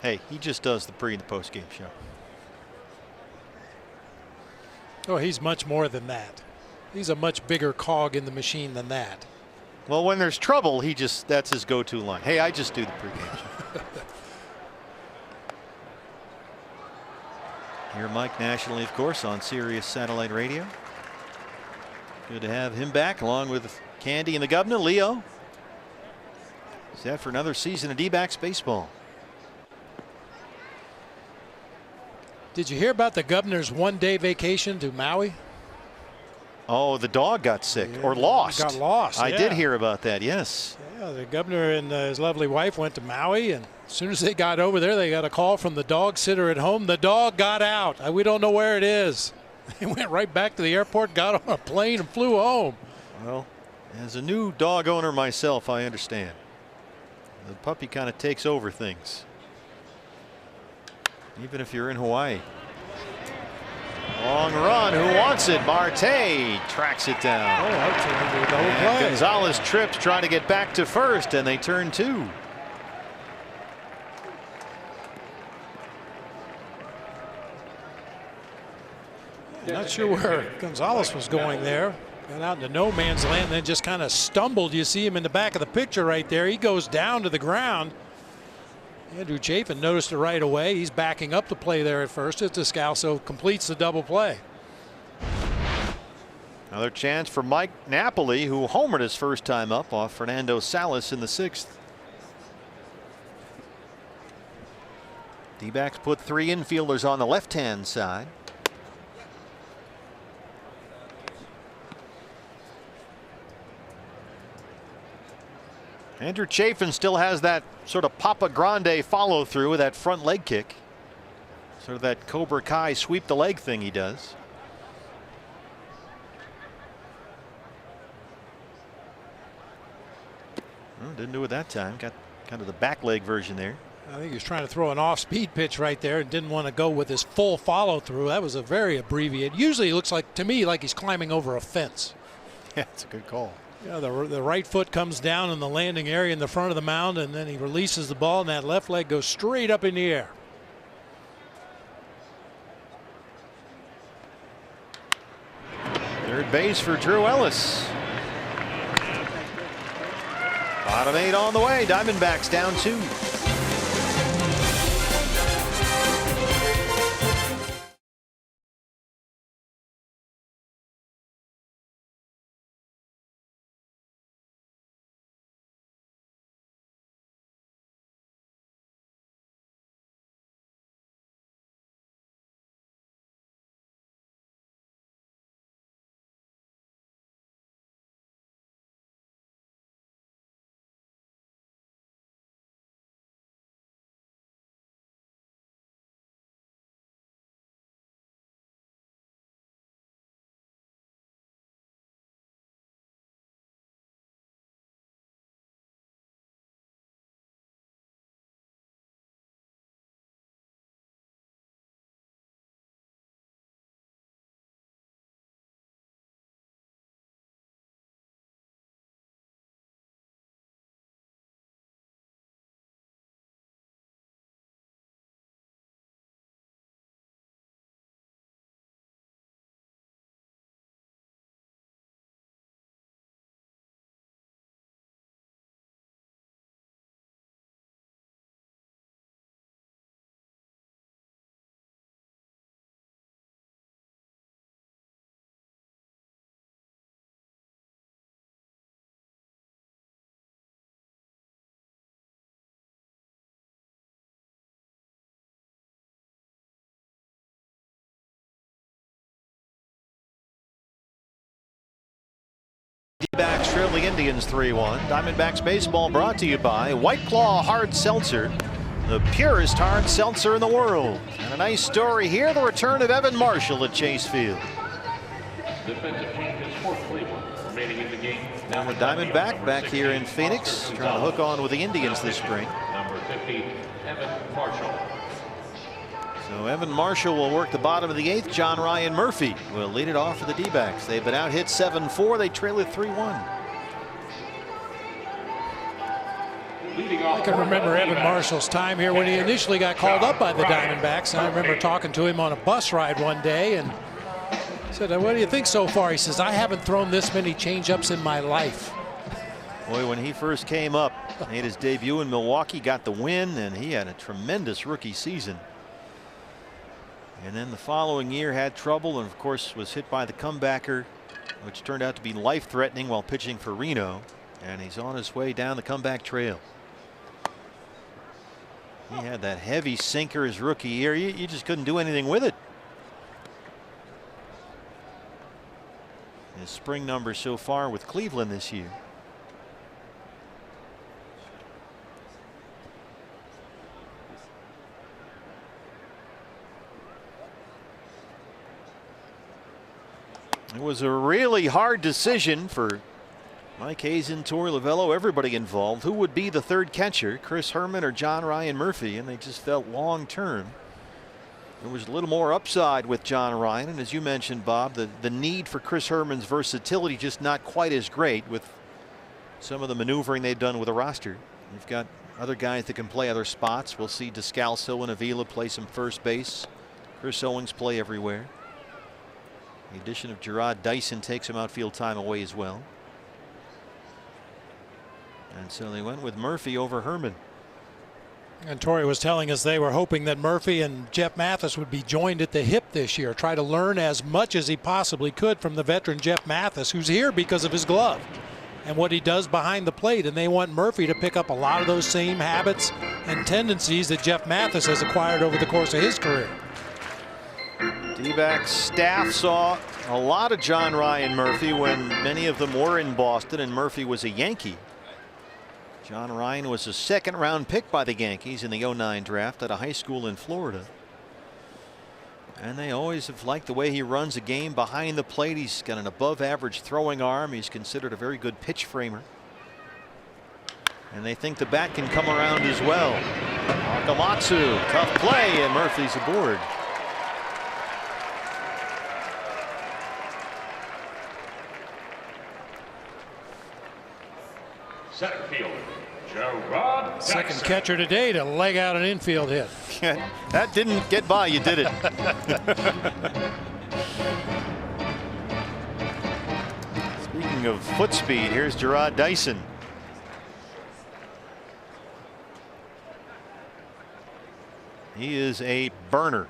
Hey, he just does the pre and the post game show. Oh, he's much more than that. He's a much bigger cog in the machine than that. Well, when there's trouble, that's his go-to line. Hey, I just do the pregame show. Hear Mike nationally, of course, on Sirius Satellite Radio. Good to have him back along with Candy and the Governor. Leo set for another season of D-backs baseball. Did you hear about the Governor's one-day vacation to Maui? Oh, the dog got sick or lost. Got lost. I yeah. did hear about that. Yes. Yeah, the Governor and his lovely wife went to Maui, and as soon as they got over there, they got a call from the dog sitter at home. The dog got out. We don't know where it is. They went right back to the airport, got on a plane, and flew home. Well, as a new dog owner myself, I understand. The puppy kind of takes over things, even if you're in Hawaii. Long run. Who wants it? Marte tracks it down. Oh, that's a double play. Gonzalez trips, trying to get back to first, and they turn two. Not sure where Gonzalez was going there. Got out into no man's land and then just kind of stumbled. You see him in the back of the picture right there. He goes down to the ground. Andrew Chafin noticed it right away. He's backing up the play there at first as Descalso completes the double play. Another chance for Mike Napoli, who homered his first time up off Fernando Salas in the sixth. D-backs put three infielders on the left-hand side. Andrew Chafin still has that sort of Papa Grande follow through with that front leg kick. Sort of that Cobra Kai sweep the leg thing he does. Well, didn't do it that time. Got kind of the back leg version there. I think he was trying to throw an off-speed pitch right there and didn't want to go with his full follow through. That was a very abbreviated. Usually it looks like to me like he's climbing over a fence. Yeah, it's a good call. Yeah, the right foot comes down in the landing area in the front of the mound, and then he releases the ball, and that left leg goes straight up in the air. Third base for Drew Ellis. Bottom eight on the way. Diamondbacks down two. D-backs trail the Indians 3-1. Diamondbacks baseball brought to you by White Claw Hard Seltzer. the purest hard seltzer in the world. And a nice story here, the return of Evan Marshall at Chase Field. Defensive changes for Cleveland. Remaining in the game. Now the Diamondback back here in Phoenix, trying to hook on with the Indians this spring. Number 50, Evan Marshall. So Evan Marshall will work the bottom of the 8th. John Ryan Murphy will lead it off for the D-backs. They've been out hit 7-4. They trail it 3-1. I can remember Evan Marshall's time here when he initially got called up by the Diamondbacks. And I remember talking to him on a bus ride one day and said, "What do you think so far?" He says, "I haven't thrown this many changeups in my life." Boy, when he first came up, made his debut in Milwaukee, got the win, and he had a tremendous rookie season. And then the following year had trouble and of course was hit by the comebacker, which turned out to be life-threatening while pitching for Reno. And he's on his way down the comeback trail. He had that heavy sinker his rookie year. You just couldn't do anything with it. His spring numbers so far with Cleveland this year. It was a really hard decision for Mike Hazen, Torey Lovullo, everybody involved. Who would be the third catcher, Chris Herman or John Ryan Murphy? And they just felt long term there was a little more upside with John Ryan. And as you mentioned, Bob, the need for Chris Herman's versatility just not quite as great with some of the maneuvering they've done with the roster. You've got other guys that can play other spots. We'll see Descalso and Avila play some first base. Chris Owings play everywhere. The addition of Gerard Dyson takes some outfield time away as well. And so they went with Murphy over Herman. And Torey was telling us they were hoping that Murphy and Jeff Mathis would be joined at the hip this year. Try to learn as much as he possibly could from the veteran Jeff Mathis, who's here because of his glove and what he does behind the plate. And they want Murphy to pick up a lot of those same habits and tendencies that Jeff Mathis has acquired over the course of his career. D-backs staff saw a lot of John Ryan Murphy when many of them were in Boston and Murphy was a Yankee. John Ryan was a second-round pick by the Yankees in the '09 draft at a high school in Florida. And they always have liked the way he runs a game behind the plate. He's got an above-average throwing arm. He's considered a very good pitch framer. And they think the bat can come around as well. Akamatsu, tough play, and Murphy's aboard. Center field, Gerard Second Dyson. catcher today to leg out an infield hit. That didn't get by you, did it? Speaking of foot speed, here's Gerard Dyson. He is a burner.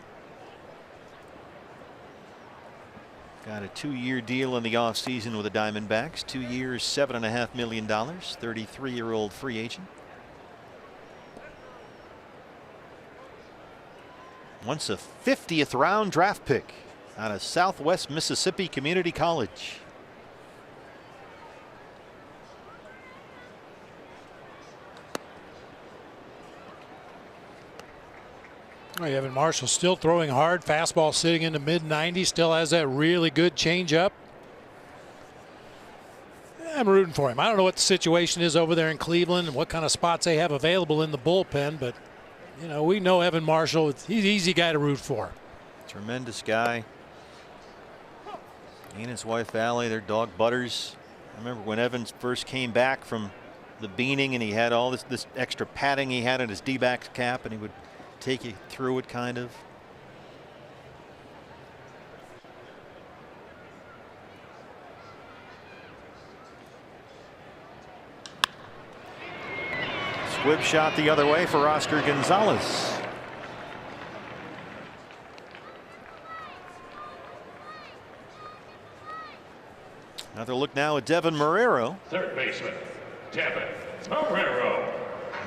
Got a 2-year deal in the offseason with the Diamondbacks. 2 years, $7.5 million. 33-year-old free agent. Once a 50th round draft pick out of Southwest Mississippi Community College. Evan Marshall still throwing hard. Fastball sitting in the mid-90s. Still has that really good changeup. I'm rooting for him. I don't know what the situation is over there in Cleveland and what kind of spots they have available in the bullpen, but you know, we know Evan Marshall. He's an easy guy to root for. Tremendous guy. He and his wife Valley, their dog Butters. I remember when Evans first came back from the beaning and he had all this extra padding he had in his D-backs cap, and he would take you through it kind of. Squib shot the other way for Oscar Gonzalez. Another look now at Devin Marrero. Third baseman, Devin Marrero.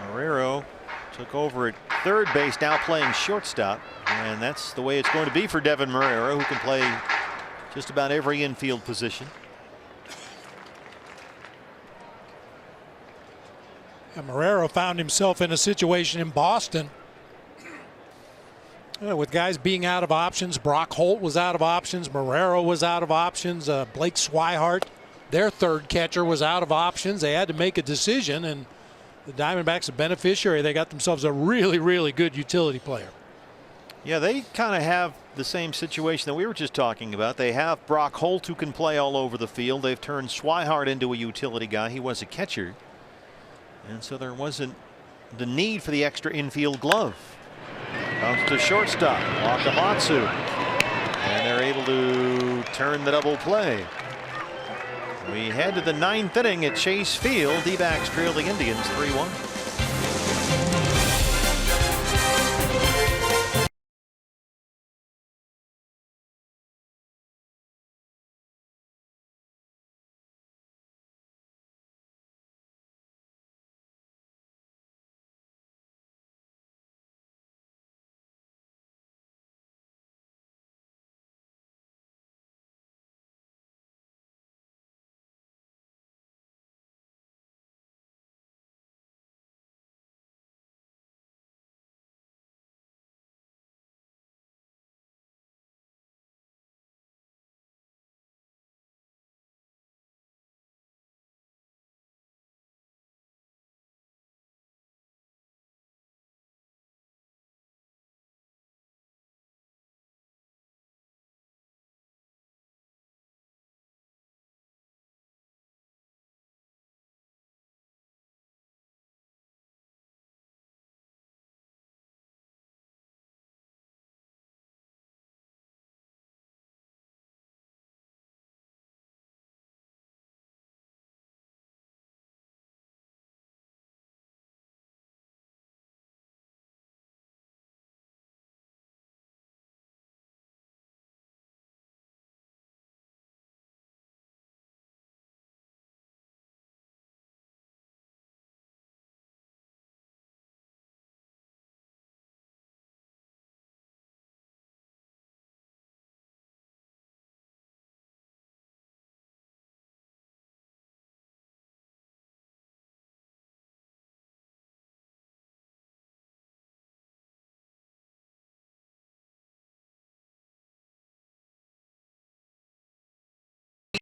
Marrero took over at third base, now playing shortstop, and that's the way it's going to be for Devin Marrero, who can play just about every infield position. And Marrero found himself in a situation in Boston With guys being out of options, Brock Holt was out of options, Marrero was out of options, Blake Swihart, their third catcher, was out of options. They had to make a decision, and the Diamondbacks, a beneficiary, they got themselves a really, really good utility player. Yeah, they kind of have the same situation that we were just talking about. They have Brock Holt, who can play all over the field. They've turned Swihart into a utility guy. He was a catcher, and so there wasn't the need for the extra infield glove. Comes to shortstop, Wakamatsu, and they're able to turn the double play. We head to the 9th inning at Chase Field. D-backs trail the Indians 3-1.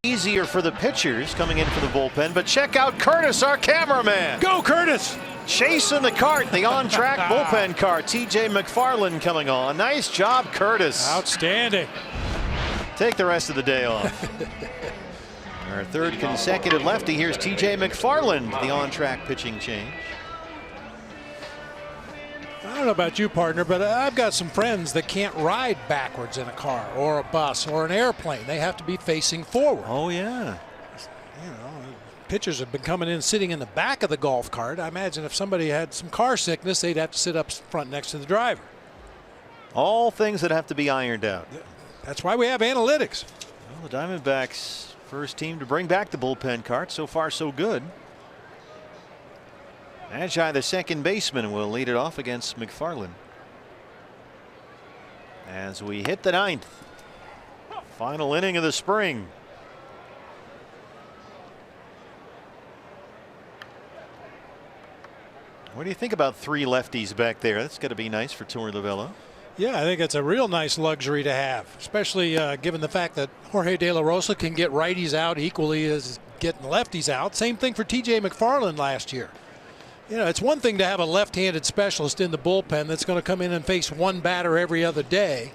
Easier for the pitchers coming in for the bullpen, but check out Curtis, our cameraman. Go, Curtis! Chasing the cart, the on-track bullpen cart. TJ McFarland coming on. Nice job, Curtis. Outstanding. Take the rest of the day off. Our third consecutive lefty. Here's TJ McFarland, the on-track pitching change. I don't know about you, partner, but I've got some friends that can't ride backwards in a car or a bus or an airplane. They have to be facing forward. Oh, yeah. You know, pitchers have been coming in sitting in the back of the golf cart. I imagine if somebody had some car sickness, they'd have to sit up front next to the driver. All things that have to be ironed out. That's why we have analytics. Well, the Diamondbacks, first team to bring back the bullpen cart. So far, so good. Ajay, the second baseman, will lead it off against McFarland. As we hit the 9th. Final inning of the spring. What do you think about 3 lefties back there? That's got to be nice for Torey Lovullo. Yeah, I think it's a real nice luxury to have, especially given the fact that Jorge De La Rosa can get righties out equally as getting lefties out. Same thing for TJ McFarland last year. You know, it's one thing to have a left-handed specialist in the bullpen that's going to come in and face one batter every other day.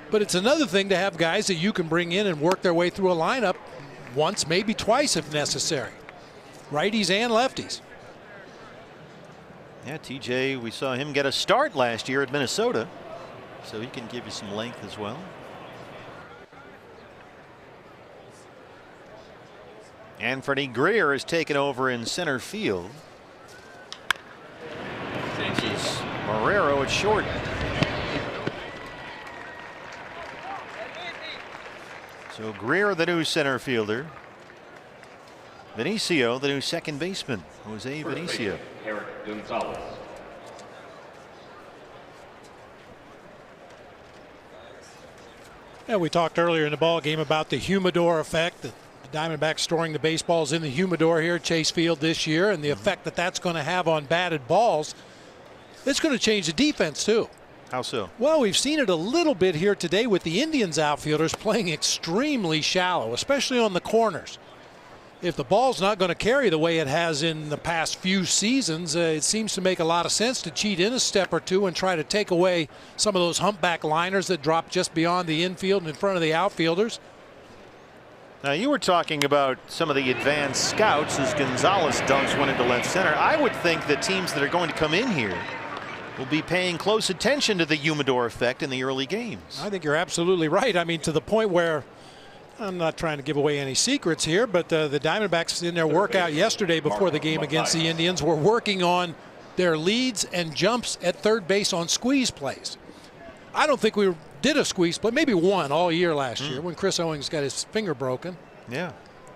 But it's another thing to have guys that you can bring in and work their way through a lineup once, maybe twice if necessary. Righties and lefties. Yeah, TJ, we saw him get a start last year at Minnesota, so he can give you some length as well. Anthony Greer is taken over in center field. This is Marrero at short. So Greer, the new center fielder. Vinicio, the new second baseman. Jose Vinicio. Eric Gonzalez. Yeah, we talked earlier in the ball game about the humidor effect. The Diamondbacks storing the baseballs in the humidor here at Chase Field this year, and the effect that that's going to have on batted balls. It's going to change the defense too. How so? Well, we've seen it a little bit here today with the Indians outfielders playing extremely shallow, especially on the corners. If the ball's not going to carry the way it has in the past few seasons, it seems to make a lot of sense to cheat in a step or two and try to take away some of those humpback liners that drop just beyond the infield and in front of the outfielders. Now, you were talking about some of the advanced scouts as Gonzalez dunks one into left center. I would think that teams that are going to come in here will be paying close attention to the humidor effect in the early games. I think you're absolutely right. I mean, to the point where I'm not trying to give away any secrets here, but the Diamondbacks in their workout yesterday before the game against the Indians were working on their leads and jumps at third base on squeeze plays. I don't think we did a squeeze play, maybe one all year last year when Chris Owings got his finger broken. Yeah.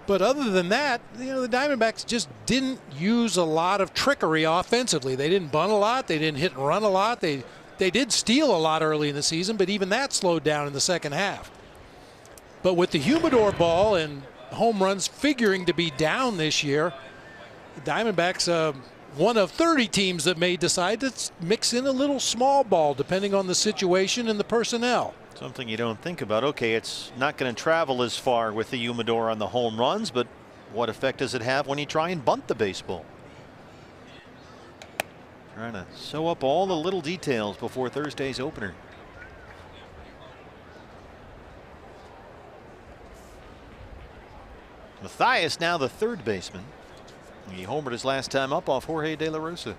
But other than that, the Diamondbacks just didn't use a lot of trickery offensively. They didn't bunt a lot. They didn't hit and run a lot. They did steal a lot early in the season, but even that slowed down in the second half. But with the humidor ball and home runs figuring to be down this year, the Diamondbacks, one of 30 teams that may decide to mix in a little small ball depending on the situation and the personnel. Something you don't think about. Okay, it's not going to travel as far with the humidor on the home runs, but what effect does it have when you try and bunt the baseball? Trying to sew up all the little details before Thursday's opener. Mathias now the third baseman. He homered his last time up off Jorge De La Rosa.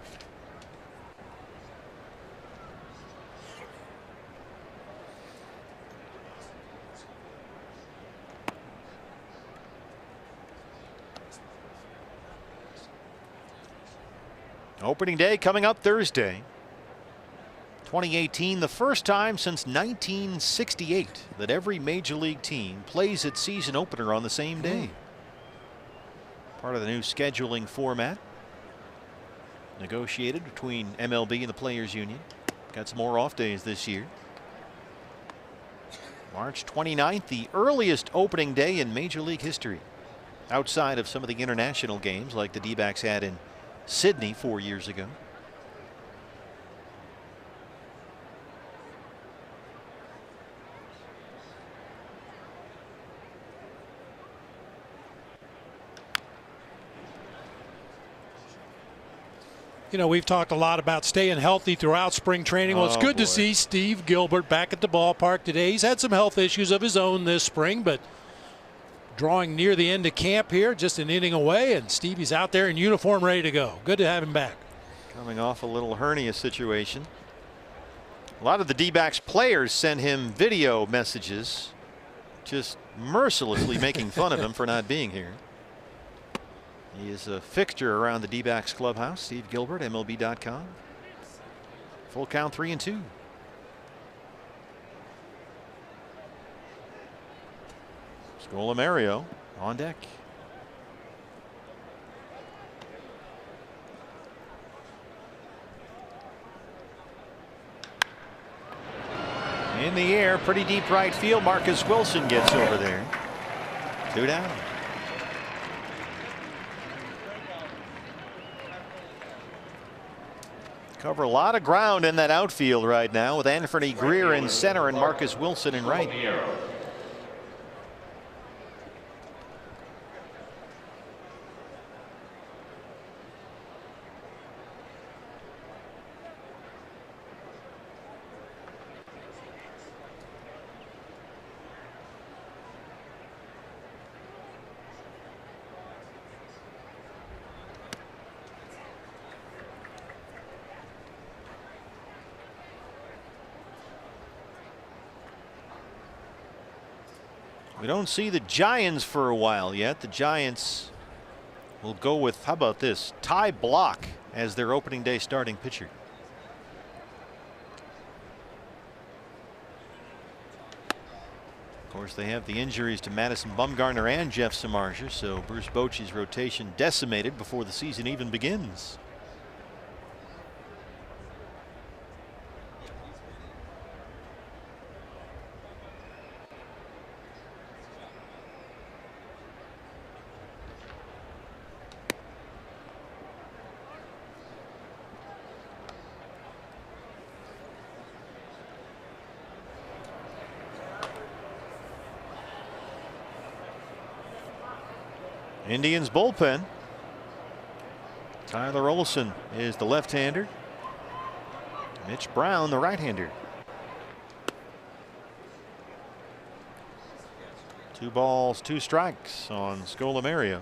Opening day coming up Thursday. 2018, the first time since 1968 that every major league team plays its season opener on the same day. Part of the new scheduling format negotiated between MLB and the Players Union. Got some more off days this year. March 29th, the earliest opening day in Major League history, outside of some of the international games like the D-backs had in Sydney 4 years ago. You know, we've talked a lot about staying healthy throughout spring training. Well, it's good to see Steve Gilbert back at the ballpark today. He's had some health issues of his own this spring, but drawing near the end of camp here, just an inning away, and Stevie's out there in uniform ready to go. Good to have him back. Coming off a little hernia situation. A lot of the D-backs players sent him video messages, just mercilessly making fun of him for not being here. He is a fixture around the D-backs clubhouse. Steve Gilbert, MLB.com. Full count 3-2. Scola Mario on deck. In the air, pretty deep right field. Marcus Wilson gets over there. 2 down. Cover a lot of ground in that outfield right now with Anthony Greer in center and Marcus Wilson in right. We don't see the Giants for a while yet. The Giants will go with, how about this, Ty Block as their opening day starting pitcher. Of course, they have the injuries to Madison Bumgarner and Jeff Samardzija, so Bruce Bochy's rotation decimated before the season even begins. Indians bullpen. Tyler Olson is the left-hander. Mitch Brown, the right-hander. 2 balls, 2 strikes on Scolamario.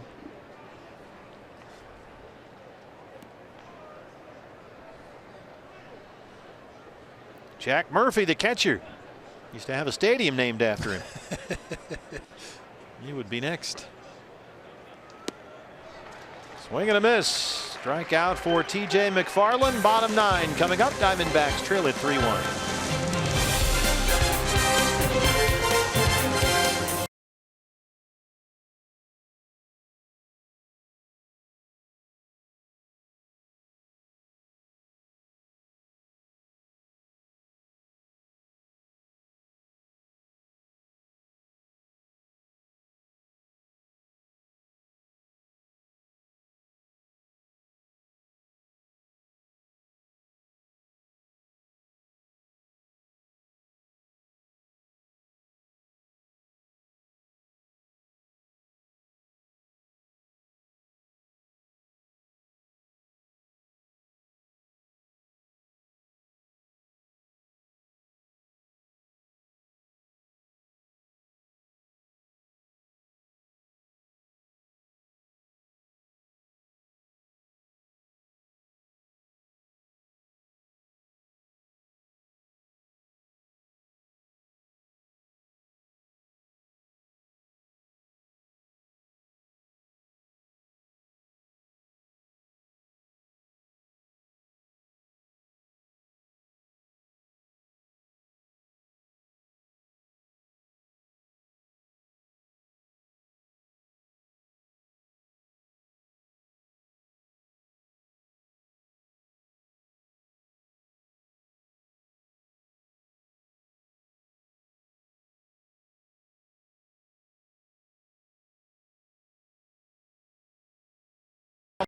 Jack Murphy, the catcher. Used to have a stadium named after him. He would be next. Swing and a miss. Strikeout for TJ McFarland. Bottom 9 coming up. Diamondbacks trail at 3-1.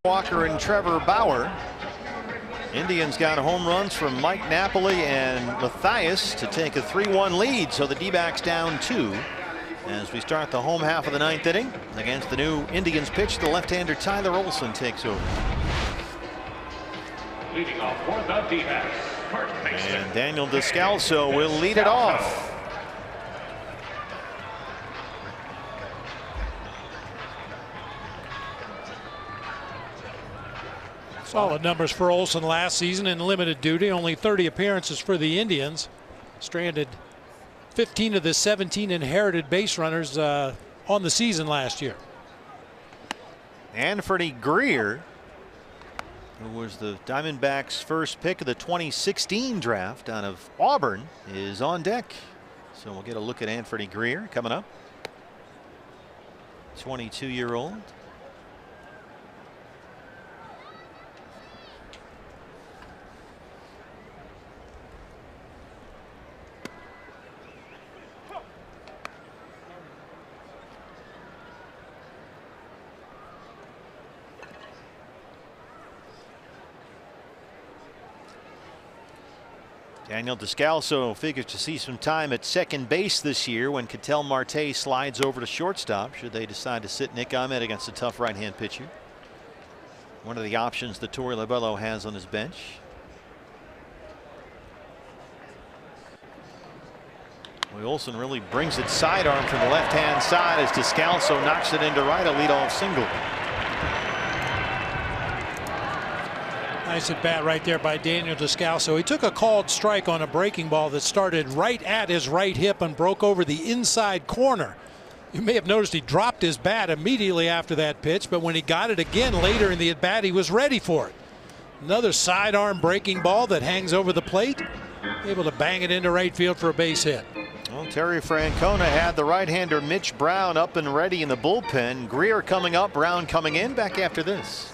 Walker and Trevor Bauer. Indians got home runs from Mike Napoli and Mathias to take a 3-1 lead. So the D-backs down 2 as we start the home half of the 9th inning. Against the new Indians pitch, the left-hander Tyler Olson takes over. Leading off for the D-backs, and Daniel Descalso will lead it off. Solid numbers for Olson last season in limited duty. Only 30 appearances for the Indians. Stranded 15 of the 17 inherited base runners on the season last year. Manfred Greer, who was the Diamondbacks' first pick of the 2016 draft out of Auburn, is on deck. So we'll get a look at Manfred Greer coming up. 22-year-old. Daniel Descalso figures to see some time at second base this year when Ketel Marte slides over to shortstop, should they decide to sit Nick Ahmed against a tough right-hand pitcher. One of the options that Torey Lovullo has on his bench. Olson really brings it sidearm from the left-hand side as Descalso knocks it into right, a leadoff single. Nice at bat right there by Daniel Descalso. He took a called strike on a breaking ball that started right at his right hip and broke over the inside corner. You may have noticed he dropped his bat immediately after that pitch, but when he got it again later in the at bat, he was ready for it. Another sidearm breaking ball that hangs over the plate, able to bang it into right field for a base hit. Well, Terry Francona had the right-hander Mitch Brown up and ready in the bullpen. Greer coming up, Brown coming in. Back after this.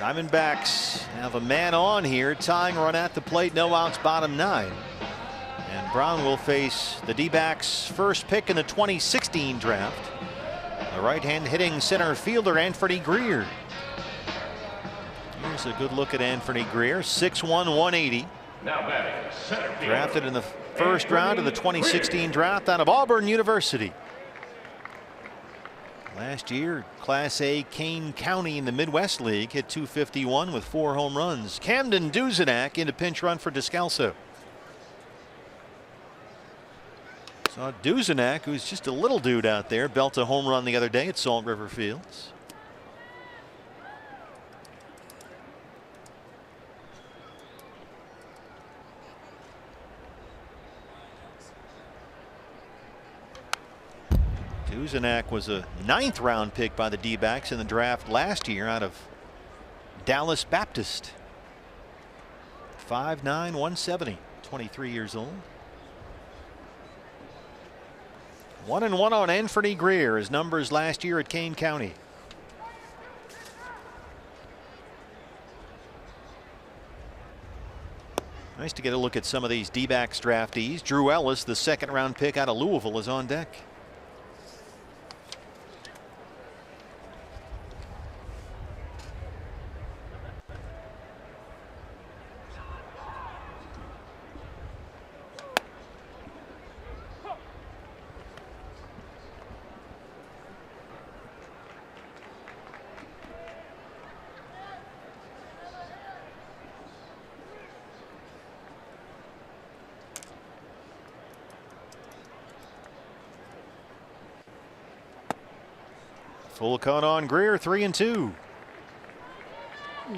Diamondbacks have a man on here, tying run at the plate, no outs, bottom 9. And Brown will face the D-backs' first pick in the 2016 draft, the right-hand hitting center fielder Anthony Greer. Here's a good look at Anthony Greer, 6'1", 180. Now batting center fielder. Drafted in the first round of the 2016 draft out of Auburn University. Last year, Class A Kane County in the Midwest League hit .251 with 4 home runs. Camden Duzenak into pinch run for Descalso. Saw Duzenak, who's just a little dude out there, belt a home run the other day at Salt River Fields. Duzenak was a 9th round pick by the D-backs in the draft last year out of Dallas Baptist. 5'9", 170, 23 years old. 1-1 on Anthony Greer, his numbers last year at Kane County. Nice to get a look at some of these D-backs draftees. Drew Ellis, the 2nd round pick out of Louisville, is on deck. Full count on Greer, 3-2.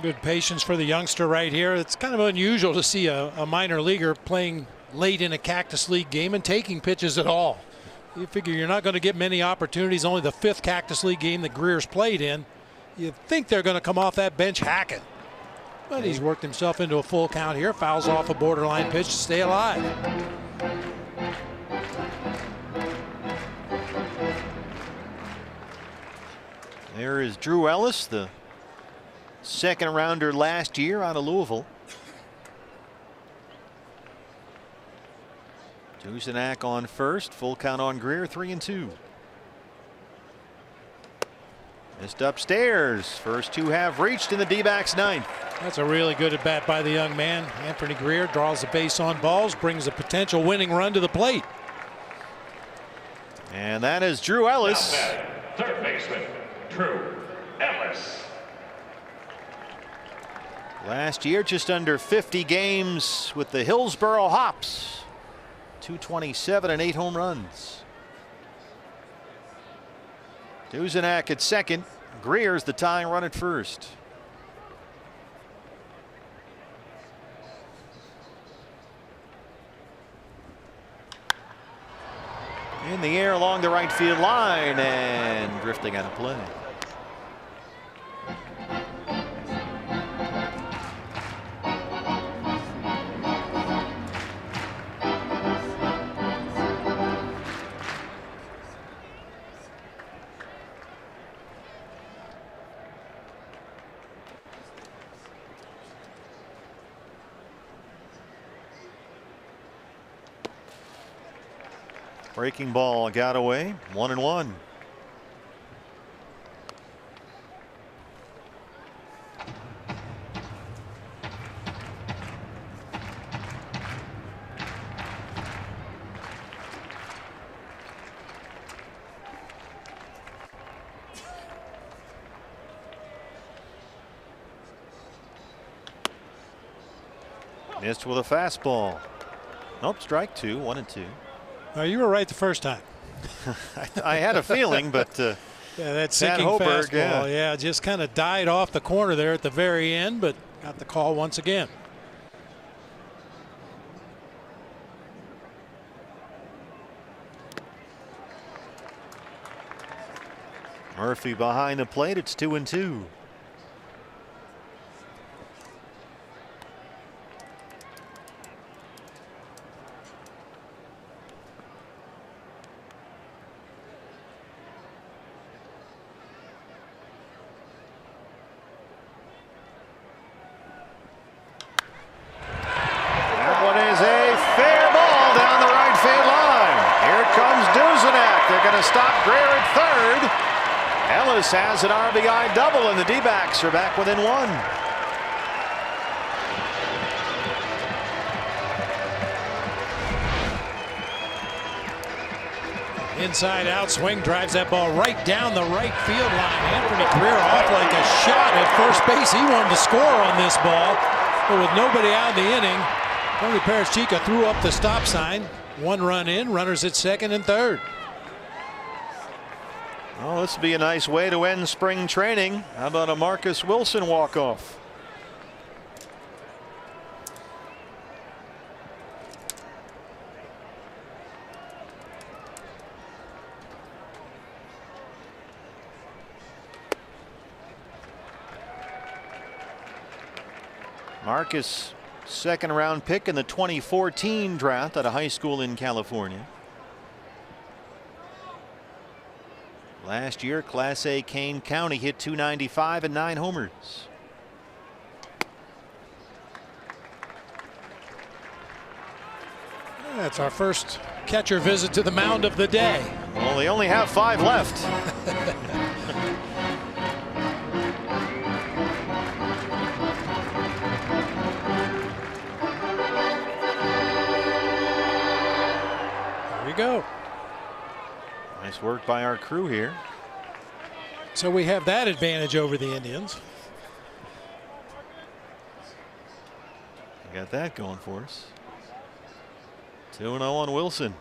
Good patience for the youngster right here. It's kind of unusual to see a minor leaguer playing late in a Cactus League game and taking pitches at all. You figure you're not going to get many opportunities. Only the 5th Cactus League game that Greer's played in. You think they're going to come off that bench hacking. But he's worked himself into a full count here. Fouls off a borderline pitch to stay alive. There is Drew Ellis, the 2nd rounder last year out of Louisville. Duzenak on first, full count on Greer, 3-2. Missed upstairs. First 2 have reached in the D-backs 9th. That's a really good at bat by the young man. Anthony Greer draws the base on balls, brings a potential winning run to the plate. And that is Drew Ellis. Now batting, third baseman, Drew Ellis. Last year, just under 50 games with the Hillsboro Hops. 227 and 8 home runs. Duzenak at 2nd. Greer's the tying run at 1st. In the air along the right field line and drifting out of play. Breaking ball got away, 1-1. Missed with a fastball. Nope, strike 2, 1-2. Oh, you were right the first time. I had a feeling, but yeah, that sinking Hoberg, fastball, yeah, just kind of died off the corner there at the very end, but got the call once again. Murphy behind the plate. It's 2-2. going to stop Greer at third. Ellis has an RBI double, and the D-backs are back within one. Inside out swing, drives that ball right down the right field line. Anthony Greer off like a shot at first base. He wanted to score on this ball, but with nobody out in the inning, Tony Perez-Chica threw up the stop sign. 1 run in, runners at second and third. Well, this would be a nice way to end spring training. How about a Marcus Wilson walk-off? Marcus, second-round pick in the 2014 draft at a high school in California. Last year, Class A Kane County hit .295 and 9 homers. That's our first catcher visit to the mound of the day. Well, they only have 5 left. There we go. Nice work by our crew here. So we have that advantage over the Indians. We got that going for us. 2-0 on Wilson.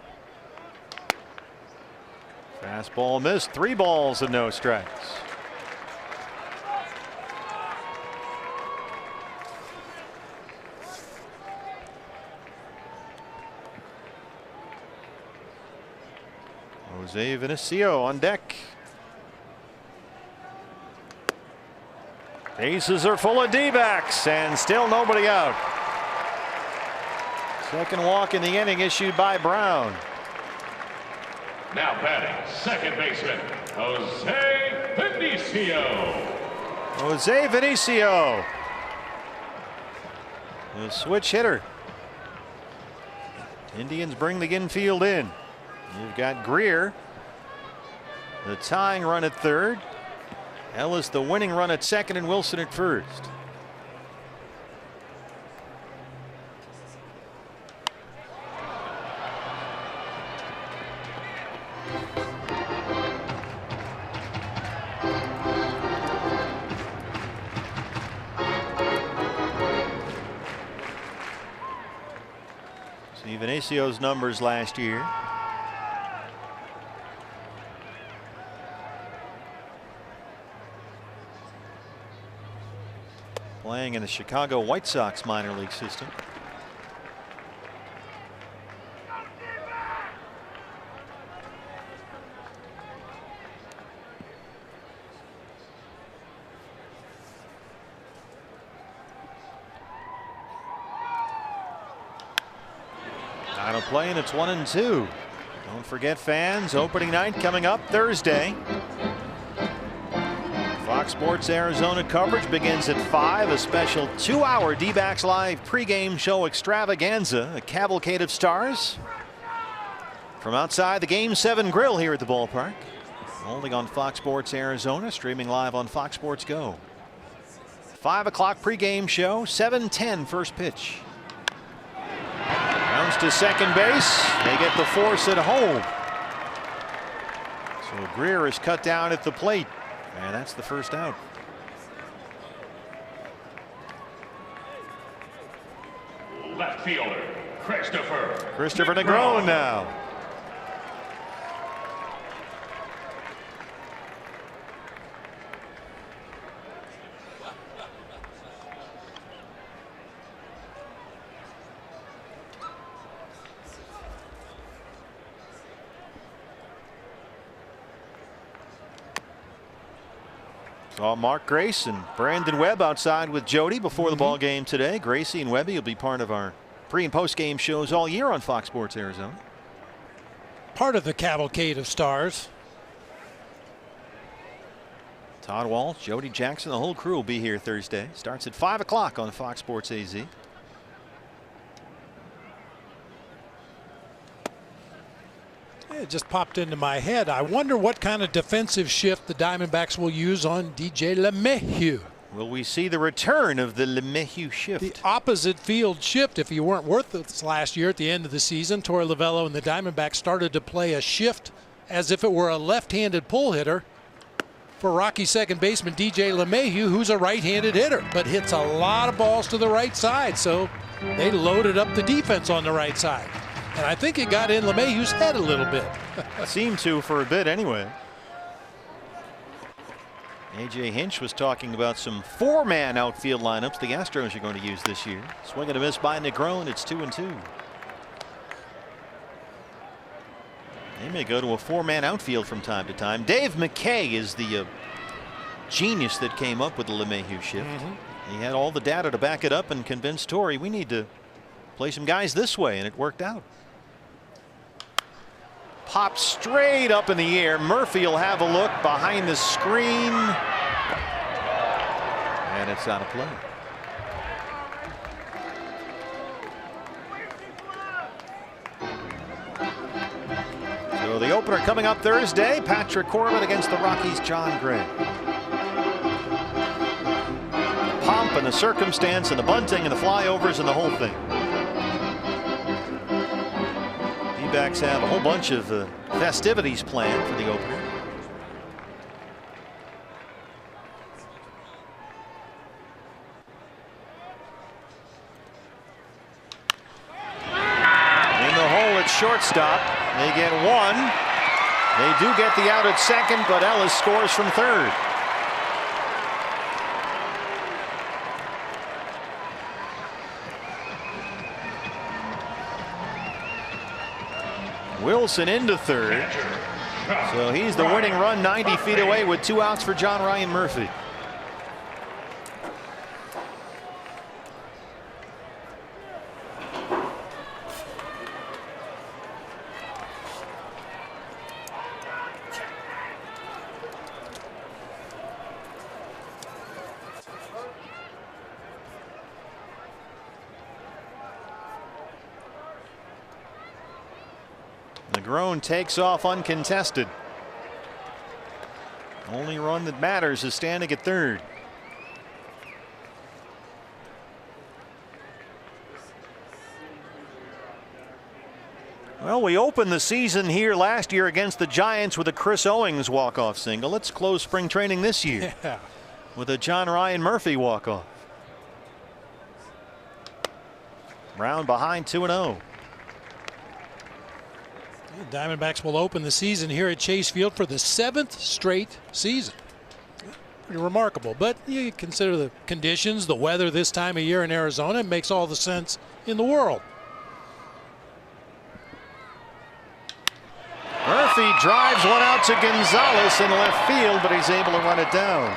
Fastball missed. 3 balls and no strikes. Jose Vinicio on deck. Bases are full of D-backs and still nobody out. Second walk in the inning issued by Brown. Now batting, second baseman, Jose Vinicio. Jose Vinicio. The switch hitter. Indians bring the infield in. You've got Greer, the tying run at third. Ellis the winning run at second, and Wilson at first. See Vinicio's numbers last year. Playing in the Chicago White Sox minor league system. Out of play, and it's 1-2. Don't forget, fans, opening night coming up Thursday. Fox Sports Arizona coverage begins at 5. A special 2-hour D-backs live pregame show extravaganza. A cavalcade of stars from outside the Game 7 grill here at the ballpark. Only on Fox Sports Arizona, streaming live on Fox Sports Go. 5 o'clock pregame show, 7:10 first pitch. Bounce to second base. They get the force at home. So Greer is cut down at the plate. And that's the first out. Left fielder, Christopher Negron now. Saw Mark Grace and Brandon Webb outside with Jody before the ball game today. Gracie and Webby will be part of our pre and post game shows all year on Fox Sports Arizona. Part of the cavalcade of stars. Todd Walsh, Jody Jackson, the whole crew will be here Thursday. Starts at 5 o'clock on Fox Sports AZ. It just popped into my head. I wonder what kind of defensive shift the Diamondbacks will use on DJ LeMahieu. Will we see the return of the LeMahieu shift? The opposite field shift. If you weren't worth it last year at the end of the season, Torey Lovullo and the Diamondbacks started to play a shift as if it were a left-handed pull hitter for Rocky second baseman DJ LeMahieu, who's a right-handed hitter, but hits a lot of balls to the right side. So they loaded up the defense on the right side. And I think it got in LeMahieu's head a little bit. Seemed to for a bit anyway. A.J. Hinch was talking about some four-man outfield lineups the Astros are going to use this year. Swing and a miss by Negron. It's 2-2. They may go to a four-man outfield from time to time. Dave McKay is the genius that came up with the LeMahieu shift. He had all the data to back it up and convinced Torey we need to play some guys this way, and it worked out. Pop straight up in the air. Murphy will have a look behind the screen. And it's out of play. So the opener coming up Thursday. Patrick Corbin against the Rockies' John Gray. The pomp and the circumstance and the bunting and the flyovers and the whole thing. Backs have a whole bunch of festivities planned for the opener. In the hole at shortstop. They get one. They do get the out at second, but Ellis scores from third. Wilson into third. So he's the winning run 90 feet away with 2 outs for John Ryan Murphy. Negron takes off uncontested. Only run that matters is standing at third. Well, we opened the season here last year against the Giants with a Chris Owings walk-off single. Let's close spring training this year with a John Ryan Murphy walk-off. Round behind 2-0. The Diamondbacks will open the season here at Chase Field for the 7th straight season. Pretty remarkable, but you consider the conditions, the weather this time of year in Arizona, it makes all the sense in the world. Murphy drives one out to Gonzalez in left field, but he's able to run it down.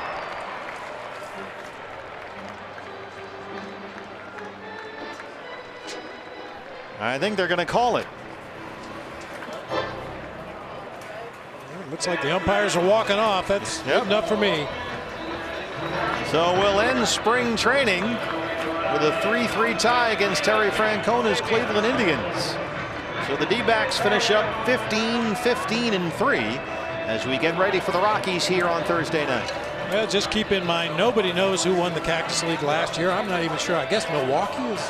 I think they're going to call it. Looks like the umpires are walking off. That's good enough for me. So we'll end spring training with a 3-3 tie against Terry Francona's Cleveland Indians. So the D-backs finish up 15-15-3 as we get ready for the Rockies here on Thursday night. Well, just keep in mind, nobody knows who won the Cactus League last year. I'm not even sure. I guess Milwaukee is.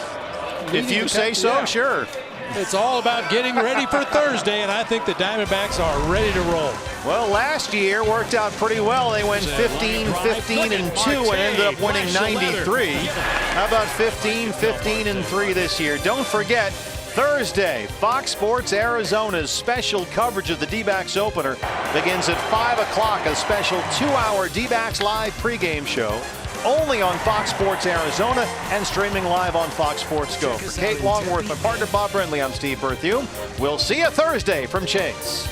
If you say so, sure. It's all about getting ready for Thursday, and I think the Diamondbacks are ready to roll. Well, last year worked out pretty well. They went 15-15-2 and ended up winning 93. How about 15-15-3 this year? Don't forget, Thursday, Fox Sports Arizona's special coverage of the D-backs opener begins at 5 o'clock, a special 2-hour D-backs live pregame show. Only on Fox Sports Arizona and streaming live on Fox Sports Go. For Kate Longworth, my partner Bob Brindley, I'm Steve Berthiaume. We'll see you Thursday from Chase.